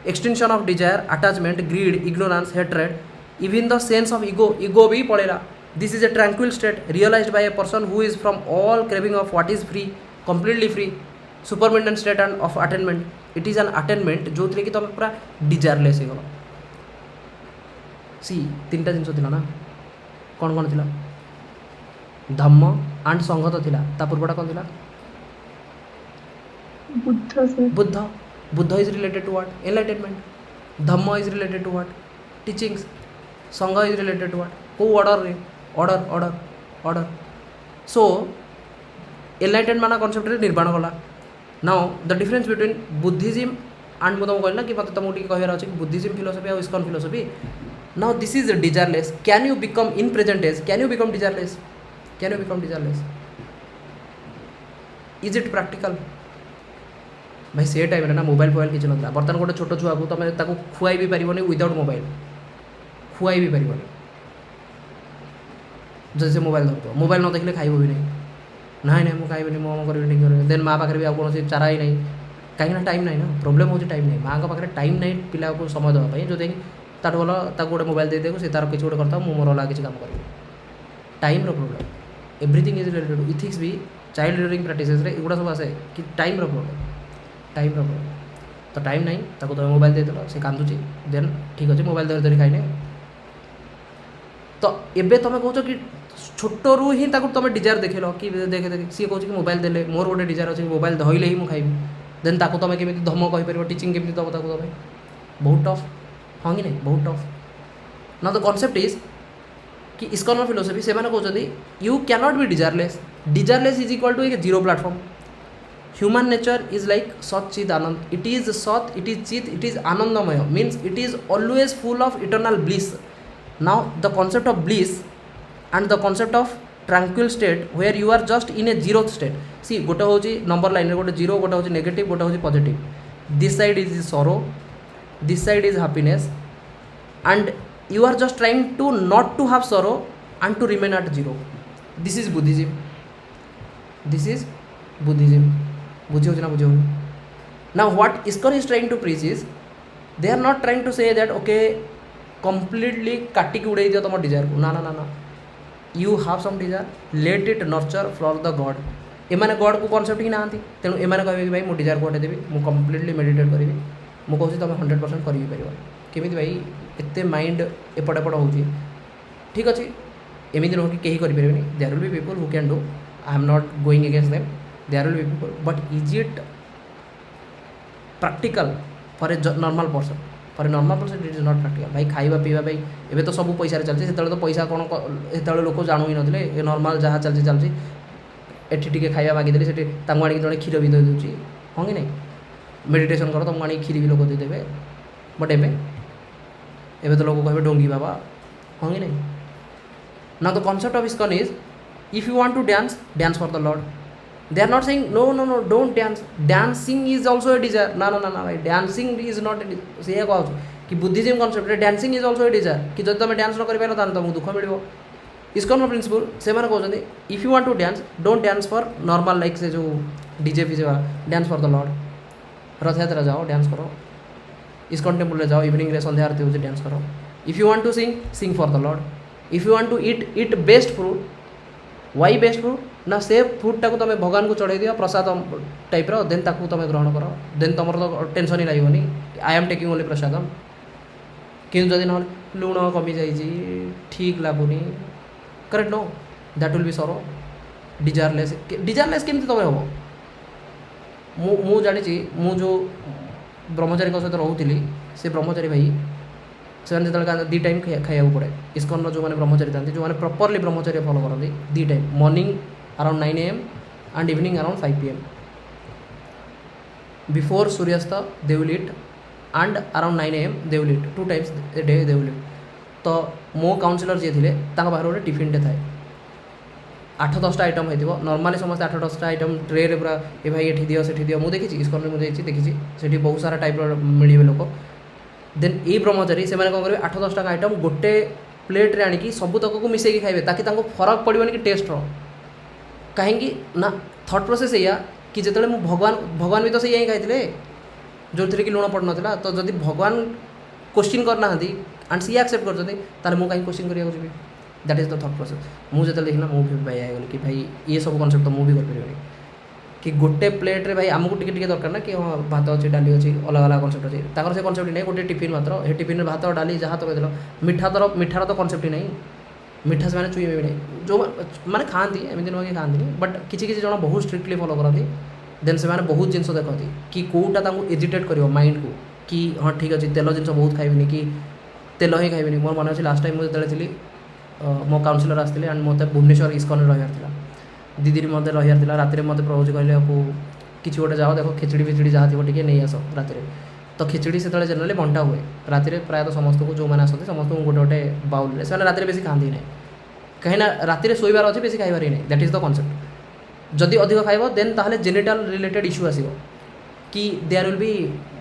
extinction of desire attachment greed ignorance hatred even the sense of ego भी पड़ेगा this is a tranquil state realized by a person who is from all craving of what is free completely free supramental state end of attainment it is an attainment जो थी कि तुम पूरा desireless हो सी 3टा जिनस थी ना कौन कौन थी धम्म एंड संघ तो थिला ता पूर्वटा कौन थिला Buddha Buddha is related to what enlightenment Dhamma is related to what teachings Sangha is related to what को ऑर्डर रे order order order so enlightenment माना कॉन्सेप्ट रे निर्माण गला now the difference between Buddhism and मुझे कहना कि मतलब तुमको कहर अच्छे बुद्धिज्म फिलोसफी और ISKCON philosophy now this is desireless can you become in present age can you become desireless can you become desireless is it practical भाई से टाइम ना मोबाइल फोबाइल किसी ना बर्तमान गोटे छोट छुआ को तुम खुआई भी पारनी विदाउट मोबाइल खुआई भी पारनी जैसे से मोबाइल धरत मोबाइल न देखले खाइब भी नहीं ना मुझे खाइबी मो करें देन माँ पाखे भी आ कौन चारा ही नहीं कहीं टाइम ना प्रोब्लेम हो टाइम नहीं माँ पाखे टाइम नहीं पिला को समय देवाई जो देखिए ताठू भल गोटे मोबाइल दे देको से तार किसी गोटे करता मुझे मोर अलग किसी काम करी time problem everything is related to ethics भी चाइल्ड रियरिंग प्रैक्टिसेस रे एगुड़ा सब आसे कि टाइम प्रोब्लेम तो टाइम नहीं ताको तुम मोबाइल दे देल से कांदुची देन ठीक अच्छे मोबाइल धरी धरी खाइने तो एबे तुम कौच कि छोटू ही तुम डिजायर देखेल कि देखे देखे सी कौच कि मोबाइल देले मोर गोटे डिजायर अच्छे मोबाइल धरले ही मुझे खाइबी देन ताको तुम केमी धम कहीपर टीचिंग केमी दब ताको तुम बहुत टफ हाँ कि नहीं बहुत टफ ना द कॉन्सेप्ट इज कि इस्कॉन फिलोसफी से कहते you cannot be desireless desireless is equal to a zero platform human nature is like sach chit anand it is sat it is chit it is anandamay means it is always full of eternal bliss now the concept of bliss and the concept of tranquil state where you are just in a zero state सी गोटे हूँ number line गोटे zero गोटे हूँ negative गोटे हूँ positive this side is सरो this side is happiness and you are just trying to not to have sorrow and to remain at zero. This is Buddhism. This is Buddhism. बुझे ना बुझे now what ISKCON is trying to preach is they are not trying to say that okay completely काटी के उड़ाई दिया तुम desire को ना ना ना ना you have some desire let it nurture for the God एमाने गॉड को कॉन्सेप्ट ही ना तेणु एमाने कहबे कि भाई मो डिजायर को हटे देबी मु कंप्लीटली मेडिटेट करी मु कहूँ तुम 100% कर पार केमी भाई एते माइंड एपट एपट हो ठीक अच्छे एमती नुह कि कहीं करें there will be people who can do I am not going against them there will be people but is it practical for a normal person for a normal person it is not practical भाई खाइबा पीवा भाई एबे तो सब पैसा चलती से तो पैसा कौन से लोक जानू ही नथिले ए नॉर्मल जहाँ चलती चलती एठी टिके खाइबा मागिदेली सेठी तांगु आनी जड़े क्षीर भी दे दूची हाँ कि नहीं मेडिटेशन कर तुमको आनी क्षीर भी लोक देदेवे बट एबे तो लोग कहे डोंगी बाबा हाँ कि नहीं ना the concept of ISKCON is if you want to dance for the lord they are not saying no no no don't dance dancing is also a desire ना ना ना ना भाई डांसिंग इज नॉट से कहूँ कि Buddhism concept dancing is also a Dzire कि जब तुम डांस न कर तुमको दुख मिल ISKCON प्रिंसिपल से कहते if you want to don't dance for normal like से जो डीजे फीजे वाला dance for the lord Rathyatra जाओ डांस करो ISKCON टेम्पल जाओ इवनिंग रे संध्या आरती होती डांस करो if you want to sing for the lord if you want to eat best fruit why best fruit ना से फ्रूटा को तुम भगवान को चढ़ाई दियो प्रसाद टाइप रो देन ताकू तुम ग्रहण कर देन तुम तो टेंशन ही लगनी I am taking only prasadam कि जदि ना लुण कमी जाइए ठीक लगुनि correct no that will be sorrow desireless केमती तुम हम मु जानी मु जो ब्रह्मचारी सहित रोली से ब्रह्मचारी भाई से जो दी टाइम खाया पड़े ISKCON जो मैंने ब्रह्मचारी था जो मैंने प्रॉपर्ली ब्रह्मचारी फॉलो करते the time morning around 9 AM and evening around 5 PM Before Suryasta they will eat, and around 9 AM they will eat, 2 times a day they will eat. तो मो काउनसिलर जी थे पाखे गोटे टिफिन थाए 8-10टा आइटम होती normally समस्त 8-10टा item tray पूरा ए भाई ये दियो से दियो मुझे देखी इस्कन में मुझे देखी से बहुत सारा टाइप मिले लोक देन ये ब्रह्मचारी से कौन करेंगे 8-10टा आइटम गोटे प्लेट्रे आणिकी सबूतक को मिसेक खाइबे ताकि फरक पड़ोनी कि टेस्ट कहीं ना थॉट प्रोसेस या कि जिते भगवान भी तो से ही खाई जो थे कि लुण पड़ ना तो जब भगवान क्वेश्चन करना एंड सी एक्सेप्ट कर मुझे कहीं क्वेश्चन करा जी that is the thought process मुझे जो देखना मुझे भाई आगली कि भाई ये सब कनसेप्ट तो मुझे भी कर कि गोटे प्लेट्रे भाई आमको टिके दरकार ना कि हाँ भात अच्छी डाली अच्छी अलग अलग कनसेप्ट अच्छी ताकर से कनसेप्ट नहीं गोटे टिफिन मात्र ये टिफिन भात डाली जहाँ तो देल मिठार तो कनसेप्ट ही नहीं मिठा से चुईबे भी नहीं जो मैंने खाती एमती नुह कि खाती बट किसी जन बहुत स्ट्रिक्टली फॉलो करती देन से बहुत जिन देखती कि कौटा एजिटेट कर माइंड को कि हाँ ठीक अच्छे तेल जिन बहुत खाइबी कि तेल ही खाइबी मोर मन अच्छे लास्ट टाइम मुझे थी मो काउनसिलर आसते एंड मत भुवनेश्वर इस्कन रही दीदी मत रही राति मत प्रभुजी कहले कि गोटे जाओ देख खिचड़ी फिचड़ी जहाँ थी टे नहीं आस राति तो खिचड़ी से जेनराली बंटा हुए राति प्रायतः समस्त को जो मैंने आसती समस्त को गोटे गोटे बाउल से राति बेसी खाती ना कहीं राति शोबार अच्छे बेसी खाइबार ही नहीं दैट इज द कनसेप्ट जदि अधिक खाइब देन ताहले जेनिटाल रिलेटेड इश्यू आसिबो कि देयर विल बी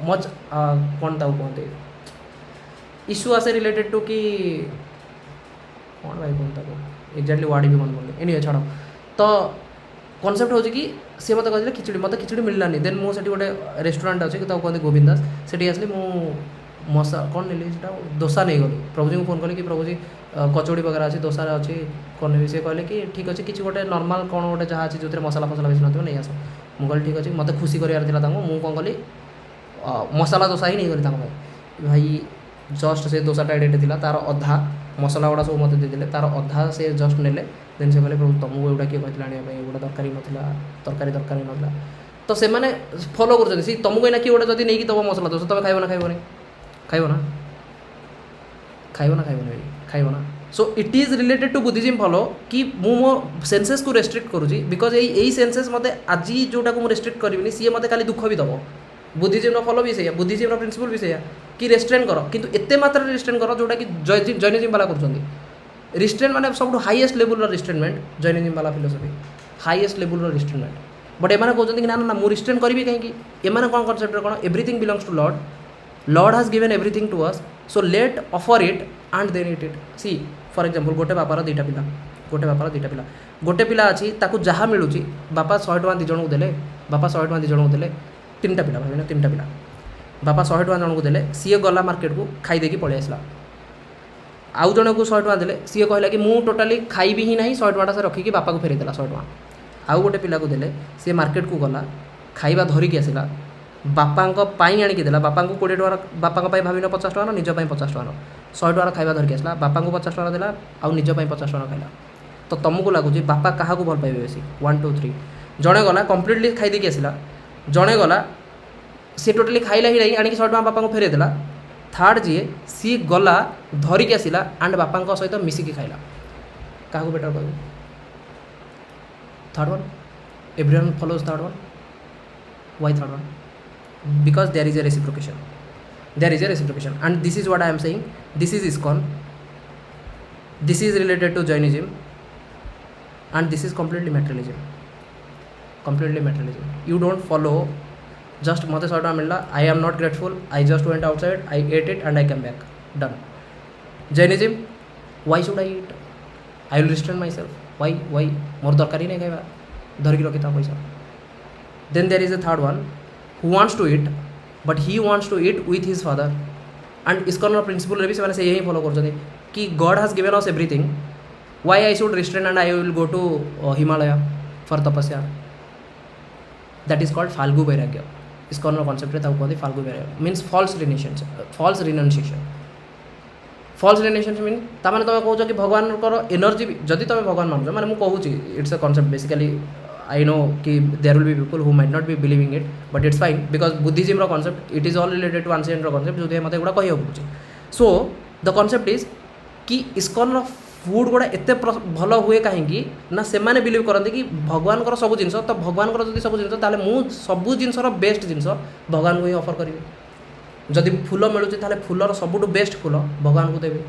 मच कौन ताऊ कहते इश्यू आसे रिलेटेड टू कि कौन भाई कौन ताको एक्जाक्टली वार्ड भी मन पड़े एनी छाड़ तो कनसेप्ट हो कि सी मत कहते खिचड़ी मत खिचड़ी मिललानी देन मुझे गोटे रेस्टोरेंट अच्छे कहते गोविंद दास से आसली मसा कौन नहीं डोसा नहीं गली प्रभुजी को फोन कली कि प्रभुजी कचौड़ी वगैरह अच्छी डोसा अच्छी कौन नहीं सी कहले कि ठीक अच्छे किसी गोटे नॉर्मल कौन गोटे जहाँ अच्छी जो मसला फसला बेसी नथिबो नहीं आस मुझे ठीक अच्छे मत खुशी करार मुझे कौन कली मसला डोसा ही नहीं गली भाई भाई जस्ट से डोसाटा एडे थी तार अधा मसला गुड़ा सब मत देते तार अधा से जस्ट ने देन से कहले प्रभु तुमको एगुड़ा किए कहते एगुड़ा दरकारी नाला तरकारी दरकारी नाला तो से मैंने फॉलो कर तुमको ना किए गोटे जब नहीं दब मसला दोष तुम खाइब ना खाइबनी खाइब ना खाइब ना खाइबनी खाइब ना so it is related to Buddhism follow कि मु मो सेंसेस को रेस्ट्रिक्ट करुँची बिकज यही सेंसेस मत आज जोटा को रेस्ट्रिक्ट करी सी मत खाली दुख भी दब बुद्धिज्म फॉलो भी सैया बुद्धिज्म प्रिंसिपल भी सैया कि रेस्ट्रेन कर किंतु एते मात्रा रेस्ट्रेन कर जोटा कि जैनिज्म वाला कर रिस्ट्रेन माने सब हाईएस्ट लेवल रिस्ट्रेनमेंट जैनिज्म वाला फिलोसफी हाईएस्ट लेवल रिस्ट्रेनमेंट बट एमाने कहते कि ना ना मुझे रिस्ट्रेन करी कहीं एमाने कौन कनसेप्ट कौन everything belongs to lord has given everything to us so let offer it and then it see for example गोटे बापार दुईटा पिला गोटे बापार दुईटा पिला गोटे पिला अच्छी ताकू जहाँ मिलूँ बापा 100 टଙ୍କା 2 जन को देले बापा 100 टଙ୍କା 2 जन को देले 3टा पिला भाई 3टा पिला बापा 100 टଙ୍କା जन को देले सी गला मार्केट को खाई देकी पलि आसला आउ जन को 100 टଙ୍କା देले सी कहला कि मु टोटाली खाइबी ही नहीं 100 टଙ୍କା से रखिकी बापा को फेरदेला 100 टଙ୍କା आउ गोटे पिला को देले सी मार्केट को गला खाइबा धरिकी आसला बापा पाई आणिकी देला बापा को 20 टଙ୍କା बापा भाविन 50 टଙ୍କା निज 50 टଙ୍କା 100 टଙ୍କା खाइबा धरिकी आसला बापा को 50 टଙ୍କା देला आउ निज 50 टଙ୍କା खाइला तो तुमको लगुच बापा क्या भल पाइबे बेसी 1 2 3 जड़े गला कम्प्लीटली खाई देकी आसला जड़े गला सी टोटाली खाइला ही नहीं आणिकी 100 टଙ୍କା बापा को फेरे देला थर्ड जी सी गला धरिकी आसला एंड बापा सहित मिसिकी खाइला क्या बेटर कह third one everyone follows third one why third one because there is a reciprocation and this is what I am saying this is ISKCON this is related to Jainism and this is completely materialism you don't follow just mate 100 टଙ୍କା मिलला I am not grateful I just went outside I ate it and I came back done Jainism why should I eat I will restrain myself why मोर दरकार ही नहीं खाइबा धरिकी रखिता पैसा then there is a third one who wants to eat but he wants to eat with his father and ISKCON principle रे भी से यही follow कर कि God has given us everything why I should restrain and I will go to Himalaya for tapasya that is called Falgu वैराग्य ISKCON concept रे कहते फाल्गु वैराग्य मीन्स false renunciation मीन ताମାନେ तुम कौच कि भगवान एनर्जी जदि तुम भगवान मानुच मैंने मुझे कहूँ it's a concept basically I know कि there will be people who might not be believing it but it's fine because Buddhism ro concept it is all related to ancient ro concept जो मत गुड़ा कही पड़े so the concept is कि ISKCON ro food गुड़ा एत भल हुए कहीं ना से बिलीव करते कि भगवान सब जिन तो भगवान जब सब जिन ताले मु सबू जिनसर बेस्ट जिनस भगवान को ही ऑफर करी जदि फूल मिलूँ फूलर सबुठ बेस्ट फूल भगवान को देवी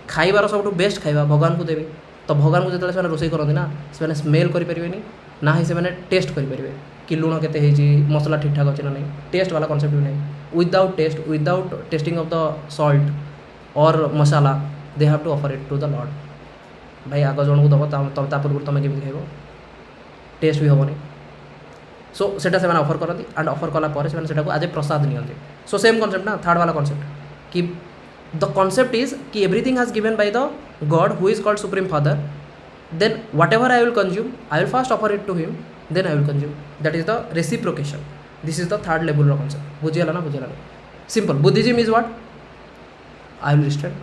खाइबार सबुठ बेस्ट खाଇବା भगवान को देवी तो भगवान को जो रोषे करते ना से स्मेल करें ना ही से टेस्ट करेंगे कि लुण के मसला ठीक ठाक अच्छे ना नहीं टेस्ट वाला कॉन्सेप्ट भी नहीं without taste without tasting of the salt और masala they have to offer it to the lord भाई आग जन को दब पूर्व तुम केमी खाइब टेस्ट भी हेनी सो सेटा से ऑफर करती एंड ऑफर कलापर से आज ए प्रसाद नियंती सो सेम कॉन्सेप्ट ना थर्ड वाला कॉन्सेप्ट कि द कॉन्सेप्ट इज कि everything has given by the God who is called supreme father then whatever I will consume I will first offer it to him then I will consume that is the reciprocation this is the third level concept बुझीगला ना बुझीगला simple Buddhism is what I will restrain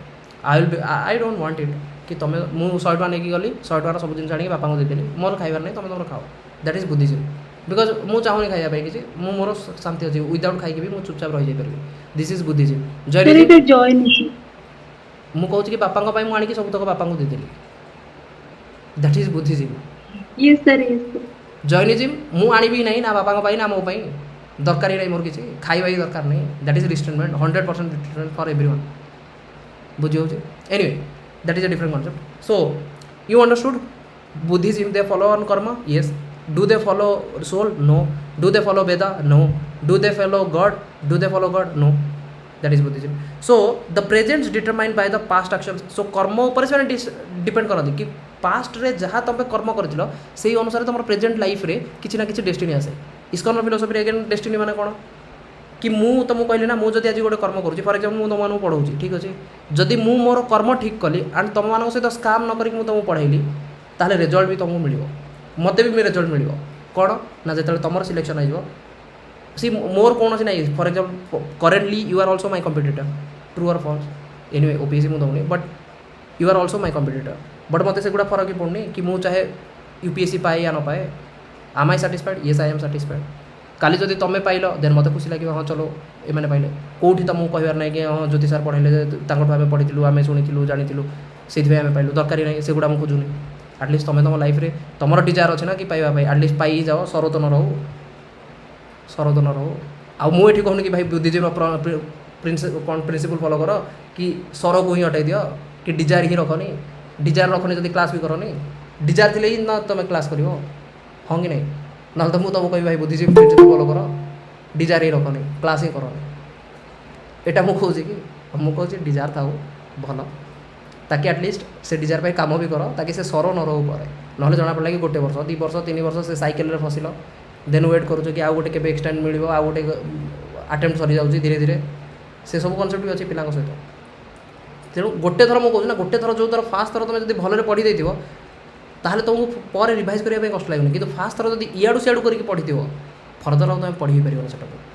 I don't want it कि तुम मुझे 100 टका नहीं गली 100 टका सब जिन आनी बापा को देदेली मोर खाइबार नहीं तुम तुम खाओ दैट इज बुद्धिज्म बिकज मु चाहूनी खाइबा किसी मोर शांति अच्छी विदाउट खाई भी मुझे चुपचाप रही जाइए दिस इज बुद्धिज्म जैनिज्म मु कहूँ कि बापा मुझे सब तक बापा को देदेली दैट इज बुद्धिज्म जैनिज्म मु आनी नहीं ना बापा ना मो दरकार ही नहीं मोर किसी खाइबा ही दरकार नहीं दैट इज रिस्ट्रेनमेंट 100% रिस्ट्रेनमेंट फॉर एवरीवन बुझी हो anyway that is a different concept so you understood Buddhism they follow on कर्म yes do they follow soul no do they follow veda no do they follow god no that is buddhism so the present determined by the past actions so कर्म ऊपर से depend करती कि past रे जहाँ तुम कर्म करथिलो सेही अनुसार तुम प्रेजेंट लाइफ रे किछि ना किछि डेस्टिनी आसे इस्कॉन फिलोसफी अगेन डेस्टिनी माने कोन कि मु तुमको कहली ना मुझे आज गोटे कर्म करुँच फर एक्जाम्पल मुझे तुमको पढ़ाऊँ ठीक अच्छे जदि मु मोर कर्म ठीक कली एंड तुम मान सहित स्काम न करी तुमको पढ़ेली ताहले रिजल्ट भी तुमको मिल मत भी रिजल्ट मिल कौन ना जो तुम सिलेक्शन हो सी मोर कौन ना for example currently you are also my competitor true और फॉल्स एनीवे ओपीएससी मुझे दौनी but you are also my competitor but मत से गुड़ा फरक ही पड़नी कि मुझे चाहे यूपीएससी पाए या न पाए am I satisfied yes I am satisfied काली जदि तुम पाइल देन मत खुशी लगे हाँ चलो एम पाइले कौटी तुमको कहबार ना कि हाँ ज्योति सार पढ़े आम पढ़ी आम शुणी जानी से आम पाइलु दरकार नहीं से गुड़ा मुझे खोजुनी एटलिस्ट तुम तुम लाइफ रे तुम डिजायर अच्छे ना कि पाइबा एटलिस्ट पाई जाओ सरत न रहो आ मुझे कहूनी कि भाई बुद्धिज्म कौन प्रिंसिपल फॉलो कर कि सर को ही हटाई दियो कि डिजायर ही रखनी डिजायर रखनी जब क्लास भी करनी डिजायर थी ना तुम क्लास कर हाँ कि नहीं ना तो मुझे तुमको कह भाई बुद्धिज्म प्रिंसिपल फॉलो कर डिजायर ही रखनी क्लास ही करनी यहाँ मुझे कहे कि मुझे कहे डिजायर था भल ताकि एटलिस्ट से डिजायर पे काम भी कर ताकि से सर न रहू पर ना जना पड़ा कि गोटे वर्ष 2 वर्ष 3 वर्ष से साइकेल रे फसिल देन वेट करूँ कि आउ गोटे के एक्सटेंड मिल आउ गोटे अटेम्प्ट सरी जाऊँगी धीरे धीरे से सब कनसेप्ट भी अच्छी पिला सहित तेणु गोटे थर मुझे ना गोटे थर जो थर फास्ट थर तुम जब भल पढ़ी देती ताहले तुमको पर रिवाइज करने कष्ट लगुनि कि फास्ट थर जब इयाड़ू सियाड़ू करके पढ़ी फर्दर आउ तुम पढ़ी पार से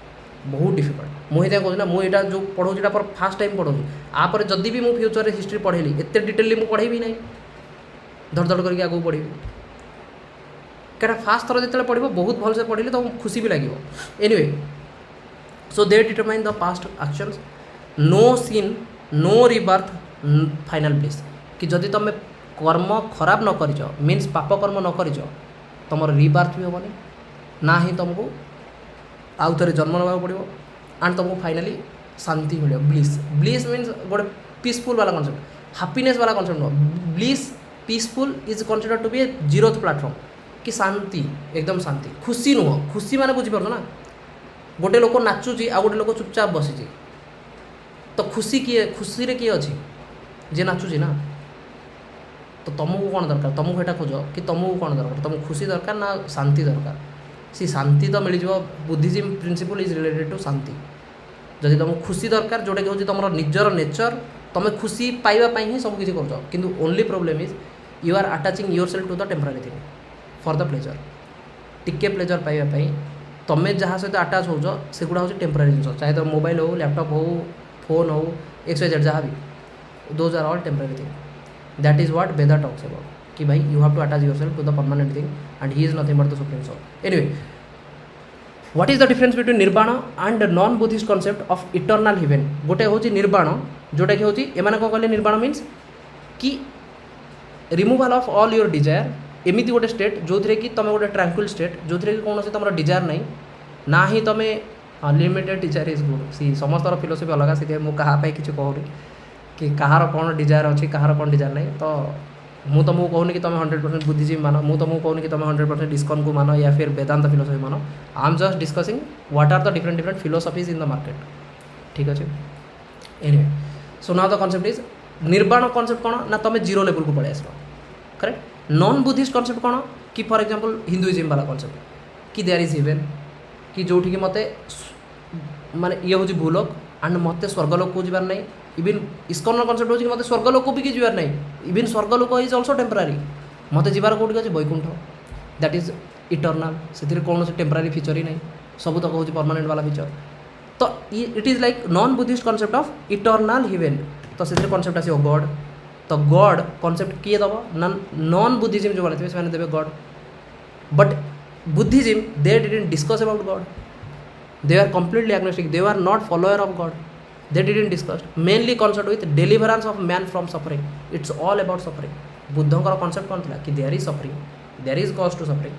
बहुत डिफिकल्ट मुझे कहूँ ना मुझे जो पढ़ाऊँ यहाँ पर फास्ट टाइम पढ़ाऊँ आपर जदि भी मुझे फ्यूचर हिस्ट्री पढ़ेली एत डिटेली मुझे पढ़ेबी ना धड़ करके आगे पढ़ी क्या फास्ट थर जो पढ़ बहुत भल से पढ़ले तो खुशी भी लगे anyway so they determine the past actions no sin no rebirth final place कि जदि तुम कर्म खराब न कर मीन्स पाप कर्म न कर तुम रिबर्थ भी हेनी ना ही तुमको आउ थे जन्म ना पड़ो एंड तुमको फाइनाली शांति मिले ब्लीस मीन्स गोटे पीसफुल वाला कॉन्सेप्ट हैप्पीनेस वाला कॉन्सेप्ट नुह bliss peaceful is consider to be a zeroth platform कि शांति एकदम शांति खुशी नुह खुशी माने बुझीपार ना गोटे लोक नाचुची आ गोटे लोक चुपचाप बसी तो खुशी किए अच्छी जे नाचुची ना तो तुमको कौन दरकार तुमको यहाँ खोज कि तुमको कौन दरकार तुमको खुशी दरकार ना शांति दरकार सी शांति तो मिल Buddhism principle is related to shanti जदि तुमको खुशी दरकार जोटा कि तुम निजर नेचर तुम खुशी पाइबापी ही सब किसी कर only problem is you are attaching yourself to the temporary thing for the pleasure टिके प्लेजर पाइबापी तुम जहाँ सहित अटाच हो सेगुड़ा हूँ टेम्पररी जिन चाहे तो मोबाइल हो लैपटॉप हो फोन हो XYZ जहाँ भी those are all temporary thing that is what Veda talks about कि भाई you have to attach yourself to the permanent thing and he is nothing but the supreme soul anyway what is the difference between nirvana and non Buddhist concept of eternal heaven गोटे हूँ निर्वाण जोटा कि हूँ M कौन कहले निर्वाण means कि removal of all your desire एमती गोटे स्टेट जो थी कि तुम गोटे ट्रांक्विल स्टेट जो थी कि कौन तुम डिजायर नहीं ना ही तुम अनलिमिटेड डिजायर इज गुड सी समस्त फिलोसफी अलग से मुझे कहाँ किसी कहूनी कि कହାର कौन डिजायर अच्छी कହାର कौन डिजायर नहीं तो मु तुमको कहूनी कि तुम 100% बुद्धिजीवी मान मु तुमको कहूनी कि तुम 100% इस्कॉन को मान या फिर वेदांत फिलोसफी मान I am just discussing what are the different philosophies in the market ठीक अच्छे anyway so now the concept is nirvana concept कौन ना तुम जीरो लेवल को पड़े आस करेक्ट नॉन बुद्धिस्ट कॉन्सेप्ट कौन कि फॉर एग्जांपल हिंदुइज्म वाला कॉन्सेप्ट कि देयर इज हेवन कि जोठी कि मते माने ये हूँ भूलोक एंड मत स्वर्गलोक को जीवार नहीं इवन इस्कॉन कॉन्सेप्ट हो मत स्वर्गलोक को भी कि जीवार नहीं इवन स्वर्गलोक इज ऑल्सो टेम्परारी मत जीवार कौटी अच्छे वैकुंठ दैट इज इटर्नाल से कौन टेम्परारी फीचर ही नहीं सब तक हूँ परमानेंट वाला फीचर तो it is like non Buddhist concept of eternal heaven तो से कॉन्सेप्ट आस गॉड तो गॉड कॉन्सेप्ट किए दब नॉन बुद्धिज्म जो वाले थे देवे God but Buddhism they didn't discuss about God they are completely agnostic they were not follower of god they didn't discuss mainly concept with deliverance of man from suffering it's all about suffering बुद्धंकर concept कौन था कि there is suffering there is cause to suffering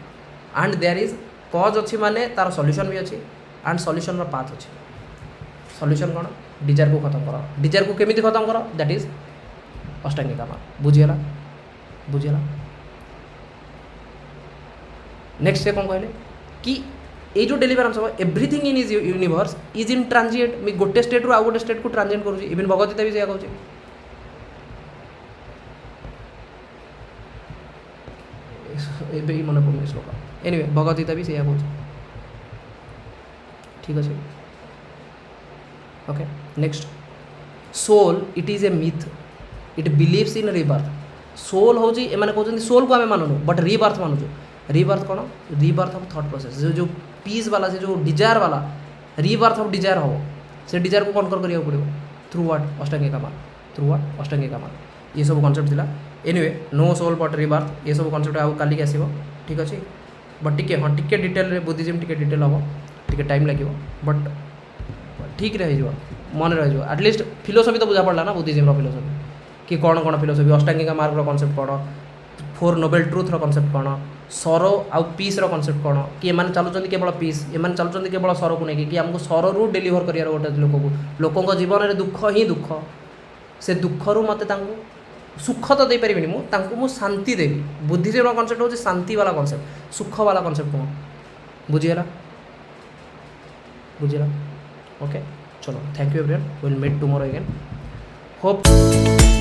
and there is cause अच्छी माने तार solution भी अच्छी and solution row path अच्छी solution कौन desire को खत्म करो desire को केमिति खत्म करो that is अष्टांगिक मार्ग बुझियला नेक्स्ट से कौन कहले कि ये जो डेलीवरेंस हम everything in is universe is in transient मैं गोटे स्टेट रू आ गोटे स्टेट को ट्रांजिएंट करूँ इवन भगवत भी से कहूँ मन पड़े श्लोक एनीवे भगवत भी से कहूँ ठीक अच्छे okay next soul it is a myth it believes in rebirth soul हूँ एम कहते सोल को आम मानुनु बट रिबर्थ मानुचु रिबर्थ कौन रिबर्थ ऑफ थॉट प्रोसेस जो पीस वाला से जो डिजायर वाला रिबर्थ ऑफ डिजायर हम से डिजायर को कनकर करिया पड़ो थ्रू व्हाट अष्टांगिक मार्ग थ्रू व्हाट अष्टांगिक मार्ग ये सब कॉन्सेप्ट थिला anyway no soul but rebirth ये सब कॉन्सेप्ट आउ काली आसीबो ठीक अच्छे बट टिके हाँ टिके डिटेल रे बुद्धिज्म टिके डिटेल हम टिके टाइम लगे बट ठीक रही मन रही एटलिस्ट फिलोसफी तो बुझा पड़ा ना बुद्धिज्म फिलोसफी कि कौन कौन फिलोसफी अष्टांगिक मार्ग कॉन्सेप्ट कौन फोर नोबेल ट्रुथ कॉन्सेप्ट कौन सरो आउ पीस कॉन्सेप्ट कौन कि एम चलुँच केवल पीस एम चलुँच केवल सर को लेकिन कि आमको सर रू डेलीवर कर गोटे लोक जीवन में दुख ही दुख से दुख रू मत सुख तो देपारे मुझे शांति देवी बुद्धिज्म कॉन्सेप्ट हूँ शांति वाला कॉन्सेप्ट सुख वाला कॉन्सेप्ट कौन बुझीगला ओके चलो thank you everyone will meet tomorrow again hope